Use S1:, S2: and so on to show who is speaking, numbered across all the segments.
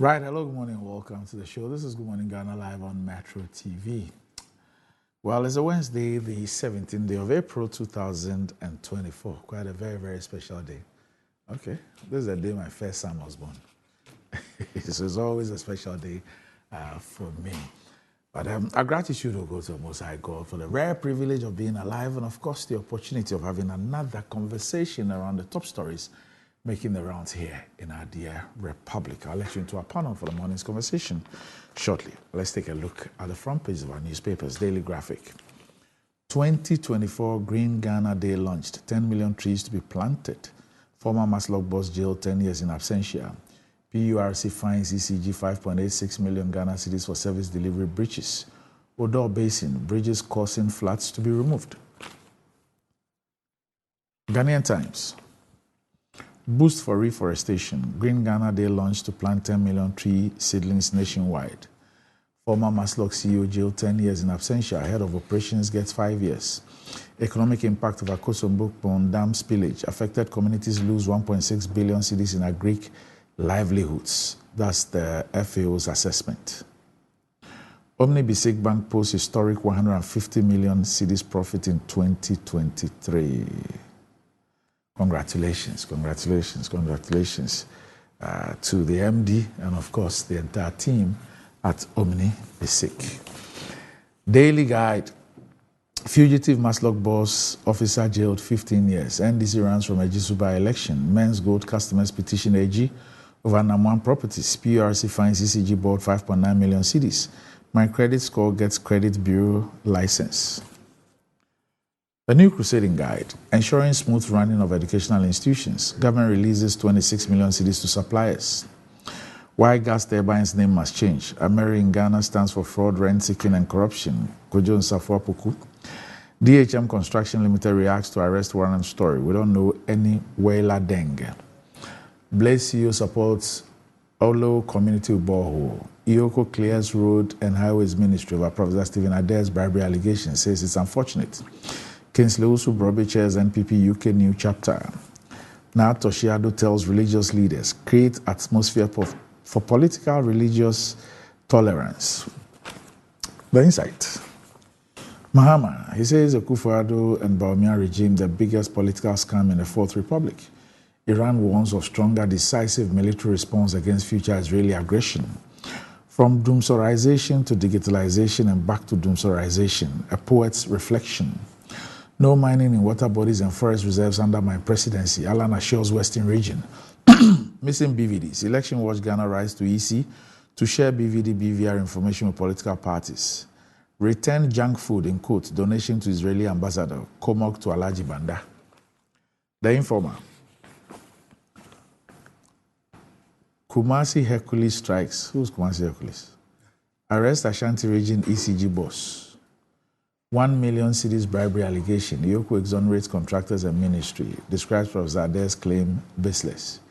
S1: Right, hello, good morning, welcome to the show. This is Good Morning Ghana live on Metro TV. Well, it's a Wednesday, the 17th day of April 2024. Quite a very, very special day. Okay, this is the day my first son was born. So it's always a special day for me. But our gratitude will go to the Most High God for the rare privilege of being alive and, of course, the opportunity of having another conversation around the top stories making the rounds here in our dear Republic. I'll let you into our panel for the morning's conversation shortly. Let's take a look at the front page of our newspapers. Daily Graphic. 2024 Green Ghana Day launched. 10 million trees to be planted. Former Maslock boss jailed 10 years in absentia. PURC fines ECG 5.86 million Ghana cedis for service delivery breaches. Odor Basin, bridges causing floods to be removed. Ghanaian Times. Boost for reforestation. Green Ghana Day launched to plant 10 million tree seedlings nationwide. Former Maslock CEO jailed 10 years in absentia. Head of operations gets 5 years. Economic impact of Akosombo Dam spillage. Affected communities lose 1.6 billion cedis in agric livelihoods. That's the FAO's assessment. Omni Basic Bank posts historic 150 million cedis profit in 2023. Congratulations to the MD and, of course, the entire team at Omni Basic. Daily Guide. Fugitive Maslock boss officer jailed 15 years. NDC runs from Ejisu by-election. Men's Gold customers petition AG over Namwan properties. PURC fines ECG board 5.9 million cedis. My credit score gets credit bureau license. The New Crusading Guide, ensuring smooth running of educational institutions. Government releases 26 million cedis to suppliers. Why gas turbines name must change. ABBEY in Ghana stands for fraud, rent seeking and corruption. Kojo Nsafwa-Poku. DHM Construction Limited reacts to arrest warrant story. We don't know any Wela Deng. Blaze CEO supports Olo Community Borehole. Ioko clears road and highways ministry over Professor Stephen Adair's bribery allegation. Says it's unfortunate. Kingsley Usu Brobe chairs NPP UK new chapter. Now Toshiado tells religious leaders, create atmosphere for political religious tolerance. The insight. Mahama, he says the Akufo-Addo and Bawumia regime the biggest political scam in the Fourth Republic. Iran warns of stronger decisive military response against future Israeli aggression. From doomsorization to digitalization and back to doomsorization, a poet's reflection. No mining in water bodies and forest reserves under my presidency, Alan assures Western region. Missing BVDs. Election Watch Ghana writes to EC to share BVD-BVR information with political parties. Return junk food, in quote, donation to Israeli ambassador, Komok to Alaji Banda. The Informer. Kumasi Hercules strikes. Who's Kumasi Hercules? Arrest Ashanti region ECG boss. 1 million cedis bribery allegation. Ioko exonerates contractors and ministry. Describes Professor Adair's claim baseless.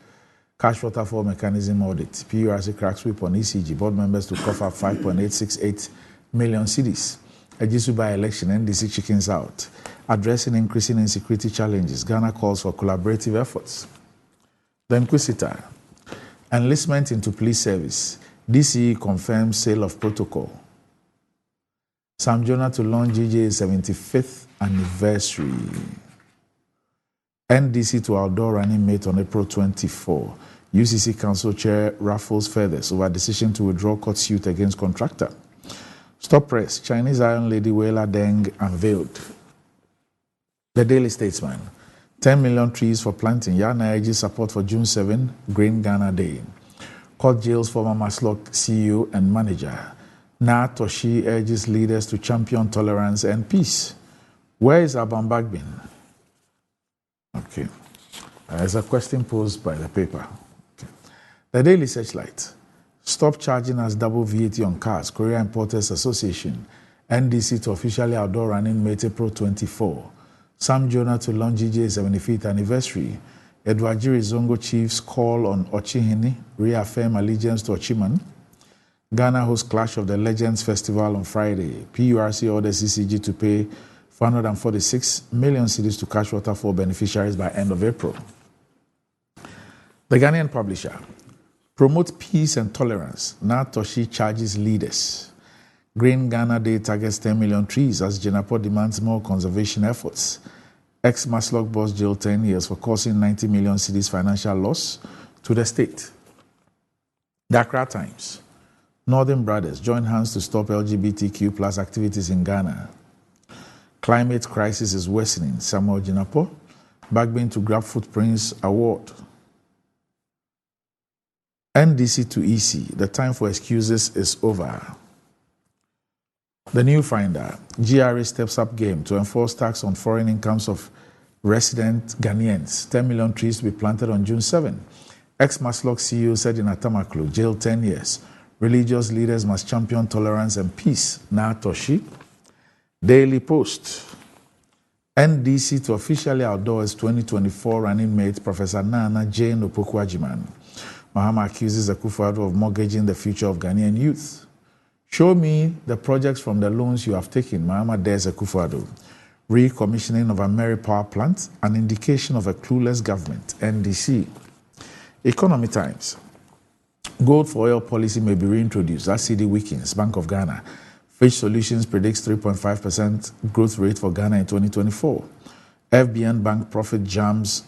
S1: Cash waterfall mechanism audit. PURC cracks whip on ECG. Board members to cough up 5.868 million cedis. Ejisu by-election. NDC chickens out. Addressing increasing insecurity challenges. Ghana calls for collaborative efforts. The Inquisitor. Enlistment into police service. DCE confirms sale of protocol. Sam Jonah to launch GJ's 75th anniversary. NDC to outdoor running mate on April 24. UCC Council Chair Raffles Feathers over decision to withdraw court suit against contractor. Stop press. Chinese Iron Lady Wela Deng unveiled. The Daily Statesman. 10 million trees for planting. Yana urges support for June 7, Green Ghana Day. Court jails former Maslock CEO and manager. Na Toshi urges leaders to champion tolerance and peace. Where is Abambag been? Okay. There's a question posed by the paper. Okay. The Daily Searchlight. Stop charging us double VAT on cars. Korea Importers Association. NDC to officially outdoor running mate April 24. Sam Jonah to launch GJ's 75th anniversary. Edward Jiri Zongo Chiefs call on Ochihini, reaffirm allegiance to Ochiman. Ghana hosts Clash of the Legends Festival on Friday. PURC orders CCG to pay 446 million cedis to cash waterfall beneficiaries by end of April. The Ghanaian Publisher. Promote peace and tolerance. Natoshi charges leaders. Green Ghana Day targets 10 million trees as Jenapo demands more conservation efforts. Ex-Maslok boss jailed 10 years for causing 90 million cedis financial loss to the state. The Accra Times. Northern Brothers join hands to stop LGBTQ plus activities in Ghana. Climate crisis is worsening. Samuel Jenapo. Bagbin to grab footprints award. NDC to EC. The time for excuses is over. The New Finder. GRA steps up game to enforce tax on foreign incomes of resident Ghanaians. 10 million trees to be planted on June 7. Ex-Maslok CEO said in Atamaklu, jailed 10 years. Religious leaders must champion tolerance and peace. Natoshi. Daily Post. NDC to officially outdoors 2024 running mate Professor Nana Jane Opoku-Agyeman. Mahama accuses Akufo-Addo of mortgaging the future of Ghanaian youth. Show me the projects from the loans you have taken, Mahama dares Akufo-Addo. Recommissioning of a Mary power plant, an indication of a clueless government, NDC. Economy Times. Gold for oil policy may be reintroduced. That's CD Weekends, Bank of Ghana. Fitch Solutions predicts 3.5% growth rate for Ghana in 2024. FBN Bank profit jams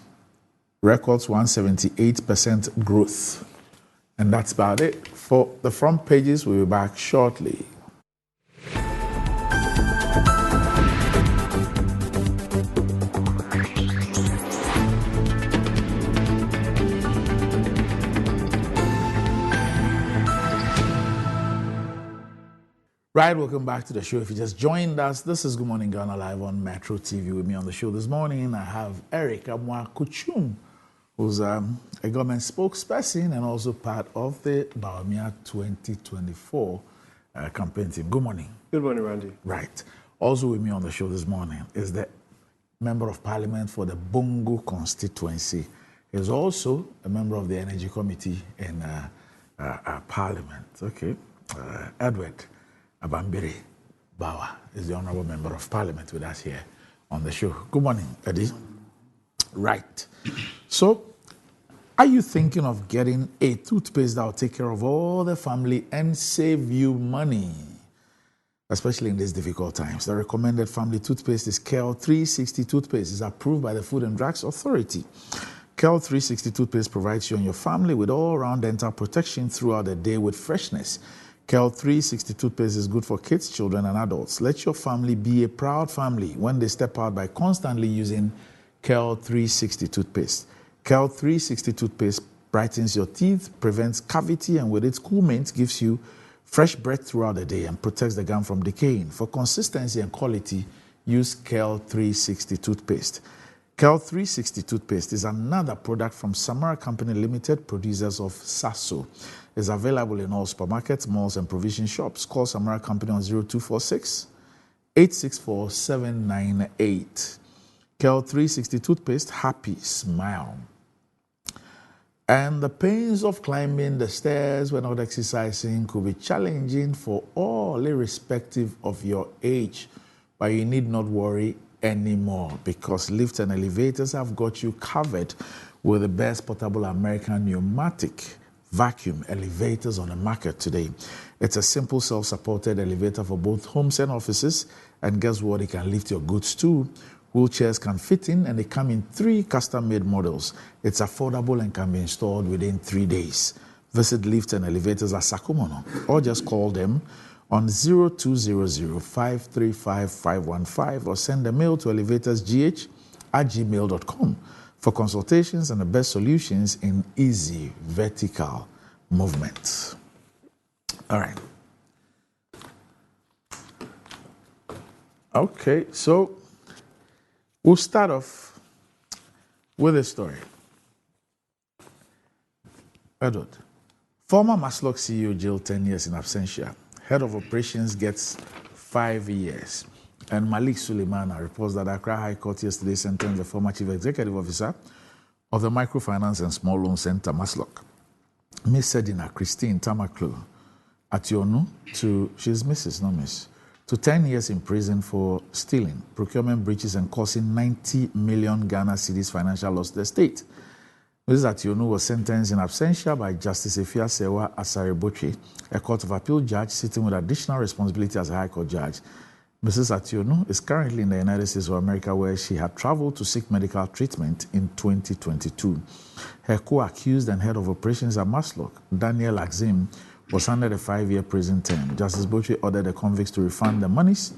S1: records 178% growth. And that's about it. For the front pages, we'll be back shortly. Right, welcome back to the show. If you just joined us, this is Good Morning Ghana Live on Metro TV. With me on the show this morning, I have Eric Amwa-Kuchum, who's a government spokesperson and also part of the Bawumia 2024 campaign team. Good morning.
S2: Good morning, Randy.
S1: Right. Also with me on the show this morning is the Member of Parliament for the Bongo constituency. He's also a member of the Energy Committee in Parliament. Okay. Edward Abambiri Bawa is the Honorable Member of Parliament with us here on the show. Good morning, Eddie. Right. So, are you thinking of getting a toothpaste that will take care of all the family and save you money? Especially in these difficult times. The recommended family toothpaste is Kel 360 toothpaste. It's approved by the Food and Drugs Authority. Kel 360 toothpaste provides you and your family with all-round dental protection throughout the day with freshness. Kel 360 toothpaste is good for kids, children, and adults. Let your family be a proud family when they step out by constantly using Kel 360 toothpaste. Kel 360 toothpaste brightens your teeth, prevents cavity, and with its cool mint gives you fresh breath throughout the day and protects the gum from decaying. For consistency and quality, use Kel 360 toothpaste. Kel 360 toothpaste is another product from Samara Company Limited, producers of Sasso. It's available in all supermarkets, malls, and provision shops. Call Samara Company on 0246 864 798. Kel 360 toothpaste, happy smile. And the pains of climbing the stairs when not exercising could be challenging for all, irrespective of your age. But you need not worry anymore because lifts and elevators have got you covered with the best portable American pneumatic vacuum elevators on the market today. It's a simple self-supported elevator for both homes and offices. And guess what? It can lift your goods too. Wheelchairs can fit in and they come in 3 custom-made models. It's affordable and can be installed within 3 days. Visit Lifts and Elevators at Sakumono or just call them on 0200-535-515 or send a mail to elevatorsgh@gmail.com for consultations and the best solutions in easy vertical movement. All right. Okay, so we'll start off with a story. Edward, former Maslok CEO jailed 10 years in absentia. Head of operations gets 5 years. And Malik Suleimana reports that Accra High Court yesterday sentenced the former chief executive officer of the Microfinance and Small Loan Center, Maslok, Miss Sedina Christine Tamaklu Ationu, she's Mrs., not Miss, to 10 years in prison for stealing, procurement breaches, and causing 90 million Ghana cedis financial loss to the state. Mrs. Ationu was sentenced in absentia by Justice Efia Sewa Asare-Botwe, a Court of Appeal judge sitting with additional responsibility as a High Court judge. Mrs. Ationu is currently in the United States of America, where she had traveled to seek medical treatment in 2022. Her co-accused and head of operations at Maslock, Daniel Axim, was handed a 5-year prison term. Justice Botwe ordered the convicts to refund the monies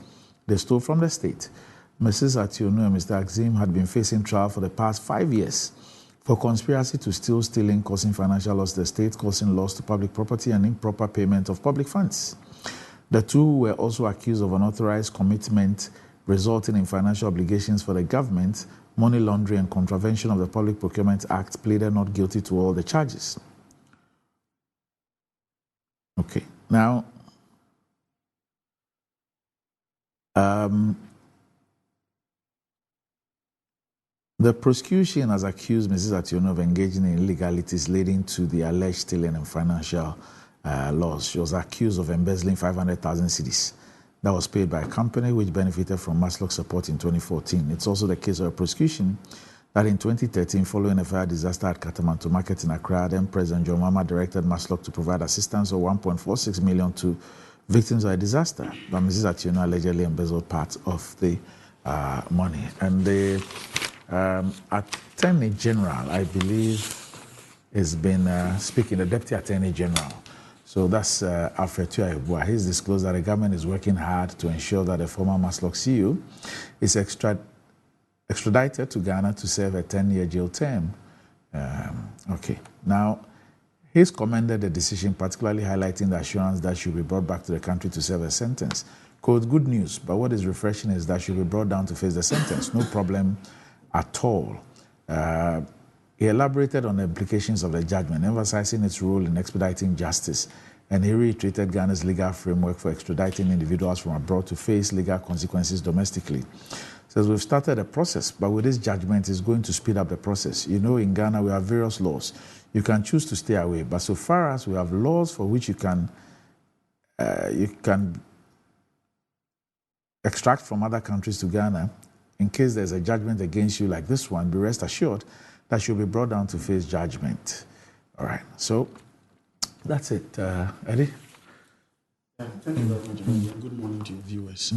S1: they stole from the state. Mrs. Ationu and Mr. Axim had been facing trial for the past 5 years for conspiracy to steal, stealing, causing financial loss to the state, causing loss to public property, and improper payment of public funds. The two were also accused of unauthorized commitment resulting in financial obligations for the government, money laundering, and contravention of the Public Procurement Act, pleaded not guilty to all the charges. Okay, now, the prosecution has accused Mrs. Ationu of engaging in illegalities leading to the alleged stealing and financial loss. She was accused of embezzling 500,000 cedis that was paid by a company which benefited from Maslock support in 2014. It's also the case of a prosecution that in 2013, following a fire disaster at Katamanto Market in Accra, then President John Mahama directed Maslock to provide assistance of 1.46 million to victims of a disaster, but Mrs. Ationu allegedly embezzled part of the money. And the Attorney General, I believe, has been speaking, the Deputy Attorney General. So that's Alfred Tuaibua. He's disclosed that the government is working hard to ensure that the former Maslock CEO is extradited to Ghana to serve a 10-year jail term. Okay. Now, he's commended the decision, particularly highlighting the assurance that she'll be brought back to the country to serve a sentence. Quote, good news, but what is refreshing is that she'll be brought down to face the sentence. No problem at all. He elaborated on the implications of the judgment, emphasizing its role in expediting justice, and he reiterated Ghana's legal framework for extraditing individuals from abroad to face legal consequences domestically. Says we've started a process, but with this judgment, it's going to speed up the process. You know, in Ghana, we have various laws. You can choose to stay away, but so far as we have laws for which you can extract from other countries to Ghana, in case there's a judgment against you like this one, be rest assured that you'll be brought down to face judgment. All right, so that's it. Eddie?
S2: Thank you very much. Good morning to your viewers.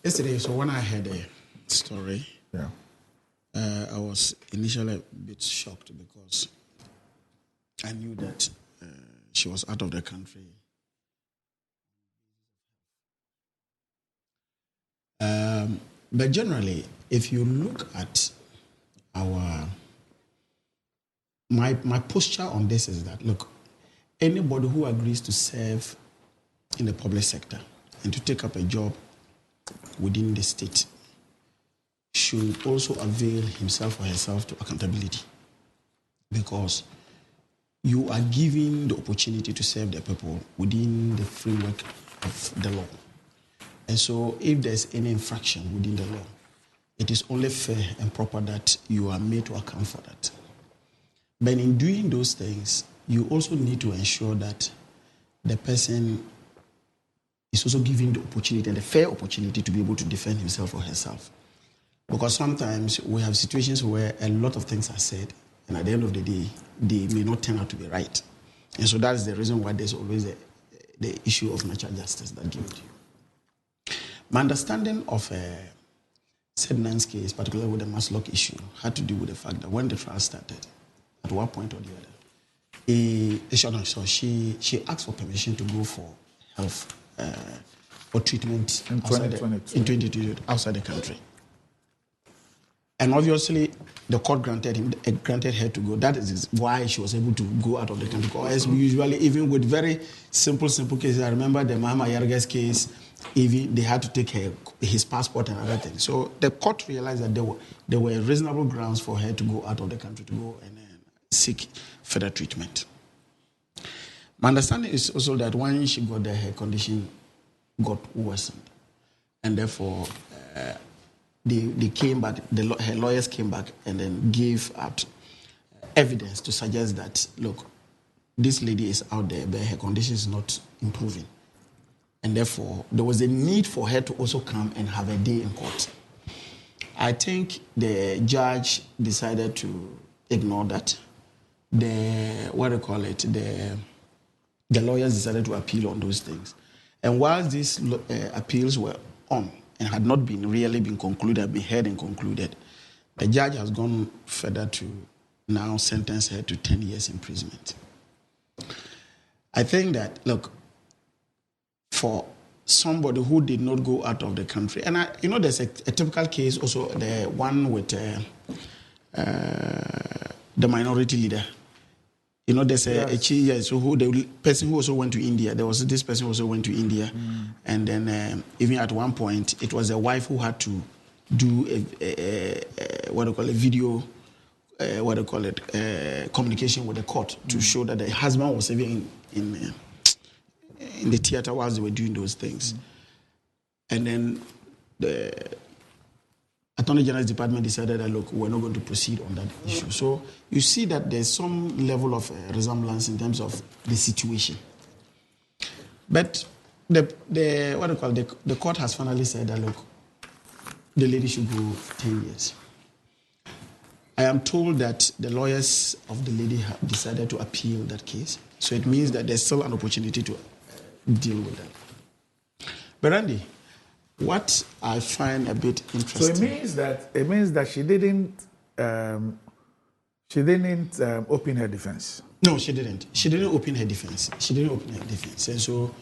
S2: Yesterday, so when I heard a story, I was initially a bit shocked because I knew that she was out of the country. But generally, if you look at my posture on this is that, look, anybody who agrees to serve in the public sector and to take up a job within the state should also avail himself or herself to accountability, because you are given the opportunity to serve the people within the framework of the law. And so if there's any infraction within the law, it is only fair and proper that you are made to account for that. But in doing those things, you also need to ensure that the person is also given the opportunity and the fair opportunity to be able to defend himself or herself. Because sometimes we have situations where a lot of things are said, and at the end of the day, they may not turn out to be right. And so that's the reason why there's always the issue of natural justice that gives you. My understanding of Sednan's case, particularly with the Maslock issue, had to do with the fact that when the trial started, at one point or the other, she asked for permission to go for health or treatment
S1: in 2022
S2: outside the country. And obviously, the court granted her to go. That is why she was able to go out of the country. Because usually, even with very simple cases, I remember the Mahama Yarga's case, even they had to take his passport and other things. So the court realized that there were reasonable grounds for her to go out of the country to go and seek further treatment. My understanding is also that when she got there, her condition got worsened, and therefore they came back. Her lawyers came back and then gave out evidence to suggest that, look, this lady is out there, but her condition is not improving. And therefore, there was a need for her to also come and have a day in court. I think the judge decided to ignore that. The lawyers decided to appeal on those things. And whilst these appeals were on and had not really been concluded, been heard and concluded, the judge has gone further to now sentence her to 10 years imprisonment. I think that, look, for somebody who did not go out of the country, and there's a typical case also, the one with the minority leader. There's the person who also went to India. There was this person who also went to India. And then even at one point, it was the wife who had to do a video, communication with the court to show that the husband was even in the theater whilst they were doing those things. And then the Attorney General's Department decided that, look, we're not going to proceed on that issue. So you see that there's some level of resemblance in terms of the situation. But the court has finally said that, look, the lady should go 10 years. I am told that the lawyers of the lady have decided to appeal that case. So it means that there's still an opportunity to deal with that. But Randy, what I find a bit interesting.
S1: So it means that she didn't open her defense.
S2: No, she didn't. She didn't open her defense. And so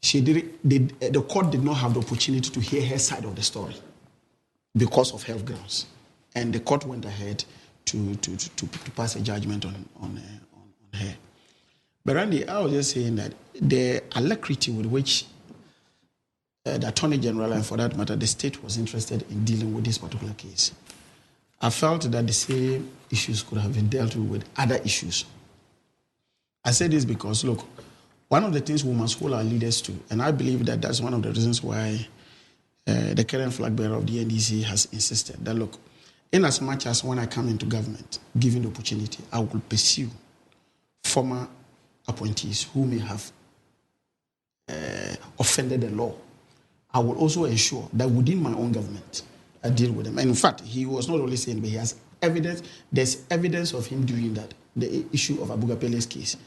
S2: the court did not have the opportunity to hear her side of the story because of health grounds. And the court went ahead to pass a judgment on her. But Randy, I was just saying that the alacrity with which the Attorney General, and for that matter, the state was interested in dealing with this particular case, I felt that the same issues could have been dealt with other issues. I say this because, look, one of the things we must hold our leaders to, and I believe that that's one of the reasons why the current flag bearer of the NDC has insisted that, look, in as much as when I come into government, given the opportunity, I will pursue former appointees who may have offended the law. I will also ensure that within my own government, I deal with them. And in fact, he was not only saying, but he has evidence. There's evidence of him doing that. The issue of Abu Gapele's case.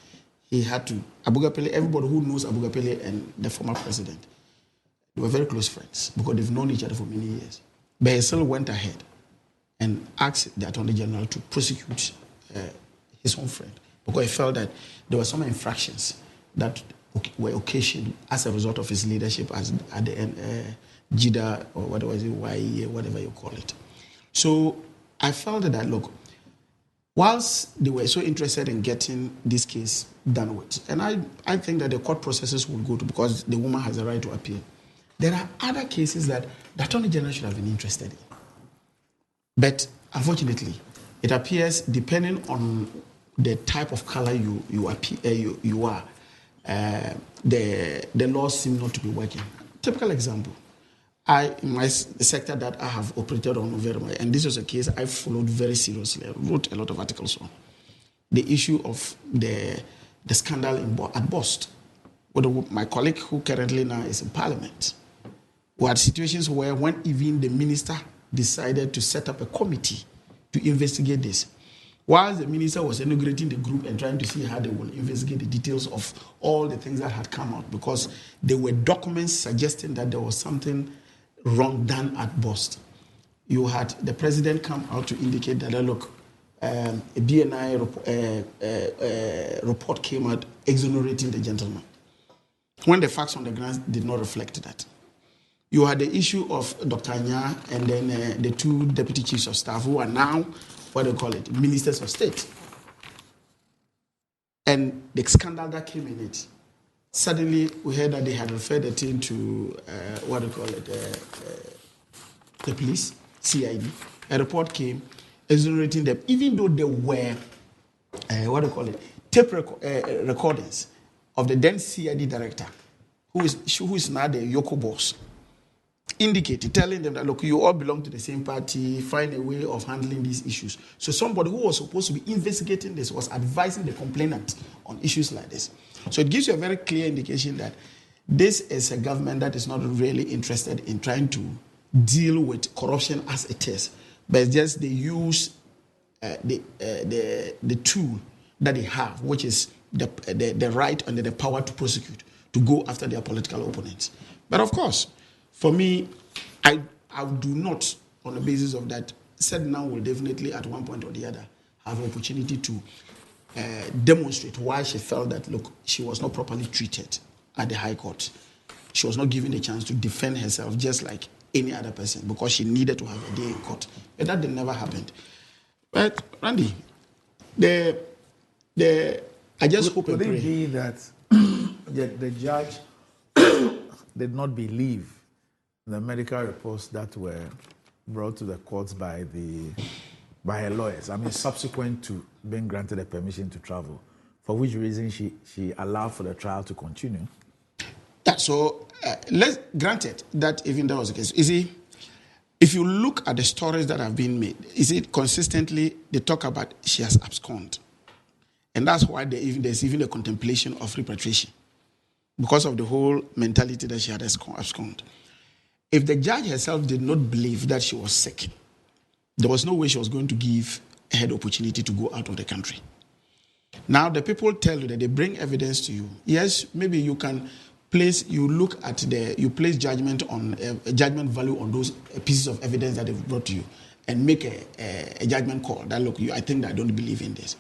S2: He had to. Abu Gapele, everybody who knows Abu Gapele and the former president, they were very close friends because they've known each other for many years. But he still went ahead and asked the Attorney General to prosecute his own friend because he felt that there were some infractions that were occasioned as a result of his leadership as at the end, JIDA or whatever it is, YE, whatever you call it. So I felt that, look, whilst they were so interested in getting this case done with, and I think that the court processes will go to, because the woman has a right to appeal, there are other cases that the Attorney General should have been interested in. But unfortunately, it appears, depending on the type of color you are, the laws seem not to be working. Typical example, in my sector that I have operated on very much, and this was a case I followed very seriously. I wrote a lot of articles on the issue of the scandal at Bost. My colleague who currently now is in Parliament, we had situations where when even the minister decided to set up a committee to investigate this, while the minister was inaugurating the group and trying to see how they will investigate the details of all the things that had come out, because there were documents suggesting that there was something wrong done at Bost. You had the president come out to indicate that, look, a BNI report came out exonerating the gentleman, when the facts on the ground did not reflect that. You had the issue of Dr. Anya and then the two deputy chiefs of staff who are now, ministers of state. And the scandal that came in it, suddenly we heard that they had referred the thing to, the police, CID. A report came exonerating them, even though there were, tape recordings of the then CID director, who is now the Yoko boss, indicated, telling them that, look, you all belong to the same party, find a way of handling these issues. So somebody who was supposed to be investigating this was advising the complainant on issues like this. So it gives you a very clear indication that this is a government that is not really interested in trying to deal with corruption as it is, but it's just they use the tool that they have, which is the right and the power to prosecute, to go after their political opponents. But of course, for me, I do not, on the basis of that, said now will definitely at one point or the other have an opportunity to demonstrate why she felt that, look, she was not properly treated at the High Court. She was not given a chance to defend herself just like any other person because she needed to have a day in court. But that never happened. But Randy, I just hope and
S1: pray. Could it be that the judge did not believe the medical reports that were brought to the courts by her lawyers? I mean, subsequent to being granted a permission to travel, for which reason she allowed for the trial to continue.
S2: So let's grant that even that was the case. You see, if you look at the stories that have been made, is it consistently they talk about she has absconded, and that's why there's even a contemplation of repatriation because of the whole mentality that she had absconded. If the judge herself did not believe that she was sick, there was no way she was going to give her the opportunity to go out of the country. Now the people tell you that they bring evidence to you. Yes, maybe you can place judgment on a judgment value on those pieces of evidence that they've brought to you and make a judgment call that, look, I think that I don't believe in this.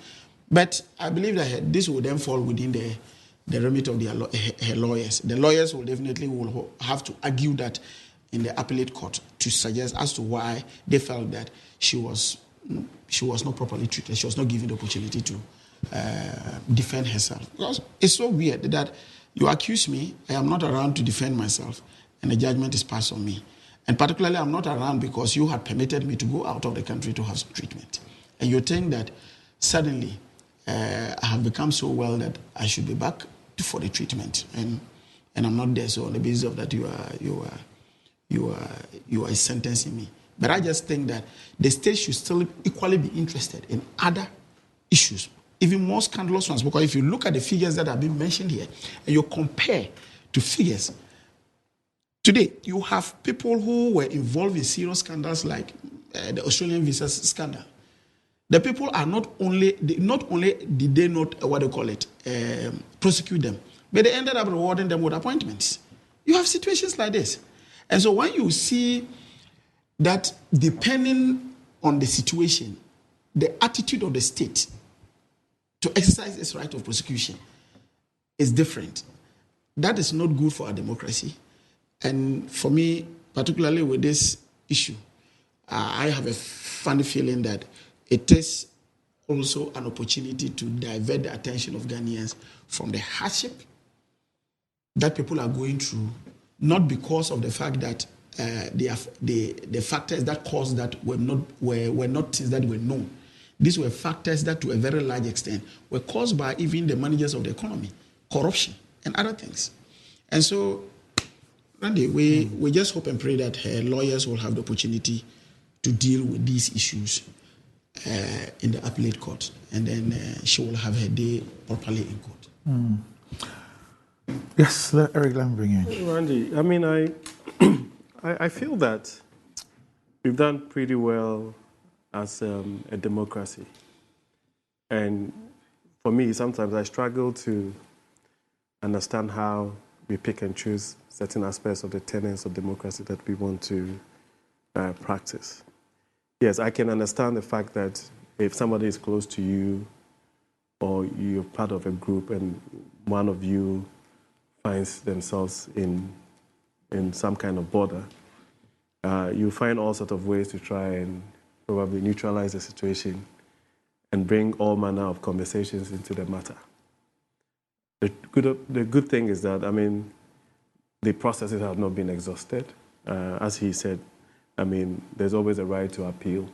S2: But I believe that this will then fall within the remit of her lawyers. The lawyers will definitely have to argue that in the appellate court to suggest as to why they felt that she was not properly treated. She was not given the opportunity to defend herself. Because it's so weird that you accuse me, I am not around to defend myself, and the judgment is passed on me. And particularly, I'm not around because you had permitted me to go out of the country to have some treatment. And you think that suddenly I have become so well that I should be back for the treatment, and I'm not there. So on the basis of that, you are sentencing me. But I just think that the state should still equally be interested in other issues, even more scandalous ones. Because if you look at the figures that have been mentioned here, and you compare to figures, today you have people who were involved in serious scandals like the Australian visa scandal. The people are not only did they not prosecute them, but they ended up rewarding them with appointments. You have situations like this. And so when you see that depending on the situation, the attitude of the state to exercise its right of prosecution is different, that is not good for our democracy. And for me, particularly with this issue, I have a funny feeling that it is also an opportunity to divert the attention of Ghanaians from the hardship that people are going through, not because of the fact that the factors that caused that were not things that were known. These were factors that to a very large extent were caused by even the managers of the economy, corruption and other things. And so, Randy, we just hope and pray that her lawyers will have the opportunity to deal with these issues in the appellate court, and then she will have her day properly in court.
S1: Yes, Eric, let me bring you in.
S3: Randy, I mean, I feel that we've done pretty well as a democracy. And for me, sometimes I struggle to understand how we pick and choose certain aspects of the tenets of democracy that we want to practice. Yes, I can understand the fact that if somebody is close to you or you're part of a group and one of you finds themselves in some kind of border, you find all sorts of ways to try and probably neutralize the situation and bring all manner of conversations into the matter. The good thing is that, I mean, the processes have not been exhausted. As he said, I mean, there's always a right to appeal.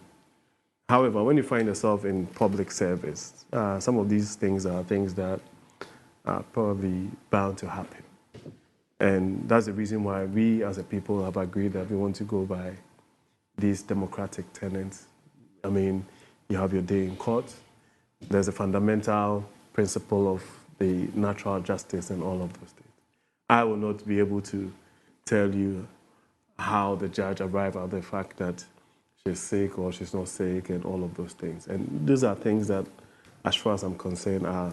S3: However, when you find yourself in public service, some of these things are things that are probably bound to happen. And that's the reason why we as a people have agreed that we want to go by these democratic tenets. I mean, you have your day in court. There's a fundamental principle of the natural justice and all of those things. I will not be able to tell you how the judge arrived at the fact that she's sick or she's not sick and all of those things. And these are things that, as far as I'm concerned, are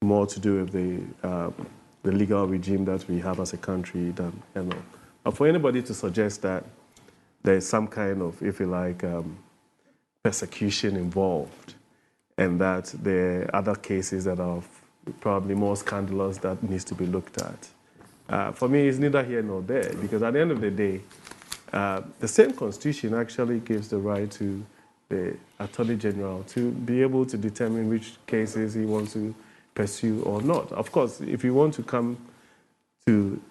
S3: more to do with the legal regime that we have as a country than, But for anybody to suggest that there's some kind of, if you like, persecution involved, and that there are other cases that are probably more scandalous that needs to be looked at. For me, it's neither here nor there, because at the end of the day, the same constitution actually gives the right to the Attorney General to be able to determine which cases he wants to pursue or not. Of course, if you want to come to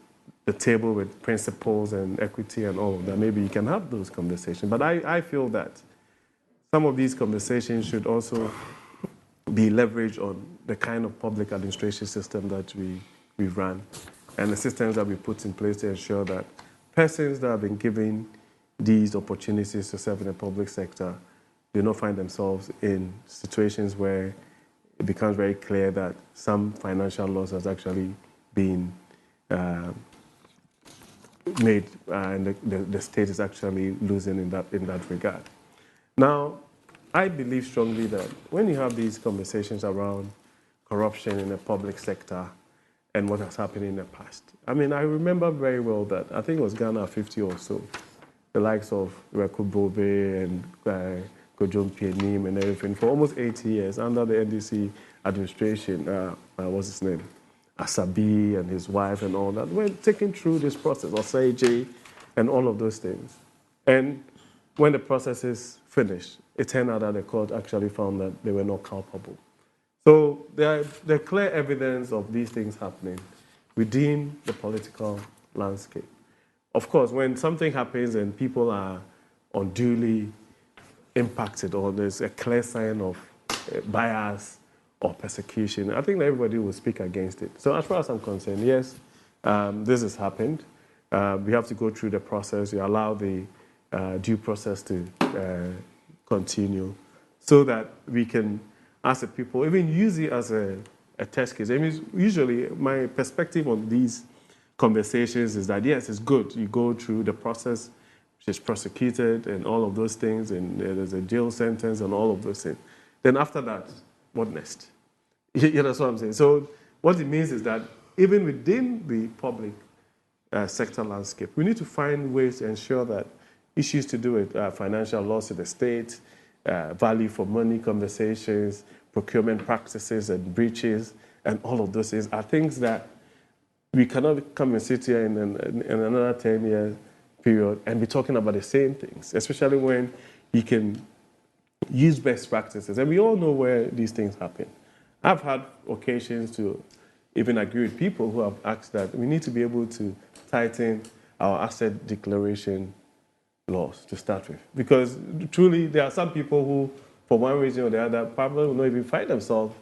S3: the table with principles and equity and all of that, maybe you can have those conversations. But I feel that some of these conversations should also be leveraged on the kind of public administration system that we run and the systems that we put in place to ensure that persons that have been given these opportunities to serve in the public sector do not find themselves in situations where it becomes very clear that some financial loss has actually been made and the state is actually losing in that regard. Now, I believe strongly that when you have these conversations around corruption in the public sector and what has happened in the past, I mean, I remember very well that I think it was Ghana 50 or so, the likes of Reku Bobe and Kojom Pienim and everything for almost 80 years under the NDC administration, what's his name? Asabi and his wife and all that, were taken through this process, or Seiji and all of those things. And when the process is finished, it turned out that the court actually found that they were not culpable. So there are clear evidence of these things happening within the political landscape. Of course, when something happens and people are unduly impacted or there's a clear sign of bias or persecution, I think that everybody will speak against it. So as far as I'm concerned, yes, this has happened. We have to go through the process. We allow the due process to continue so that we can, as a people, even use it as a test case. I mean, usually my perspective on these conversations is that, yes, it's good. You go through the process, she's prosecuted and all of those things, and there's a jail sentence and all of those things. Then after that, what next? You know what I'm saying? So what it means is that even within the public sector landscape, we need to find ways to ensure that issues to do with financial loss to the state, value for money conversations, procurement practices and breaches, and all of those things are things that we cannot come and sit here in another 10-year period and be talking about the same things, especially when you can use best practices. And we all know where these things happen. I've had occasions to even agree with people who have asked that we need to be able to tighten our asset declaration laws to start with. Because truly, there are some people who, for one reason or the other, probably will not even find themselves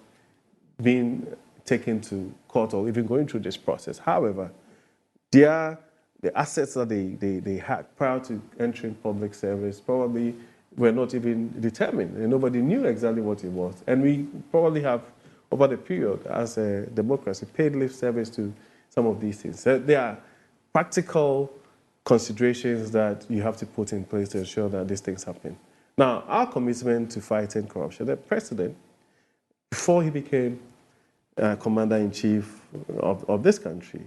S3: being taken to court or even going through this process. However, the assets that they had prior to entering public service probably were not even determined, and nobody knew exactly what it was. And we probably have, over the period, as a democracy, paid lip service to some of these things. So there are practical considerations that you have to put in place to ensure that these things happen. Now, our commitment to fighting corruption, the president, before he became commander-in-chief of this country,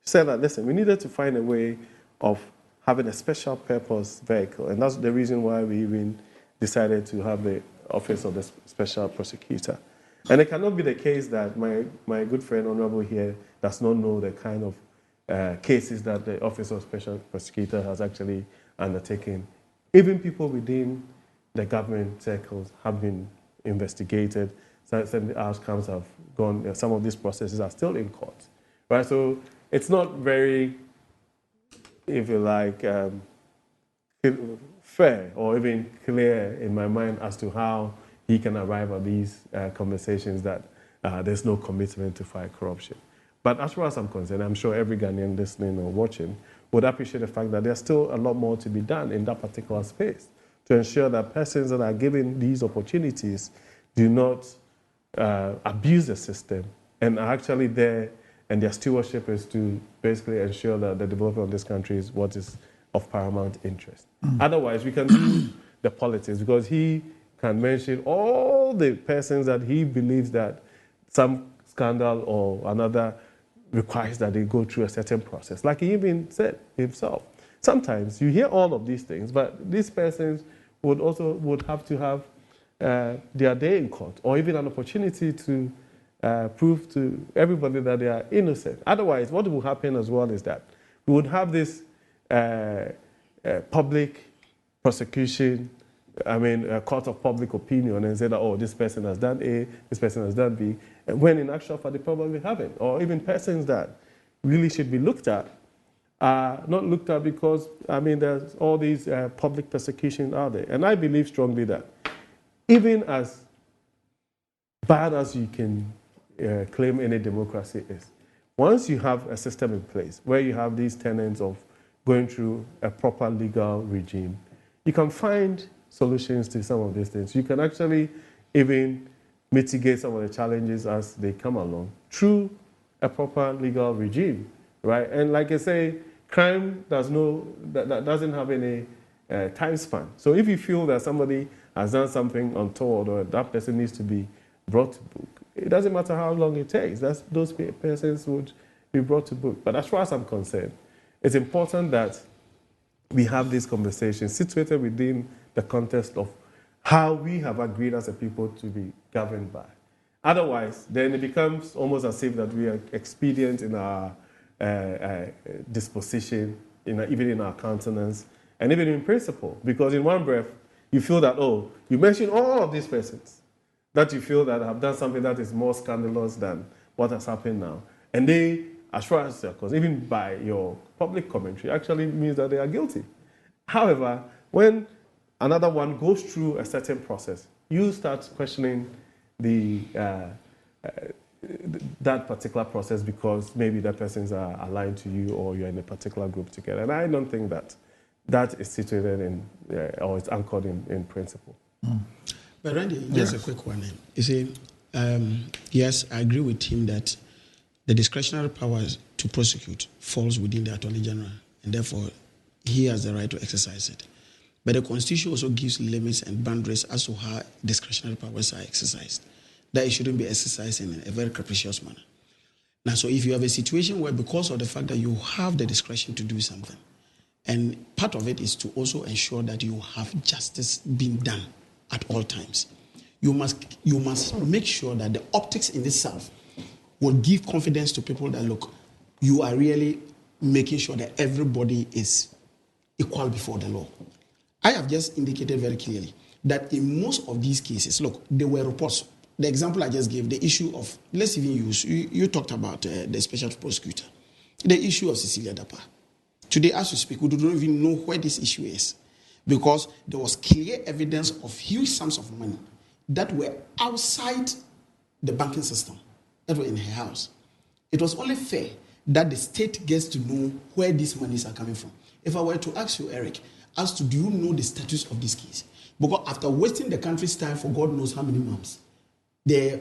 S3: said that, listen, we needed to find a way of having a special purpose vehicle. And that's the reason why we even decided to have the office of the special prosecutor. And it cannot be the case that my good friend, Honorable here, does not know the kind of cases that the office of special prosecutor has actually undertaken. Even people within the government circles have been investigated. Some outcomes have gone, some of these processes are still in court. Right? So it's not very, if you like, fair or even clear in my mind as to how he can arrive at these conversations that there's no commitment to fight corruption. But as far as I'm concerned, I'm sure every Ghanaian listening or watching would appreciate the fact that there's still a lot more to be done in that particular space to ensure that persons that are given these opportunities do not abuse the system and are actually there and their stewardship is to basically ensure that the development of this country is what is of paramount interest. Otherwise, we can do the politics, because he can mention all the persons that he believes that some scandal or another requires that they go through a certain process. Like he even said himself, sometimes you hear all of these things, but these persons would have to have their day in court, or even an opportunity to prove to everybody that they are innocent. Otherwise, what will happen as well is that we would have this public prosecution, a court of public opinion, and say that, oh, this person has done A, this person has done B, when in actual fact they probably haven't. Or even persons that really should be looked at are not looked at because, there's all these public persecutions out there. And I believe strongly that even as bad as you can claim any democracy is, once you have a system in place where you have these tenets of going through a proper legal regime, you can find solutions to some of these things. You can actually even mitigate some of the challenges as they come along through a proper legal regime, right? And like I say, crime doesn't have any time span. So if you feel that somebody has done something untoward or that person needs to be brought to book, it doesn't matter how long it takes. Those persons would be brought to book. But as far as I'm concerned, it's important that we have these conversations situated within the context of how we have agreed as a people to be governed by. Otherwise, then it becomes almost as if that we are expedient in our disposition, even in our countenance, and even in principle. Because in one breath, you feel that, oh, you mentioned all of these persons that you feel that have done something that is more scandalous than what has happened now. And they, as far as they're concerned, even by your public commentary, actually means that they are guilty. However, when another one goes through a certain process, you start questioning that particular process because maybe that persons are aligned to you or you're in a particular group together. And I don't think that is situated in or it's anchored in principle.
S2: But Randy, just a quick one. You see, yes, I agree with him that the discretionary powers to prosecute falls within the Attorney General, and therefore he has the right to exercise it. But the Constitution also gives limits and boundaries as to how discretionary powers are exercised, that it shouldn't be exercised in a very capricious manner. Now, so if you have a situation where because of the fact that you have the discretion to do something, and part of it is to also ensure that you have justice being done at all times, you must make sure that the optics in itself will give confidence to people that, look, you are really making sure that everybody is equal before the law. I have just indicated very clearly that in most of these cases, look, there were reports. The example I just gave, the issue of, let's even use, you talked about the special prosecutor, the issue of Cecilia Dapa. Today, as we speak, we do not even know where this issue is because there was clear evidence of huge sums of money that were outside the banking system, that were in her house. It was only fair that the state gets to know where these monies are coming from. If I were to ask you, Eric, as to do you know the status of this case? Because after wasting the country's time for God knows how many months, the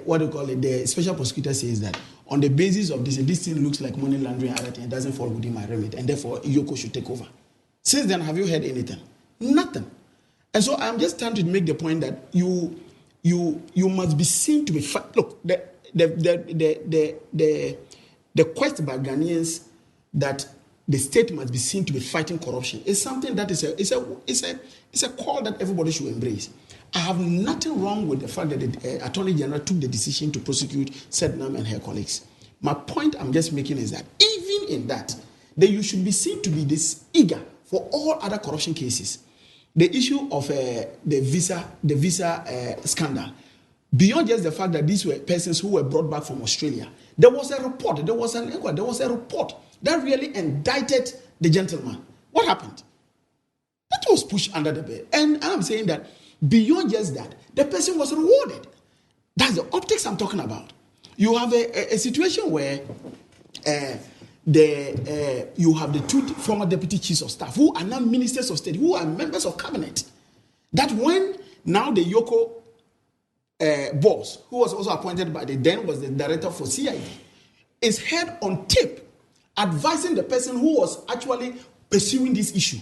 S2: special prosecutor says that on the basis of this thing looks like money laundering and other thing, it doesn't fall within my remit, and therefore Yoko should take over. Since then, have you heard anything? Nothing. And so I'm just trying to make the point that you must be seen to be look, the quest by Ghanaians that the state must be seen to be fighting corruption is something that is a call that everybody should embrace. I have nothing wrong with the fact that the Attorney General took the decision to prosecute Sednam and her colleagues. My point I'm just making is that even in that you should be seen to be this eager for all other corruption cases. The issue of the visa scandal, beyond just the fact that these were persons who were brought back from Australia, there was a report, there was a report that really indicted the gentleman. What happened? That was pushed under the bed. And I'm saying that beyond just that, the person was rewarded. That's the optics I'm talking about. You have a situation where you have the two former deputy chiefs of staff who are now ministers of state, who are members of cabinet. That when now the Yoko boss, who was also appointed by the then was the director for CID, is heard on tape advising the person who was actually pursuing this issue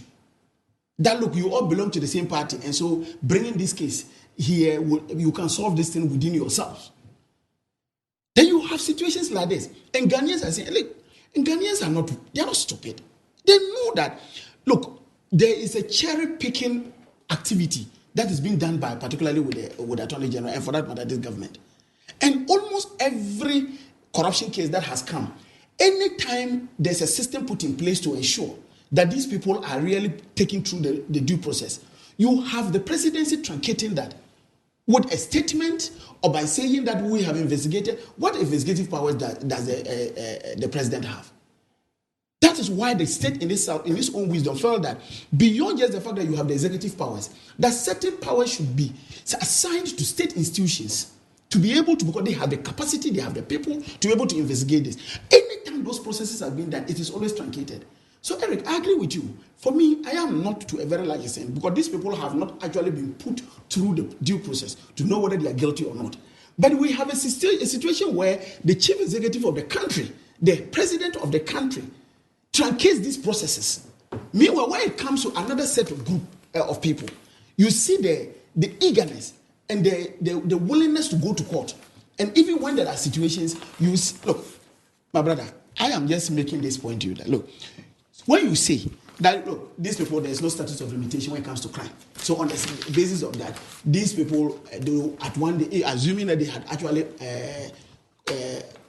S2: that, look, you all belong to the same party, and so bringing this case here, you can solve this thing within yourselves. Then you have situations like this. And Ghanaians are saying, look, and Ghanaians are not, they're not stupid. They know that, look, there is a cherry-picking activity that is being done by, particularly with the Attorney General, and for that matter, this government. And almost every corruption case that has come, anytime there's a system put in place to ensure that these people are really taken through the due process, you have the presidency truncating that with a statement or by saying that we have investigated. What investigative powers does the president have? That is why the state in its own wisdom felt that beyond just the fact that you have the executive powers, that certain powers should be assigned to state institutions to be able to, because they have the capacity, they have the people to be able to investigate this. Anytime those processes have been done, it is always truncated. So, Eric, I agree with you. For me, I am not to a very large extent, because these people have not actually been put through the due process to know whether they are guilty or not. But we have a situation where the chief executive of the country, the president of the country, truncates these processes. Meanwhile, when it comes to another set of group of people, you see the eagerness and the willingness to go to court. And even when there are situations, you see, look, my brother, I am just making this point to you that, look, when you say that, look, these people, there is no statute of limitation when it comes to crime. So on the basis of that, these people, at one day, assuming that they had actually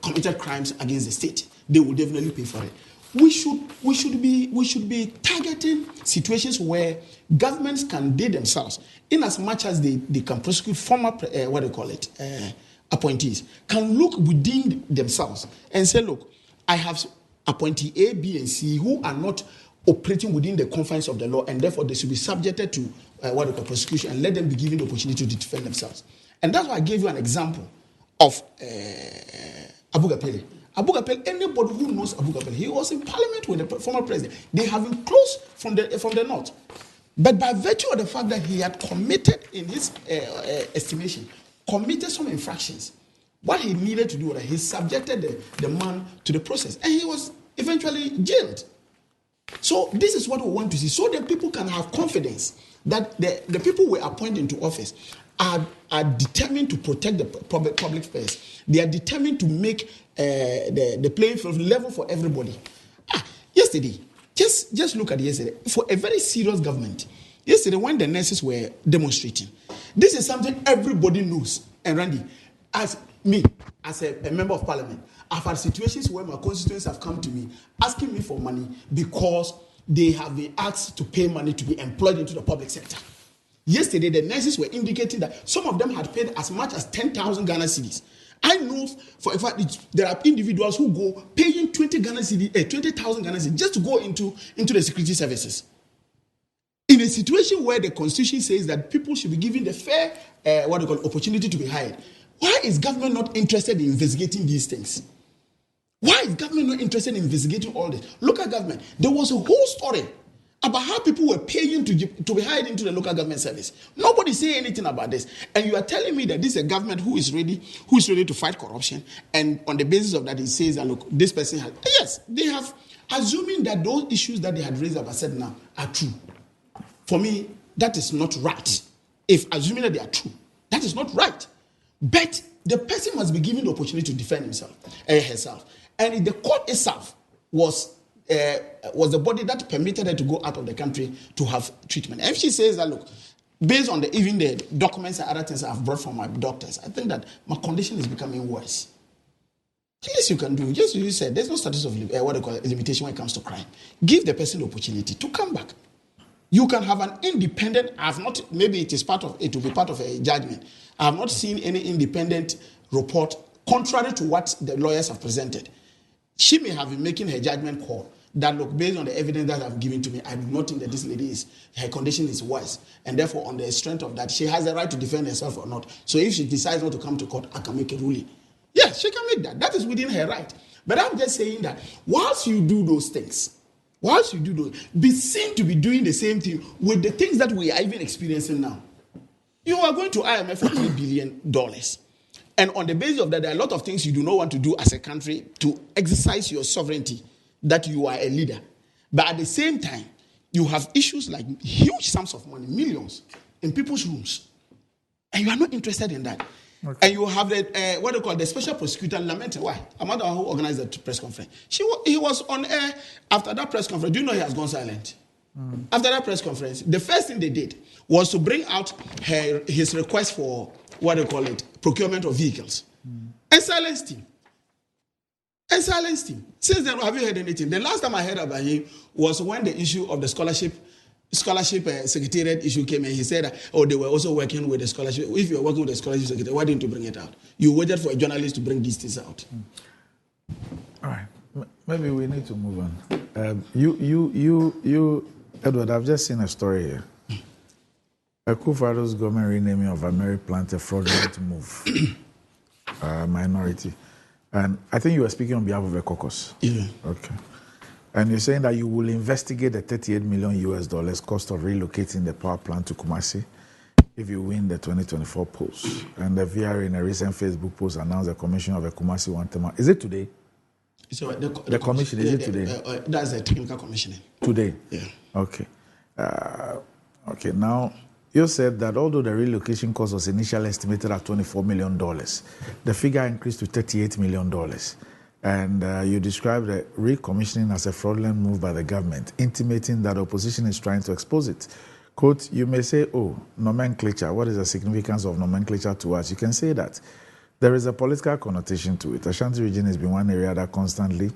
S2: committed crimes against the state, they will definitely pay for it. We should be targeting situations where governments can, they themselves, in as much as they can prosecute former appointees, can look within themselves and say, look, I have appointee A, B, and C who are not operating within the confines of the law, and therefore they should be subjected to prosecution, and let them be given the opportunity to defend themselves. And that's why I gave you an example of ABBEY Pele. ABBEY Pele, anybody who knows ABBEY Pele, he was in parliament with the former president. They have him close from the north. But by virtue of the fact that he had committed, in his estimation, committed some infractions, what he needed to do was he subjected the man to the process, and he was eventually jailed. So this is what we want to see, so that people can have confidence that the people we appoint into office are determined to protect the public space. They are determined to make the playing field level for everybody. Yesterday, just look at yesterday. For a very serious government, yesterday when the nurses were demonstrating, this is something everybody knows. And Randy, as me, as a member of parliament, I've had situations where my constituents have come to me asking me for money because they have been asked to pay money to be employed into the public sector. Yesterday, the nurses were indicating that some of them had paid as much as 10,000 Ghana cedis. I know for a fact there are individuals who go paying 20,000 Ghana cedis just to go into the security services. In a situation where the constitution says that people should be given the fair opportunity to be hired, why is government not interested in investigating these things? Why is government not interested in investigating all this? Look at government. There was a whole story about how people were paying to be hired into the local government service. Nobody say anything about this. And you are telling me that this is a government who is ready to fight corruption, and on the basis of that, it says that, look, this person has... Yes, they have, assuming that those issues that they had raised, as I said now, are true. For me, that is not right. If assuming that they are true, that is not right. But the person must be given the opportunity to defend herself. And the court itself was the body that permitted her to go out of the country to have treatment. And if she says that, look, based on even the documents and other things I've brought from my doctors, I think that my condition is becoming worse. The least you can do, just as you said, there's no status of limitation when it comes to crime. Give the person the opportunity to come back. You can have an independent, maybe it will be part of a judgment. I have not seen any independent report contrary to what the lawyers have presented. She may have been making her judgment call that, look, based on the evidence that I've given to me, I do not think that this lady her condition is worse. And therefore, on the strength of that, she has the right to defend herself or not. So if she decides not to come to court, I can make a ruling. Yes, she can make that. That is within her right. But I'm just saying that whilst you do those things, be seen to be doing the same thing with the things that we are even experiencing now. You are going to IMF for $3 billion. And on the basis of that, there are a lot of things you do not want to do as a country to exercise your sovereignty, that you are a leader. But at the same time, you have issues like huge sums of money, millions, in people's rooms. And you are not interested in that. Okay. And you have the, what they call the special prosecutor lamenting. Why? Amanda, who organized the press conference. He was on air after that press conference. Do you know he has gone silent? After that press conference, the first thing they did was to bring out his request for, what they call it, procurement of vehicles. And silenced him. Since then, have you heard anything? The last time I heard about him was when the issue of the scholarship secretariat issue came in. He said that, they were also working with the scholarship. If you were working with the scholarship secretariat, why didn't you bring it out? You waited for a journalist to bring these things out.
S1: All right. Maybe we need to move on. You, Edward, I've just seen a story here. Akufo-Addo's government renaming of ABBEY plant a fraudulent move. Minority. And I think you were speaking on behalf of the caucus.
S2: Yeah.
S1: Okay. And you're saying that you will investigate the $38 million cost of relocating the power plant to Kumasi if you win the 2024 polls. And the VRA in a recent Facebook post announced the commission of a Kumasi one term. Is it today?
S2: So
S1: the commission, is it today?
S2: That's the technical commissioning.
S1: Today?
S2: Yeah.
S1: Okay. Okay, now, you said that although the relocation cost was initially estimated at $24 million, the figure increased to $38 million. And you described the recommissioning as a fraudulent move by the government, intimating that opposition is trying to expose it. Quote, you may say, nomenclature, what is the significance of nomenclature to us? You can say that. There is a political connotation to it. Ashanti region has been one area that constantly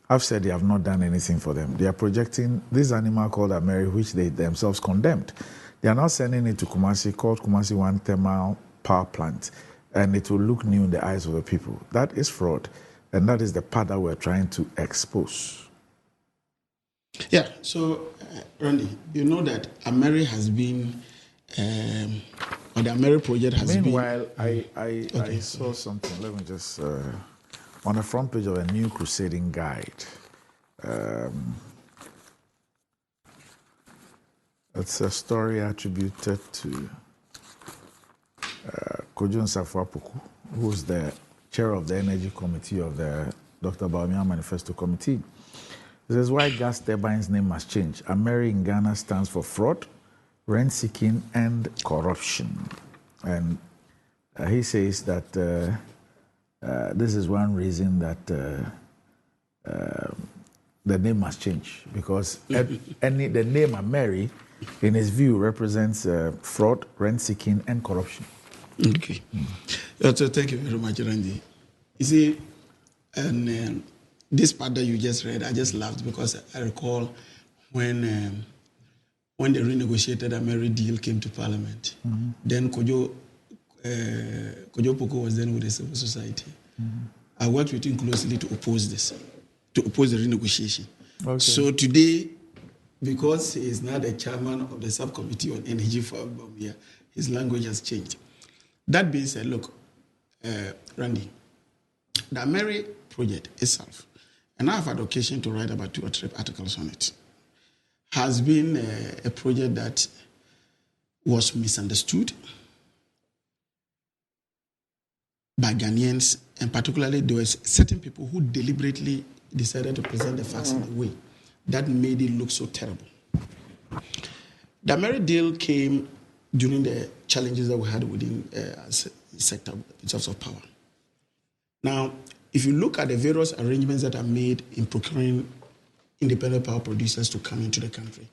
S1: have said they have not done anything for them. They are projecting this animal called ABBEY, which they themselves condemned. They are now sending it to Kumasi, called Kumasi One Thermal Power Plant, and it will look new in the eyes of the people. That is fraud, and that is the part that we're trying to expose.
S2: Yeah, so, Randy, you know that ABBEY has been, or the ABBEY project has
S1: Meanwhile,
S2: been...
S1: I saw something. Let me just, on the front page of a new crusading guide, it's a story attributed to Kojo Nsafo-Apoku, who's the chair of the Energy Committee of the Dr. Bawumia Manifesto Committee. It says, why gas turbines name must change. ABBEY in Ghana stands for fraud, rent-seeking, and corruption. And he says that this is one reason that the name must change, because the name ABBEY, in his view, represents fraud, rent-seeking, and corruption.
S2: Okay. So thank you very much, Randy. You see, and this part that you just read, I just laughed because I recall when the renegotiated ABBEY deal came to Parliament. Mm-hmm. Then Kojo Poko was then with the civil society. Mm-hmm. I worked with him closely to oppose the renegotiation. Okay. So today, because he is now the chairman of the subcommittee on energy for Bawumia, his language has changed. That being said, look, Randy, the ABBEY project itself, and I have had occasion to write about 2 or 3 articles on it, has been a project that was misunderstood by Ghanaians, and particularly there were certain people who deliberately decided to present the facts in a way that made it look so terrible. The ABBEY deal came during the challenges that we had within the sector in terms of power. Now, if you look at the various arrangements that are made in procuring independent power producers to come into the country,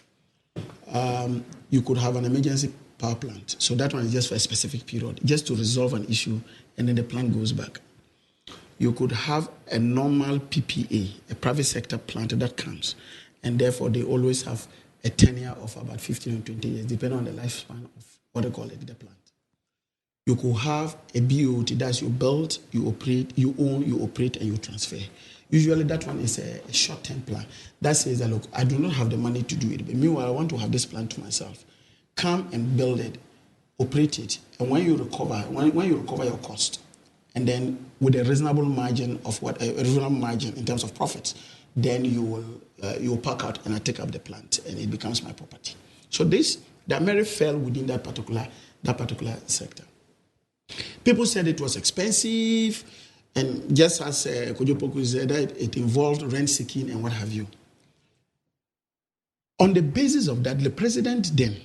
S2: you could have an emergency power plant. So that one is just for a specific period, just to resolve an issue, and then the plant goes back. You could have a normal PPA, a private sector plant that comes, and therefore they always have a tenure of about 15 or 20 years, depending on the lifespan of what they call it, the plant. You could have a BOT, that's you build, you operate, you own, you operate, and you transfer. Usually that one is a short-term plan. That says that, look, I do not have the money to do it, but meanwhile, I want to have this plan to myself. Come and build it, operate it, and when you recover, when you recover your cost, and then with a reasonable margin of a reasonable margin in terms of profits, then you will pack out and I take up the plant, and it becomes my property. So the ABBEY fell within that particular sector. People said it was expensive, and just as Kojopoku said, it involved rent seeking and what have you. On the basis of that, the president then,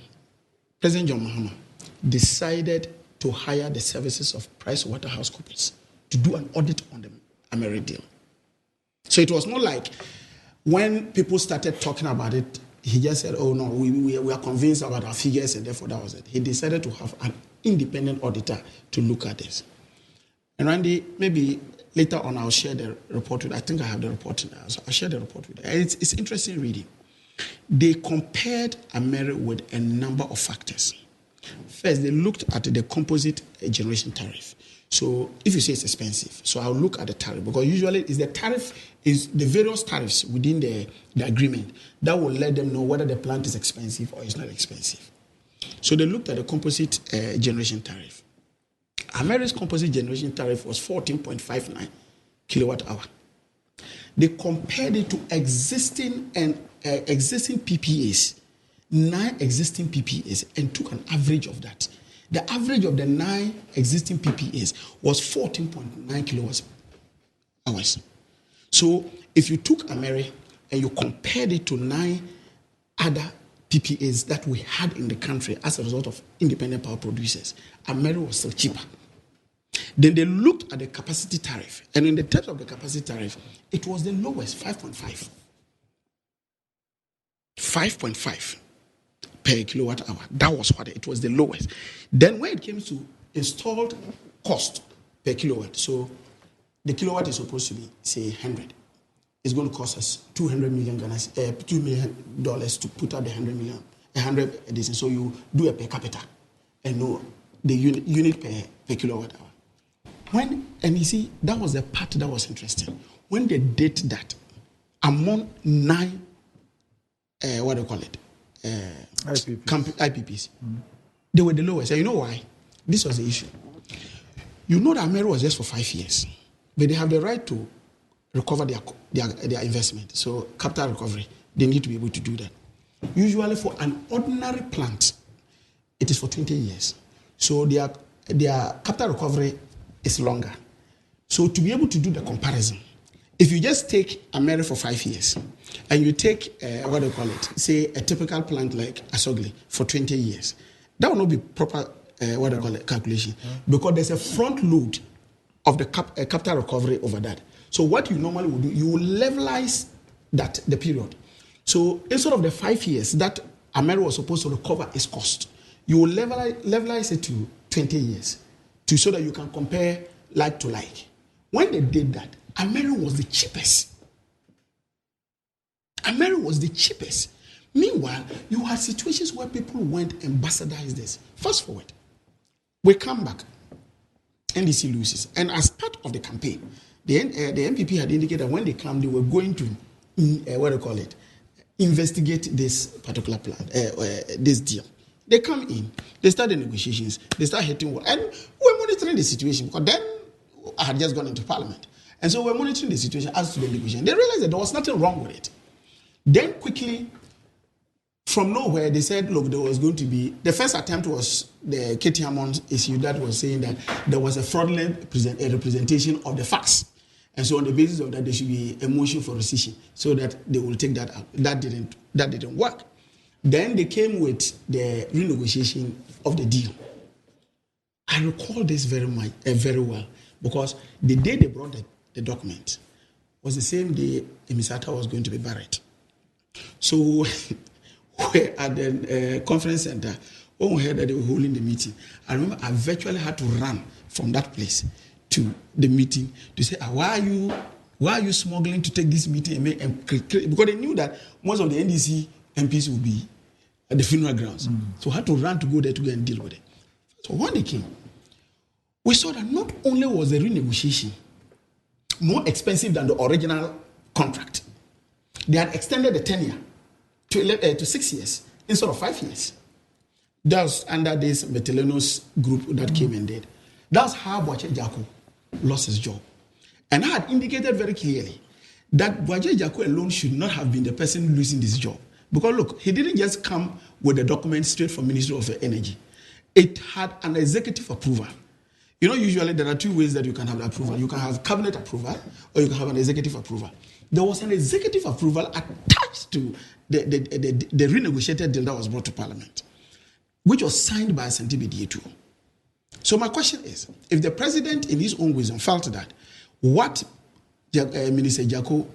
S2: President John Mahama, decided to hire the services of PricewaterhouseCoopers to do an audit on the ABBEY deal. So it was not like when people started talking about it, he just said, oh no, we are convinced about our figures and therefore that was it. He decided to have an independent auditor to look at this. And Randy, maybe later on I'll share the report with you. I think I have the report now, so I'll share the report with you. It's interesting reading. They compared ABBEY with a number of factors. First, they looked at the composite generation tariff. So if you say it's expensive, so I'll look at the tariff, because usually is the various tariffs within the agreement that will let them know whether the plant is expensive or it's not expensive. So they looked at the composite generation tariff. ABBEY's composite generation tariff was 14.59 kilowatt hour. They compared it to existing PPAs, 9 existing PPAs, and took an average of that. The average of the 9 existing PPAs was 14.9 kilowatt hours. So if you took ABBEY and you compared it to 9 other PPAs that we had in the country as a result of independent power producers, ABBEY was still cheaper. Then they looked at the capacity tariff, and in the terms of the capacity tariff, it was the lowest, 5.5. 5.5 per kilowatt hour. That was what it was, the lowest. Then when it came to installed cost per kilowatt, so the kilowatt is supposed to be, say, 100. It's going to cost us $200 million to put up the 100 edition. So you do a per capita and know the unit per kilowatt hour. And you see, that was the part that was interesting. When they did that, among 9, IPPs, they were the lowest. And you know why? This was the issue. You know that ABBEY was just for 5 years, but they have the right to recover their investment. So capital recovery, they need to be able to do that. Usually for an ordinary plant, it is for 20 years. So their capital recovery is longer. So to be able to do the comparison, if you just take ABBEY for 5 years and you take, say a typical plant like Asogli for 20 years, that will not be proper, calculation, because there's a front load of the capital recovery over that. So what you normally would do, you will levelize the period. So instead of the 5 years that ABBEY was supposed to recover its cost, you will levelize it to 20 years so that you can compare like to like. When they did that, ABBEY was the cheapest. ABBEY was the cheapest. Meanwhile, you had situations where people went and bastardized this. Fast forward, we come back, NDC loses. And as part of the campaign, the MPP had indicated that when they come, they were going to, investigate this particular plan, this deal. They come in, they start the negotiations, they start hitting wall. And we're monitoring the situation, because then I had just gone into parliament. And so we're monitoring the situation as to the negotiation. They realized that there was nothing wrong with it. Then quickly, from nowhere, they said, look, there was going to be, the first attempt was the Katie Hammond issue that was saying that there was a fraudulent representation of the facts. And so on the basis of that, there should be a motion for rescission so that they will take that out. That didn't work. Then they came with the renegotiation of the deal. I recall this very well, because the day they brought the document was the same day Emisata was going to be buried. So we're at the conference center. When we heard that they were holding the meeting, I remember I virtually had to run from that place to the meeting to say, why are you smuggling to take this meeting because they knew that most of the NDC MPs would be at the funeral grounds. So I had to run to go there to go and deal with it. So when they came, we saw that not only was the renegotiation more expensive than the original contract, they had extended the tenure to 6 years instead of 5 years. That was under this Metelenos group that came and did. That's how Boache Jaco lost his job. And I had indicated very clearly that Boache Jaco alone should not have been the person losing this job. Because look, he didn't just come with the document straight from Ministry of Energy. It had an executive approval. You know, usually there are two ways that you can have the approval. You can have cabinet approval or you can have an executive approval. There was an executive approval attached to the renegotiated deal that was brought to Parliament, which was signed by Asante Bediatu. So my question is, if the president in his own wisdom felt that what Minister Jako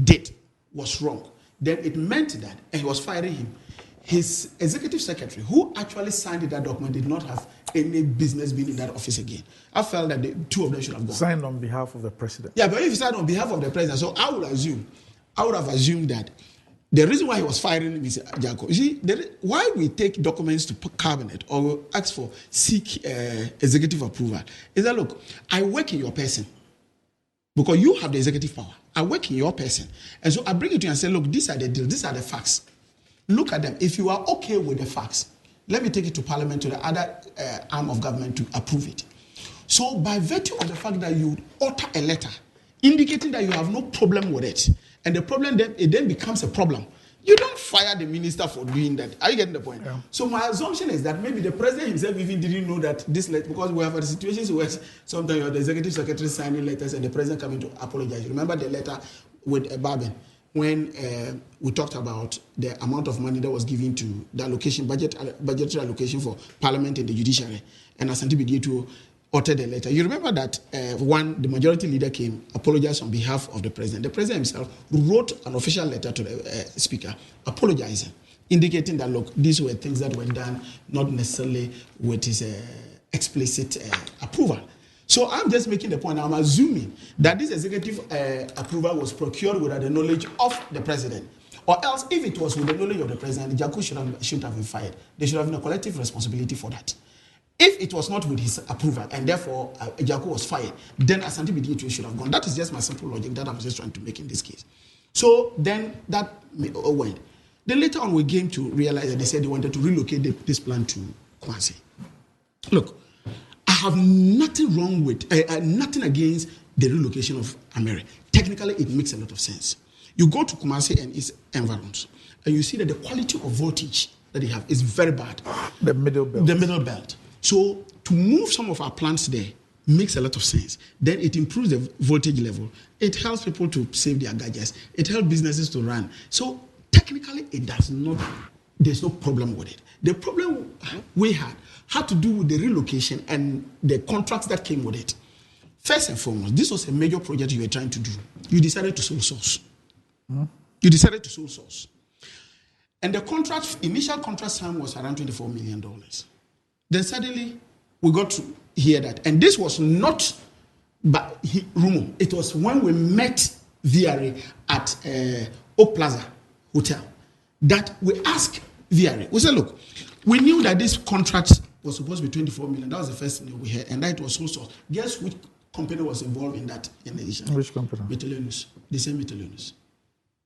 S2: did was wrong, then it meant that, and he was firing him, his executive secretary, who actually signed that document, did not have any business being in that office again. I felt that the two of them should have gone.
S1: Signed on behalf of the president.
S2: Yeah, but if he signed on behalf of the president, so I would have assumed that the reason why he was firing Mr. Jako, you see, why we take documents to cabinet or seek executive approval is that, look, I work in your person because you have the executive power. I work in your person. And so I bring it to you and say, look, these are the deals, these are the facts. Look at them. If you are okay with the facts, let me take it to Parliament, to the other arm of government to approve it. So by virtue of the fact that you utter a letter indicating that you have no problem with it, and the problem then, it then becomes a problem, you don't fire the minister for doing that. Are you getting the point? Yeah. So my assumption is that maybe the president himself even didn't know that this letter, because we have had situations where sometimes you have the executive secretary signing letters and the president coming to apologize. You remember the letter with ABBEY when we talked about the amount of money that was given to the allocation, budgetary allocation for Parliament and the judiciary, and Asante Bediatu uttered a letter. You remember that the majority leader came, apologized on behalf of the president. The president himself wrote an official letter to the speaker apologizing, indicating that, look, these were things that were done not necessarily with his explicit approval. So I'm just making the point. I'm assuming that this executive approval was procured without the knowledge of the president. Or else, if it was with the knowledge of the president, Jako shouldn't have been fired. There should have been a collective responsibility for that. If it was not with his approval and therefore Jako was fired, then Asante Bediatu should have gone. That is just my simple logic that I'm just trying to make in this case. So then that went. Then later on we came to realize that they said they wanted to relocate this plan to Kumasi. Look, I have nothing wrong with, nothing against the relocation of Ameri. Technically, it makes a lot of sense. You go to Kumasi and its environs, and you see that the quality of voltage that they have is very bad.
S1: The middle belt.
S2: The middle belt. So to move some of our plants there makes a lot of sense. Then it improves the voltage level. It helps people to save their gadgets. It helps businesses to run. So technically, it does not, there's no problem with it. The problem we had to do with the relocation and the contracts that came with it. First and foremost, this was a major project you were trying to do. You decided to sole source. You decided to sole source. And the initial contract sum was around $24 million. Then suddenly, we got to hear that. And this was not by rumor. It was when we met VRA at Oak Plaza Hotel that we asked VRA. We said, look, we knew that this contract was supposed to be $24 million. That was the first thing we heard. And that it was sole source. Guess which company was involved in that initially?
S1: Which company?
S2: Metallurgists. The same Metallurgists.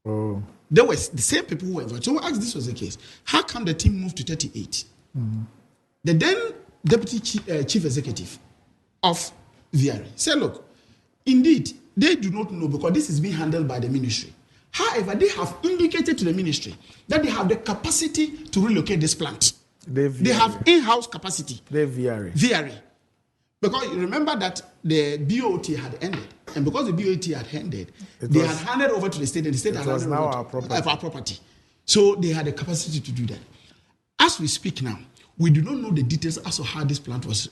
S1: Oh.
S2: There were the same people who were involved. So we asked, this was the case. How come the team moved to 38? Mm-hmm. The then deputy chief executive of VRA said, look, indeed, they do not know because this is being handled by the ministry. However, they have indicated to the ministry that they have the capacity to relocate this plant. They have in-house capacity.
S1: They VRA.
S2: VRA. Because you remember that the BOT had ended. And because the BOT had ended, they had handed over to the state, and the state had handed over
S1: our
S2: property. So they had the capacity to do that. As we speak now, we do not know the details as to how this plant was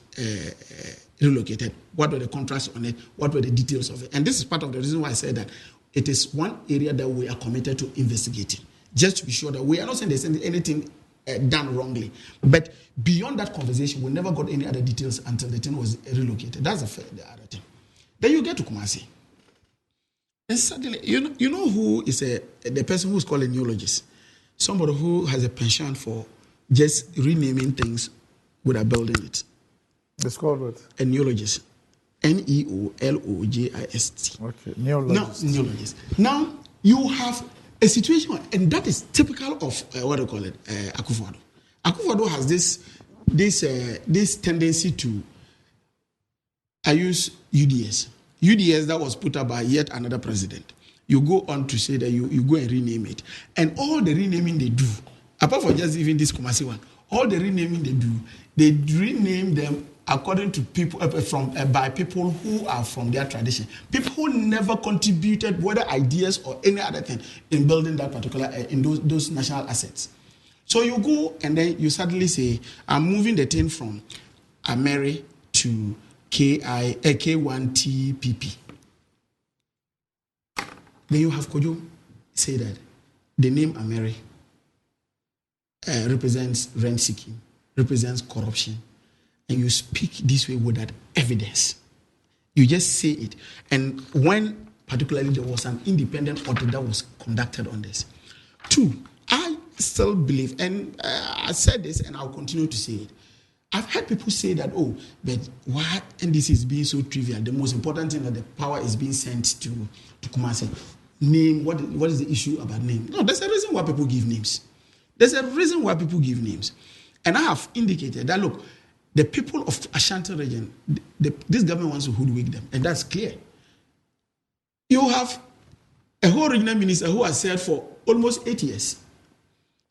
S2: relocated, what were the contracts on it, what were the details of it. And this is part of the reason why I said that it is one area that we are committed to investigating, just to be sure that we are not saying there's anything done wrongly. But beyond that conversation, we never got any other details until the thing was relocated. That's the other thing. Then you get to Kumasi. And suddenly, you know who is the person who is called a neologist? Somebody who has a penchant for just renaming things without building it.
S1: It's called what?
S2: A neologist. Neologist.
S1: Okay, neologist.
S2: Now, neologist. Now, you have a situation, and that is typical of what do you call it, Akufo-Addo. Akufo-Addo has this tendency to, I use UDS. UDS that was put up by yet another president. You go on to say that you go and rename it. And all the renaming they do, apart from just even this Kumasi one, all the renaming they do, they rename them according to people by people who are from their tradition. People who never contributed, whether ideas or any other thing, in building that particular in those national assets. So you go and then you suddenly say, I'm moving the thing from Ameri to K1TPP. Then you have Kojo say that the name Ameri represents rent seeking, represents corruption, and you speak this way without evidence. You just say it. And when particularly there was an independent audit that was conducted on this. Two, I still believe, and I said this and I'll continue to say it. I've heard people say that, oh, but why NDC is being so trivial? The most important thing that the power is being sent to Kumasi. Name, what is the issue about name? No, there's a reason why people give names. There's a reason why people give names. And I have indicated that, look, the people of Ashanti region, this government wants to hoodwink them, and that's clear. You have a whole regional minister who has said for almost 8 years,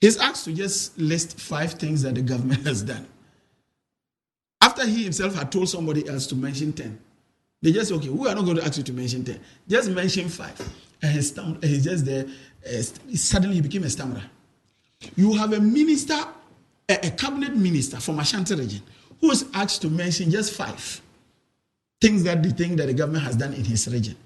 S2: he's asked to just list 5 things that the government has done. After he himself had told somebody else to mention 10, they just say, okay, we are not going to ask you to mention 10. Just mention 5. And he's just there. Suddenly he became a stammerer. You have a minister, a cabinet minister from Ashanti region, who is asked to mention just 5 things that the government has done in his region.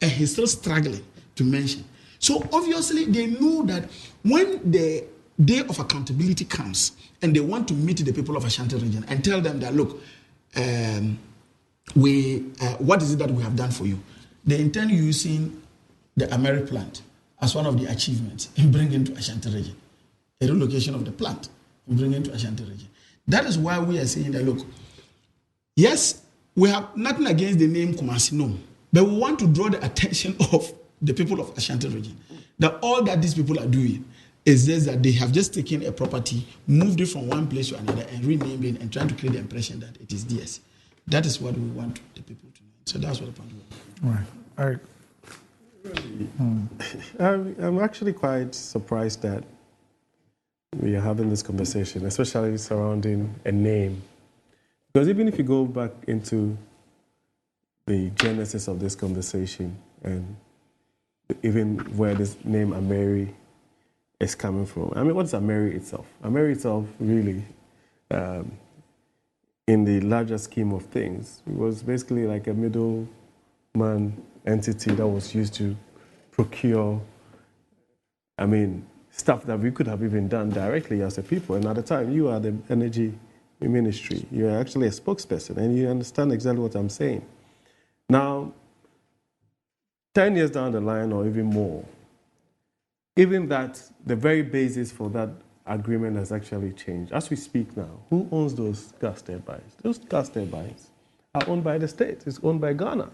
S2: And he's still struggling to mention. So obviously they know that when the day of accountability comes and they want to meet the people of Ashanti region and tell them that, look, what is it that we have done for you? They intend using the Ameri plant as one of the achievements in bringing to Ashanti region. A relocation of the plant in bringing to Ashanti region. That is why we are saying that, look, yes, we have nothing against the name Kumasi, no, but we want to draw the attention of the people of Ashanti region that all that these people are doing is just that they have just taken a property, moved it from one place to another, and renamed it and trying to create the impression that it is theirs. That is what we want the people to know. So that's what the point was.
S1: Right. All right.
S3: I'm actually quite surprised that we are having this conversation, especially surrounding a name. Because even if you go back into the genesis of this conversation and even where this name Ameri is coming from. I mean, what's Ameri itself? Ameri itself really, in the larger scheme of things, it was basically like a middleman entity that was used to procure, stuff that we could have even done directly as a people. And at the time, you are the energy ministry. You're actually a spokesperson, and you understand exactly what I'm saying. Now, 10 years down the line or even more, even that, the very basis for that agreement has actually changed. As we speak now, who owns those gas turbines? Those gas turbines are owned by the state. It's owned by Ghana.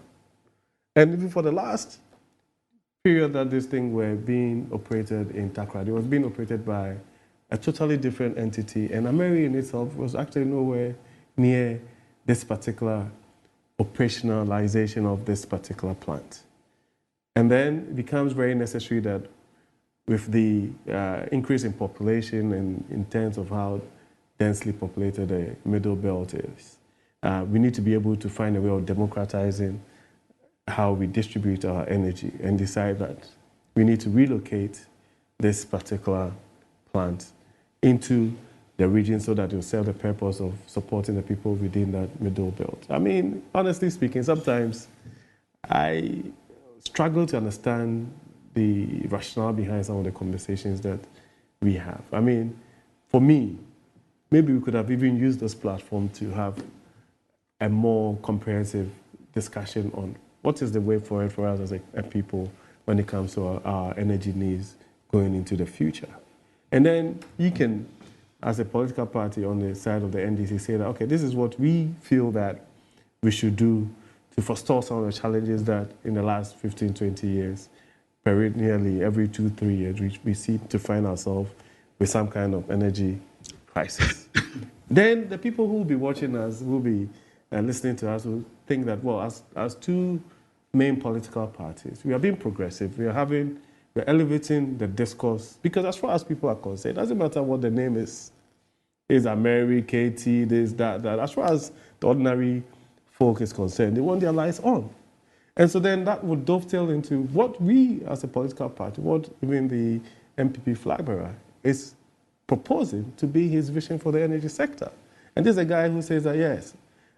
S3: And even for the last period that this thing were being operated in Takrady, it was being operated by a totally different entity. And Ameri in itself was actually nowhere near this particular operationalization of this particular plant. And then it becomes very necessary that with the increase in population and in terms of how densely populated the middle belt is, we need to be able to find a way of democratizing how we distribute our energy and decide that we need to relocate this particular plant into the region so that it will serve the purpose of supporting the people within that middle belt. I mean, honestly speaking, sometimes I struggle to understand the rationale behind some of the conversations that we have. I mean, for me, maybe we could have even used this platform to have a more comprehensive discussion on what is the way forward for us as a people when it comes to our energy needs going into the future. And then you can, as a political party on the side of the NDC, say that, okay, this is what we feel that we should do to forestall some of the challenges that in the last 15, 20 years, perennially, every 2-3 years, we seem to find ourselves with some kind of energy crisis. Then the people who will be watching us, who will be listening to us, will think that, well, as two main political parties, we are being progressive. We're elevating the discourse, because as far as people are concerned, it doesn't matter what the name is Ameri, KT, this, that. As far as the ordinary folk is concerned. They want their lights on. And so then that would dovetail into what we as a political party, what even the MPP flag bearer is proposing to be his vision for the energy sector. And this is a guy who says that, yes,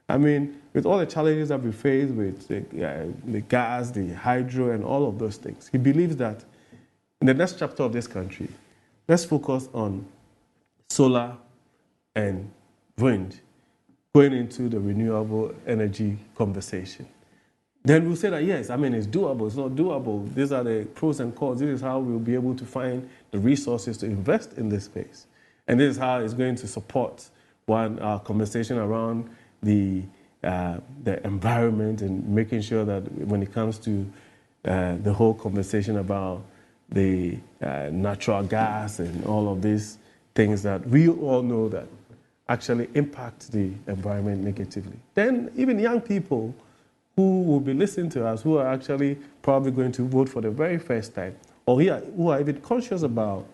S3: I mean, with all the challenges that we face with the gas, the hydro, and all of those things, he believes that in the next chapter of this country, let's focus on solar and wind going into the renewable energy conversation. Then we'll say that, yes, I mean, it's doable, it's not doable. These are the pros and cons. This is how we'll be able to find the resources to invest in this space. And this is how it's going to support our conversation around the environment and making sure that when it comes to the whole conversation about the natural gas and all of these things that we all know that actually impact the environment negatively. Then even young people who will be listening to us, who are actually probably going to vote for the very first time, or who are even conscious about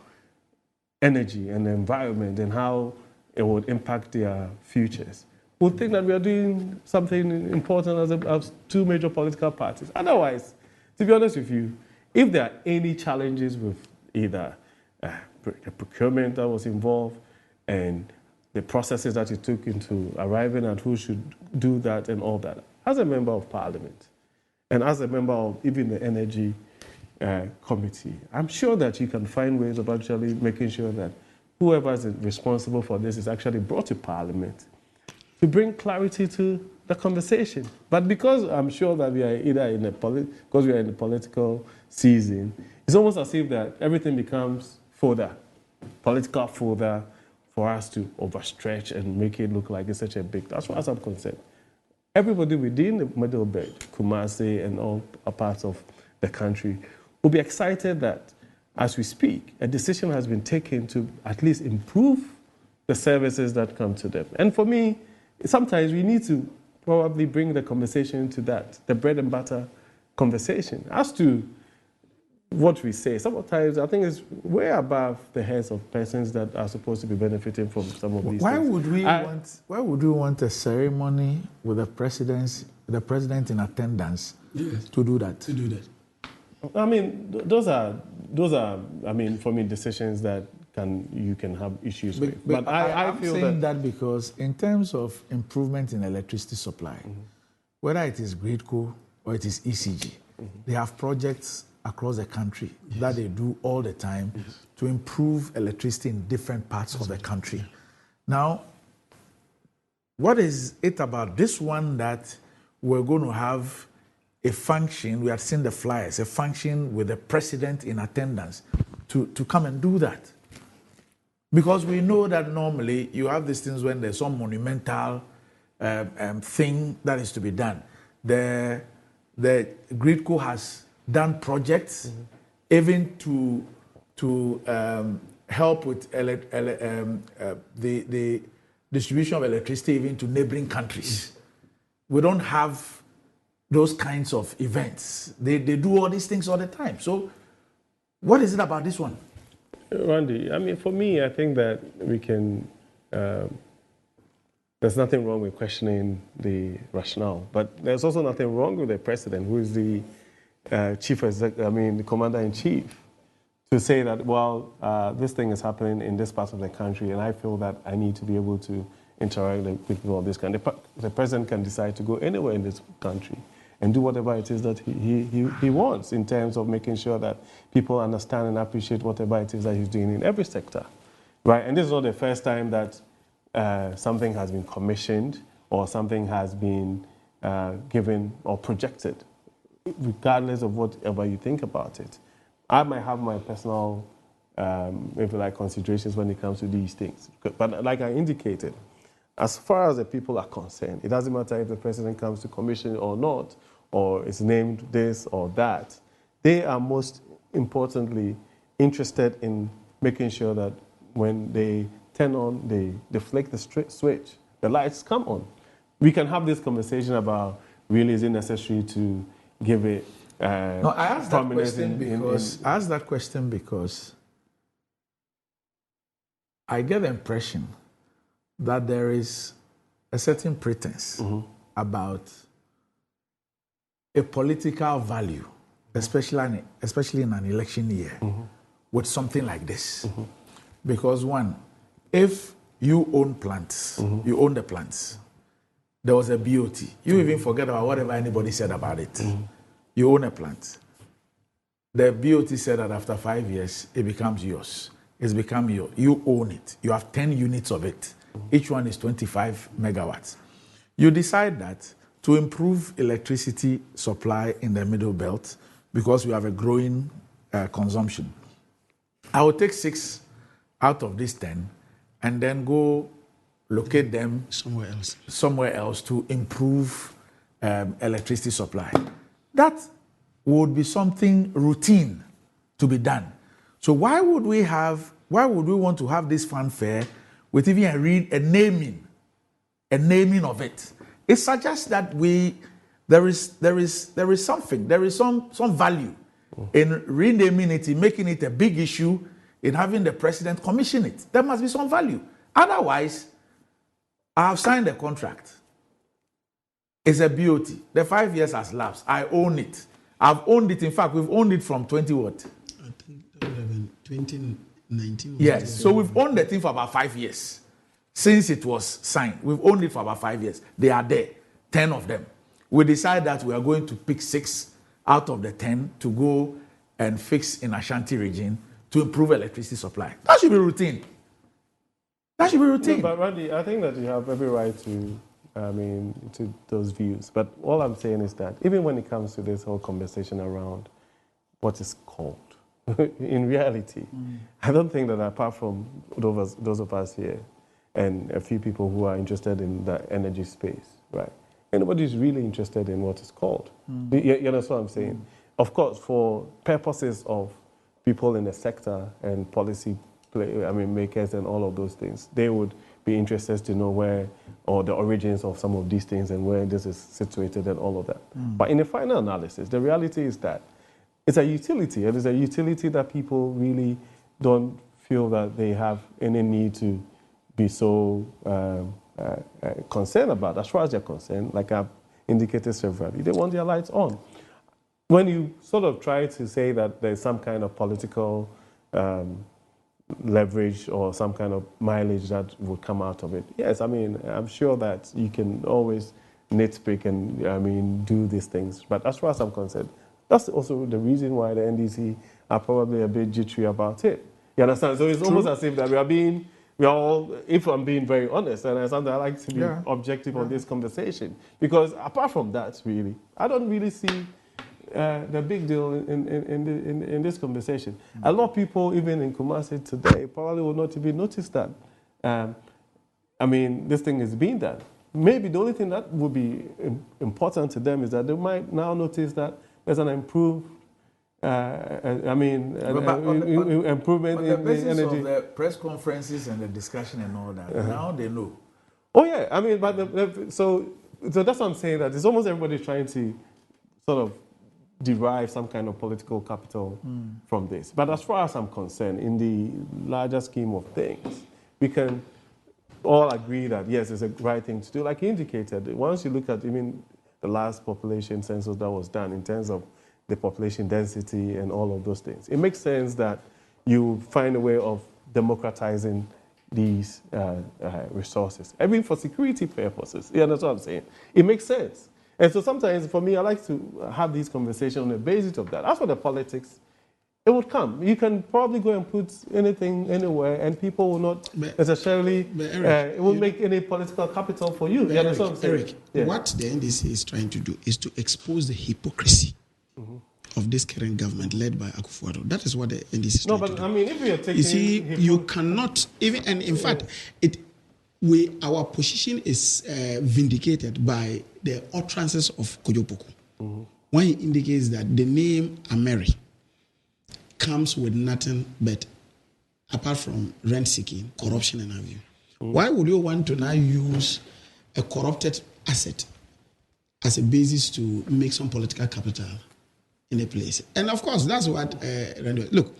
S3: energy and the environment and how it would impact their futures, will think that we are doing something important as two major political parties. Otherwise, to be honest with you, if there are any challenges with either the procurement that was involved and the processes that it took into arriving at who should do that and all that, as a member of parliament and as a member of even the energy committee, I'm sure that you can find ways of actually making sure that whoever is responsible for this is actually brought to parliament to bring clarity to the conversation. But because I'm sure that we are either because we are in the political season, it's almost as if that everything becomes political fodder for us to overstretch and make it look like it's such a big, as far as I'm concerned. Everybody within the middle belt, Kumasi and all parts of the country, will be excited that as we speak, a decision has been taken to at least improve the services that come to them. And for me, sometimes we need to probably bring the conversation to that, the bread and butter conversation. As to what we say, sometimes I think it's way above the heads of persons that are supposed to be benefiting from some of these
S1: Why
S3: things.
S1: Why would we want a ceremony with the president in attendance to do that?
S2: To do that.
S3: I mean, those are, I mean, for me, decisions that you can have issues with. But
S1: I'm
S3: feel
S1: saying that because in terms of improvement in electricity supply, whether it is GridCo or it is ECG, they have projects across the country that they do all the time to improve electricity in different parts of the country. Now, what is it about this one that we're going to have a function, we have seen the flyers, a function with the president in attendance to come and do that? Because we know that normally you have these things when there's some monumental thing that is to be done. The GridCo has done projects even to help with the distribution of electricity even to neighboring countries. We don't have those kinds of events. They do all these things all the time. So what is it about this one?
S3: Randy, I mean, for me, I think that we can, there's nothing wrong with questioning the rationale, but there's also nothing wrong with the president, who is the the commander-in-chief, to say that, well, this thing is happening in this part of the country, and I feel that I need to be able to interact with people of this country. The president can decide to go anywhere in this country and do whatever it is that he wants in terms of making sure that people understand and appreciate whatever it is that he's doing in every sector, right? And this is not the first time that something has been commissioned or something has been given or projected, regardless of whatever you think about it. I might have my personal, if you like, considerations when it comes to these things. But like I indicated, as far as the people are concerned, it doesn't matter if the president comes to commission or not, or is named this or that. They are most importantly interested in making sure that when they turn on, they flick the switch, the lights come on. We can have this conversation about really is it necessary to give it
S1: no, I asked that question because I get the impression that there is a certain pretense about a political value, especially in an election year, with something like this. Because one, if you own plants, you own the plants, there was a BOT. You even forget about whatever anybody said about it. You own a plant. The BOT said that after 5 years, it becomes yours. It's become yours. You own it. You have 10 units of it. Each one is 25 megawatts. You decide that to improve electricity supply in the Middle Belt, because we have a growing consumption, I will take 6 out of these 10 and then go locate them somewhere else to improve electricity supply. That would be something routine to be done. So why would we want to have this fanfare with even a naming of it? It suggests that there is some value in renaming it, in making it a big issue, in having the president commission it. There must be some value. Otherwise, I have signed a contract. It's a BOT. The 5 years has lapsed. I own it. I've owned it. In fact, we've owned it from 20 what?
S2: I think that would have been 2019.
S1: Yes. So we've owned the thing for about 5 years. Since it was signed, we've owned it for about 5 years. They are there, 10 of them. We decide that we are going to pick 6 out of the 10 to go and fix in Ashanti region to improve electricity supply. That should be routine. That should be routine.
S3: No, but Randy, I think that you have every right to those views. But all I'm saying is that even when it comes to this whole conversation around what is called, in reality, I don't think that apart from those of us here and a few people who are interested in the energy space, right? Anybody's really interested in what is called. You understand what I'm saying? Of course, for purposes of people in the sector and policy makers and all of those things, they would be interested to know where or the origins of some of these things and where this is situated and all of that. But in the final analysis, the reality is that it's a utility. It is a utility that people really don't feel that they have any need to be so concerned about. As far as they're concerned, like I've indicated severally, they want their lights on. When you sort of try to say that there's some kind of political leverage or some kind of mileage that would come out of it, yes, I'm sure that you can always nitpick and do these things. But as far as I'm concerned, that's also the reason why the NDC are probably a bit jittery about it. You understand? So it's almost as if that we are all, if I'm being very honest, and I like to be objective on this conversation, because apart from that, really, I don't really see the big deal in this conversation. A lot of people, even in Kumasi today, probably will not even notice that. This thing is being done. Maybe the only thing that would be important to them is that they might now notice that there's an improved improvement
S1: in the basis
S3: in energy.
S1: of the press conferences and the discussion and all that. Now they know.
S3: Oh yeah, so that's what I'm saying. That it's almost everybody trying to sort of derive some kind of political capital from this. But as far as I'm concerned, in the larger scheme of things, we can all agree that yes, it's a right thing to do. Like you indicated, once you look at even the last population census that was done in terms of the population density and all of those things, it makes sense that you find a way of democratizing these resources. For security purposes. Yeah, that's what I'm saying. It makes sense. And so sometimes, for me, I like to have these conversations on the basis of that. As for the politics, it would come. You can probably go and put anything anywhere, and people will not necessarily, Eric, it won't make any political capital for you.
S2: Eric, what the NDC is trying to do is to expose the hypocrisy of this current government led by Akufo-Addo. That is what the NDC is trying to do.
S3: If you're taking...
S2: You see, you cannot, and in fact, our position is vindicated by the utterances of Kojo Poku, when he indicates that the name ABBEY comes with nothing but, apart from rent-seeking, corruption and have you. Why would you want to now use a corrupted asset as a basis to make some political capital in a place? And of course, that's what look,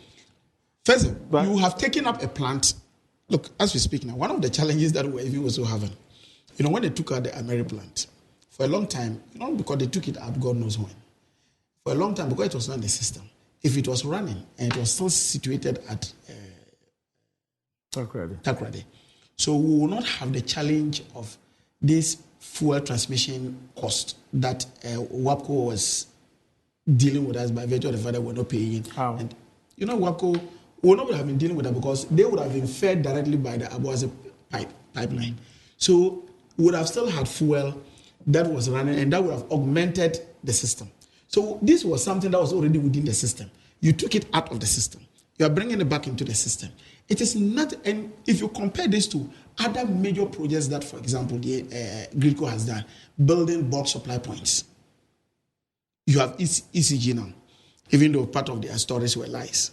S2: first of all, you have taken up a plant. Look, as we speak now, one of the challenges that we're even also having when they took out the Ameri plant, for a long time, not because they took it out, God knows when. For a long time, because it was not in the system. If it was running and it was still situated at Takoradi, so we will not have the challenge of this fuel transmission cost that WAPCO was dealing with us by virtue of the fact that we're not paying.
S1: How?
S2: And WAPCO would not have been dealing with that because they would have been fed directly by the Aboase pipeline. So we would have still had fuel that was running and that would have augmented the system. So this was something that was already within the system. You took it out of the system. You are bringing it back into the system. It is not, and if you compare this to other major projects that, for example, the Gridco has done, building bulk supply points. You have ECG now, even though part of their stories were lies,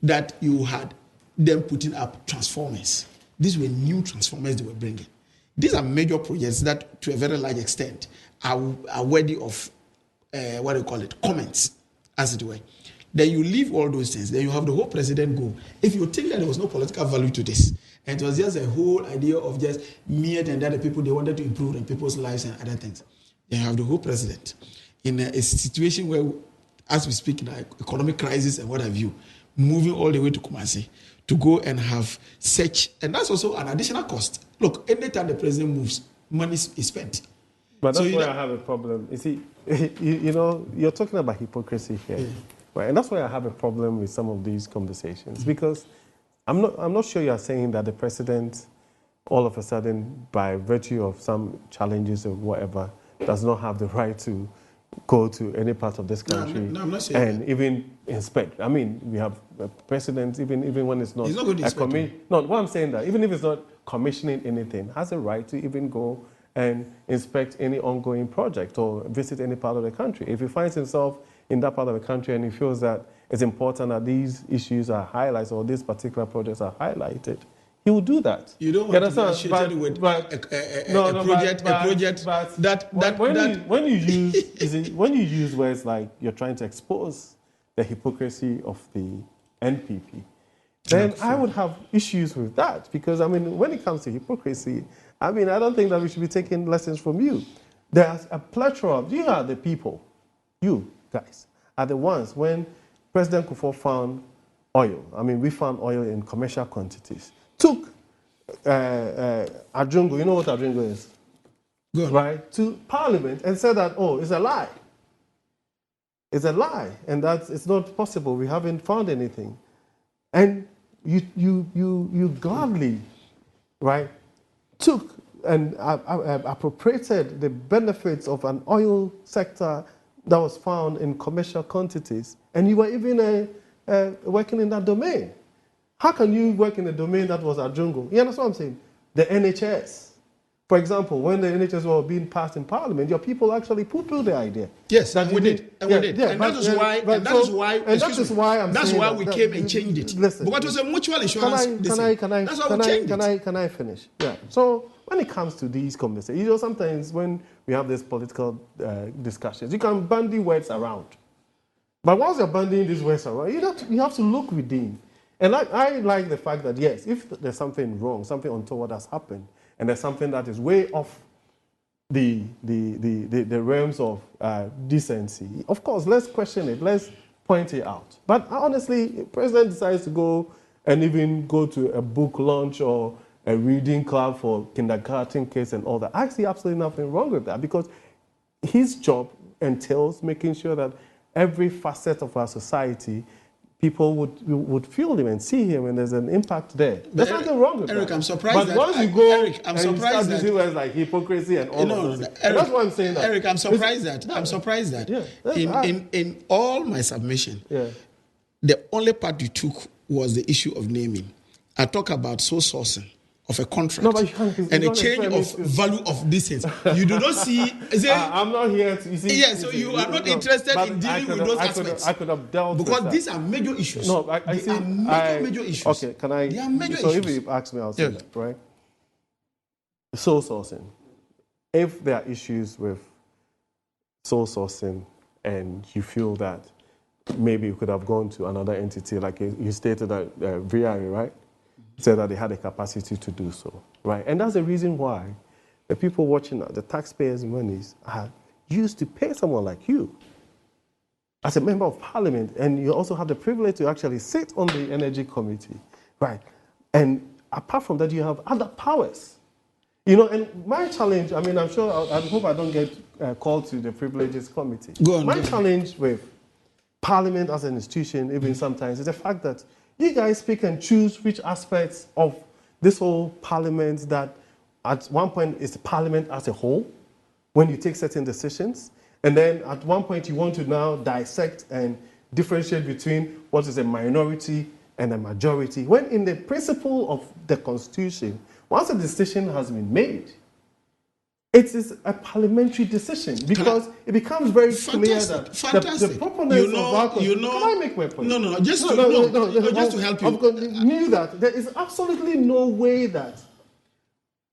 S2: that you had them putting up transformers. These were new transformers they were bringing. These are major projects that, to a very large extent, are worthy of, comments, as it were. Then you leave all those things. Then you have the whole president go. If you think that there was no political value to this, and it was just a whole idea of just mere and other people, they wanted to improve in people's lives and other things. Then you have the whole president in a situation where, as we speak, the economic crisis and what have you, moving all the way to Kumasi to go and have such, and that's also an additional cost. Look, anytime the president moves, money is spent.
S3: But that's why I have a problem. You see, you're talking about hypocrisy here. Yeah. Right, and that's why I have a problem with some of these conversations, because I'm not sure you are saying that the president, all of a sudden, by virtue of some challenges or whatever, does not have the right to go to any part of this country
S2: I'm not saying
S3: and
S2: that.
S3: even inspect. I mean, we have a president, even when it's not...
S2: He's not going to inspect.
S3: No, what I'm saying that, even if it's not commissioning anything, has a right to even go and inspect any ongoing project or visit any part of the country. If he finds himself in that part of the country and he feels that it's important that these issues are highlighted or these particular projects are highlighted, he will do that.
S2: You don't want to be associated with a project
S3: when you use words like you're trying to expose the hypocrisy of the NPP, then I would have issues with that, because I mean, when it comes to hypocrisy, I mean, I don't think that we should be taking lessons from you. There's a plethora of, you are the people, you guys are the ones, when President Kufuor found oil, I mean, we found oil in commercial quantities, took Ajungo, you know what Ajungo is?
S2: Good.
S3: Right, to Parliament and said that, oh, it's a lie. It's a lie, and that it's not possible. We haven't found anything. And you gladly, right, took and appropriated the benefits of an oil sector that was found in commercial quantities, and you were even working in that domain. How can you work in a domain that was Ajungo? You understand what I'm saying? The NHS. For example, when the NHS were being passed in Parliament, your people actually poo-pooed the idea.
S2: Yes, and we did. And that is why we came and changed it.
S3: Listen,
S2: because it was a mutual insurance. That's why we changed it. Can
S3: I finish? Yeah. So when it comes to these conversations, sometimes when we have these political discussions, you can bandy words around. But once you're bandying these words around, you have to look within. And I like the fact that, yes, if there's something wrong, something untoward has happened, and there's something that is way off the realms of decency, of course, let's question it, let's point it out. But honestly, the president decides to go and even go to a book launch or a reading club for kindergarten kids and all that. I see absolutely nothing wrong with that, because his job entails making sure that every facet of our society, people would feel him and see him, and there's an impact there. There's nothing wrong with
S2: Eric,
S3: that.
S2: I'm surprised
S3: but
S2: that...
S3: once you go
S2: Eric, I'm
S3: and you
S2: surprised
S3: start using words like hypocrisy and all of that,
S2: Eric,
S3: that's why I'm saying that.
S2: Eric, I'm surprised that. In all my submission, the only part you took was the issue of naming. I talk about sole sourcing of a contract and a change of value of these things. You do not see...
S3: I'm not here to...
S2: so you are not interested in dealing with those aspects.
S3: I could have dealt with that.
S2: Because these are major issues.
S3: No, I see.
S2: Major issues.
S3: Okay, can I...
S2: They are major
S3: so
S2: issues.
S3: if you ask me, I'll say that, right? Sole sourcing. If there are issues with sole sourcing and you feel that maybe you could have gone to another entity, like you stated that VRA, right? Said that they had the capacity to do so, right? And that's the reason why the people watching us, the taxpayers' monies are used to pay someone like you as a member of parliament, and you also have the privilege to actually sit on the energy committee, right? And apart from that, you have other powers. You know, and my challenge, I mean, I'm sure, I hope I don't get called to the privileges committee.
S2: Go on.
S3: My challenge with parliament as an institution, even sometimes, is the fact that you guys pick and choose which aspects of this whole parliament that at one point is the parliament as a whole, when you take certain decisions. And then at one point you want to now dissect and differentiate between what is a minority and a majority, when in the principle of the Constitution, once a decision has been made, it is a parliamentary decision because it becomes very clear that the proponents of our Constitution... Can I make my point?
S2: No, just to help you.
S3: Knew that there is absolutely no way that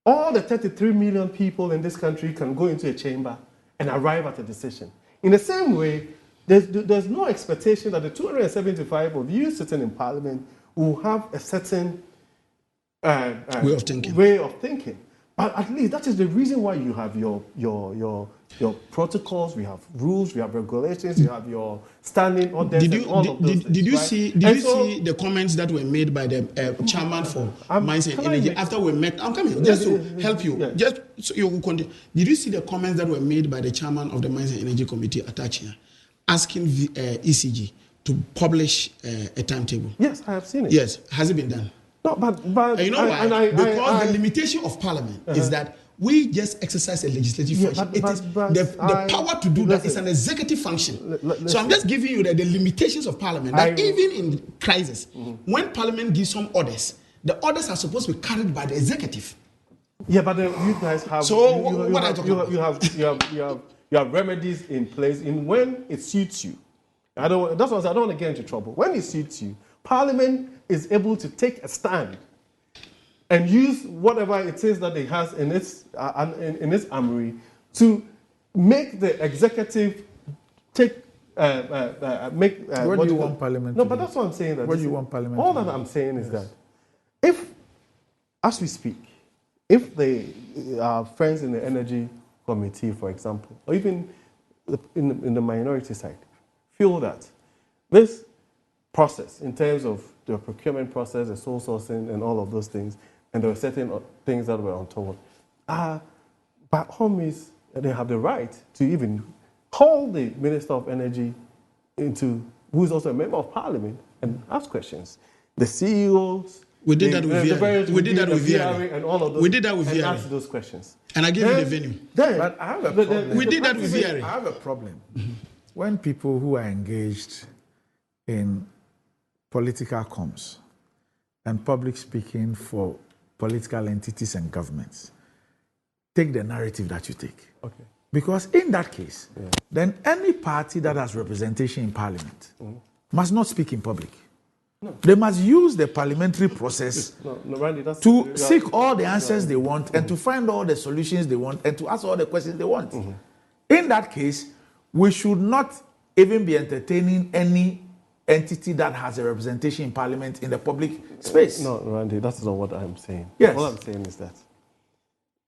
S3: all the 33 million people in this country can go into a chamber and arrive at a decision. In the same way, there's no expectation that the 275 of you sitting in Parliament will have a certain way of thinking. But at least that is the reason why you have your protocols, we have rules, we have regulations, you have your standing orders, and all of those things.
S2: Did you see the comments that were made by the chairman for Mines and Energy after we met? I'm coming just to help you. Yeah. Just so you will continue. Did you see the comments that were made by the chairman of the Mines and Energy Committee Atachia, asking ECG to publish a timetable?
S3: Yes, I have seen it.
S2: Yes, has it been done?
S3: No, but
S2: you know why? Because the limitation of Parliament is that we just exercise a legislative function. The power to do that is an executive function. So I'm just giving you the limitations of Parliament. That even in crisis, when Parliament gives some orders, the orders are supposed to be carried by the executive.
S3: Yeah, but you guys have.
S2: So
S3: you have remedies in place in when it suits you. That's why I don't want to get into trouble. When it suits you, Parliament is able to take a stand and use whatever it is that it has in its armory to make the executive take
S1: What do you want Parliament?
S3: No, but that's what I'm saying.
S1: What do you want Parliament?
S3: All that I'm saying is that if, as we speak, if our friends in the Energy Committee, for example, or even in the minority side, feel that this process in terms of the procurement process, the sole sourcing, and all of those things, and there were certain things that were untoward. By all means, they have the right to even call the Minister of Energy who is also a member of Parliament, and ask questions. The CEOs.
S2: We did that with VRA.
S3: And all of those.
S2: We did that with VRA.
S3: And asked those questions.
S2: And I gave you the venue.
S1: But I have a problem.
S2: We did that with VRA.
S1: I have a problem. When people who are engaged in political comms and public speaking for political entities and governments take the narrative that you take.
S3: Okay.
S1: Because in that case, then any party that has representation in Parliament must not speak in public. No. They must use the parliamentary process
S3: Randy,
S1: to seek all the answers they want and to find all the solutions they want and to ask all the questions they want. In that case, we should not even be entertaining any entity that has a representation in Parliament in the public space.
S3: No, Randy, that's not what I'm saying.
S1: Yes.
S3: All I'm saying is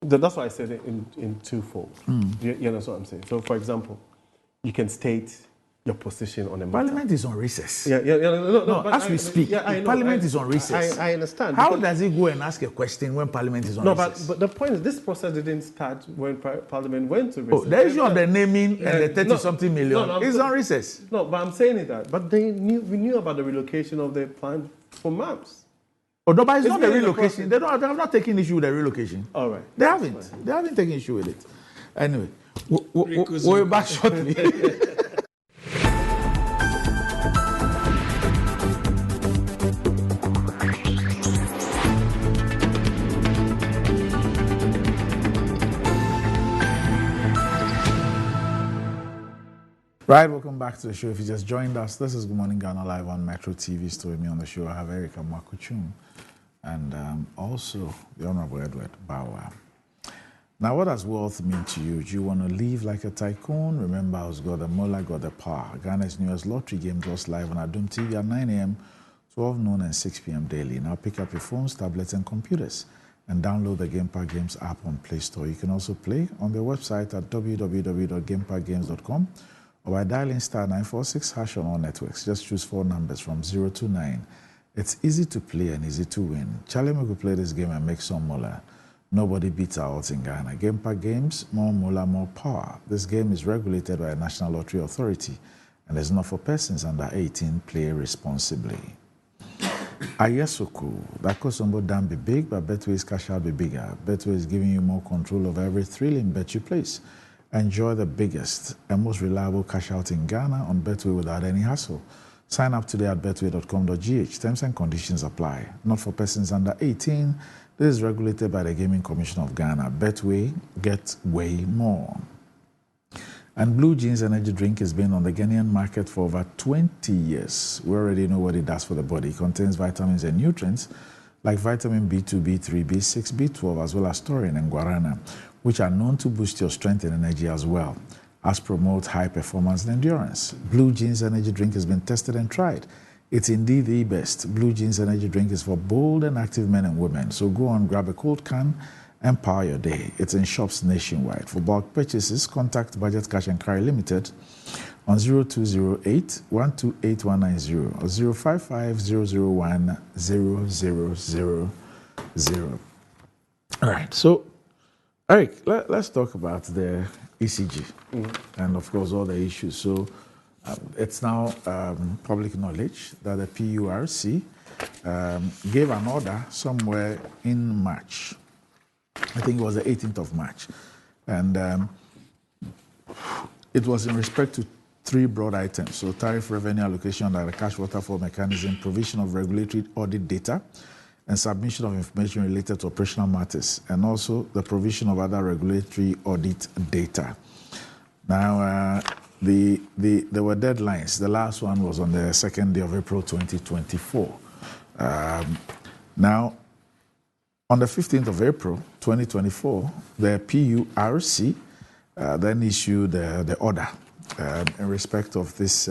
S3: that's why I said it in twofold. You know what I'm saying? So, for example, you can state your position on a matter.
S1: Parliament is on recess.
S3: No,
S1: as we speak, Parliament is on recess.
S3: I understand.
S1: How does it go and ask a question when Parliament is on recess?
S3: But the point is, this process didn't start when Parliament went to recess.
S1: The issue of the naming and the 30-something million is on recess.
S3: No, but I'm saying that. But we knew about the relocation of the plan for MAPS.
S1: Oh, no, but it's not the relocation. They have not taken issue with the relocation.
S3: All right.
S1: They haven't. Fine. They haven't taken issue with it. Anyway, we'll be back shortly. Right, welcome back to the show. If you just joined us, this is Good Morning Ghana Live on Metro TV. Still with me on the show, I have Erica Makuchum and also the Honorable Edward Bawa. Now, what does wealth mean to you? Do you want to live like a tycoon? Remember, who's got the Mola, got the power. Ghana's newest lottery game draws live on Adum TV at 9 a.m., 12 noon, and 6 p.m. daily. Now, pick up your phones, tablets, and computers and download the Gamepad Games app on Play Store. You can also play on their website at www.gamepadgames.com or by dialing *946# on all networks. Just choose 4 numbers from 0 to 9. It's easy to play and easy to win. Charlie could play this game and make some moolah. Nobody beats our odds in Ghana. Gamepad Games, more moolah, more power. This game is regulated by a National Lottery Authority and is not for persons under 18. Play responsibly. Ayesoku, that Kosombo dam be big, but Betway's cash out be bigger. Betway is giving you more control of every thrilling bet you place. Enjoy the biggest and most reliable cash out in Ghana on Betway without any hassle. Sign up today at betway.com.gh. Terms and conditions apply. Not for persons under 18. This is regulated by the Gaming Commission of Ghana. Betway, get way more. And Blue Jeans energy drink has been on the Ghanaian market for over 20 years. We already know what it does for the body. It contains vitamins and nutrients like vitamin B2, B3, B6, B12, as well as taurine and guarana, which are known to boost your strength and energy as well as promote high performance and endurance. Blue Jeans energy drink has been tested and tried. It's indeed the best. Blue Jeans energy drink is for bold and active men and women. So go on, grab a cold can, and power your day. It's in shops nationwide. For bulk purchases, contact Budget Cash and Carry Limited on 0208 128190 or 055 001 0000. All right, so Eric, let's talk about the ECG and, of course, all the issues. So it's now public knowledge that the PURC gave an order somewhere in March. I think it was the 18th of March. And it was in respect to 3 broad items. So tariff revenue allocation under the cash waterfall mechanism, provision of regulatory audit data, and submission of information related to operational matters, and also the provision of other regulatory audit data. Now, there were deadlines. The last one was on the 2nd day of April 2024. Now, on the 15th of April 2024, the PURC then issued the order in respect of these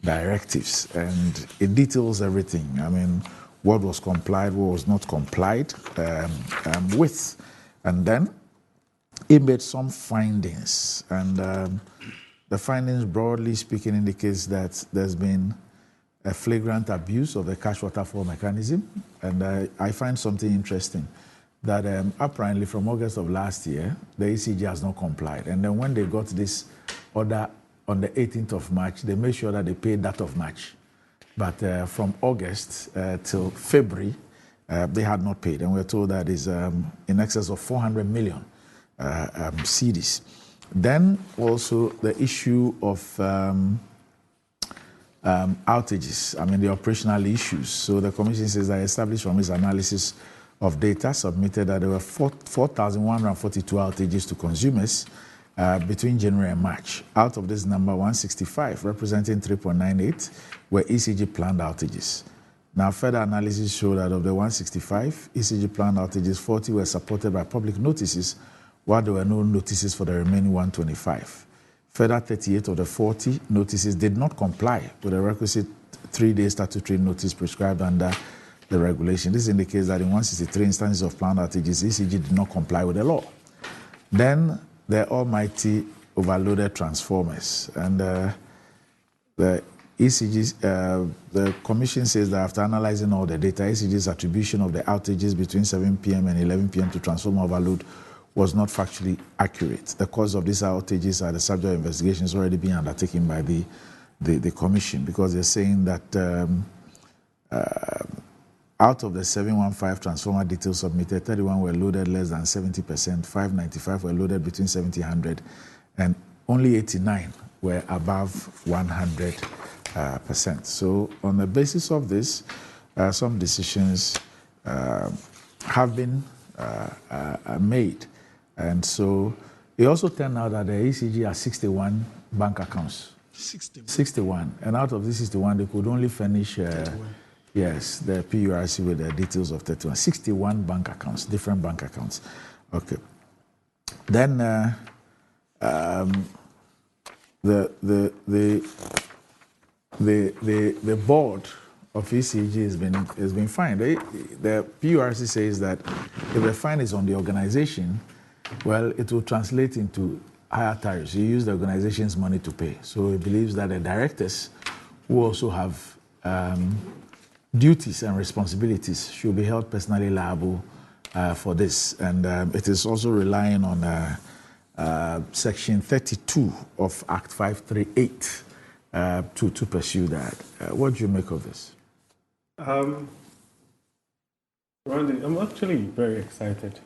S1: directives, and it details everything. I mean, what was complied, what was not complied with, and then it made some findings, and the findings, broadly speaking, indicates that there's been a flagrant abuse of the cash waterfall mechanism. And I find something interesting, that apparently from August of last year, the ECG has not complied. And then when they got this order on the 18th of March, they made sure that they paid that of March. But from August till February, they had not paid. And we're told that is in excess of 400 million cedis. Then also the issue of outages, I mean the operational issues. So the Commission says that established from its analysis of data submitted that there were 4,142 outages to consumers between January and March. Out of this number, 165, representing 3.98, were ECG planned outages. Now, further analysis showed that of the 165 ECG planned outages, 40 were supported by public notices, while there were no notices for the remaining 125. Further, 38 of the 40 notices did not comply with the requisite 3-day statutory notice prescribed under the regulation. This indicates that in 163 instances of planned outages, ECG did not comply with the law. Then the almighty overloaded transformers. And the ECG's, the Commission says that after analyzing all the data, ECG's attribution of the outages between 7 p.m. and 11 p.m. to transformer overload was not factually accurate. The cause of these outages are the subject of investigations already being undertaken by the Commission, because they're saying that out of the 715 transformer details submitted, 31 were loaded less than 70%, 595 were loaded between 70 and 100, and only 89 were above 100%. So on the basis of this, some decisions have been made. And so it also turned out that the ECG has 61 bank accounts. 61. And out of this 61, they could only furnish yes, the PURC with the details of 31. 61 bank accounts, different bank accounts. Okay. Then the board of ECG has been fine. The PURC says that if the fine is on the organization, well, it will translate into higher tariffs. You use the organization's money to pay. So it believes that the directors who also have duties and responsibilities should be held personally liable for this. And it is also relying on Section 32 of Act 538 to pursue that. What do you make of this?
S3: Randy, I'm actually very excited.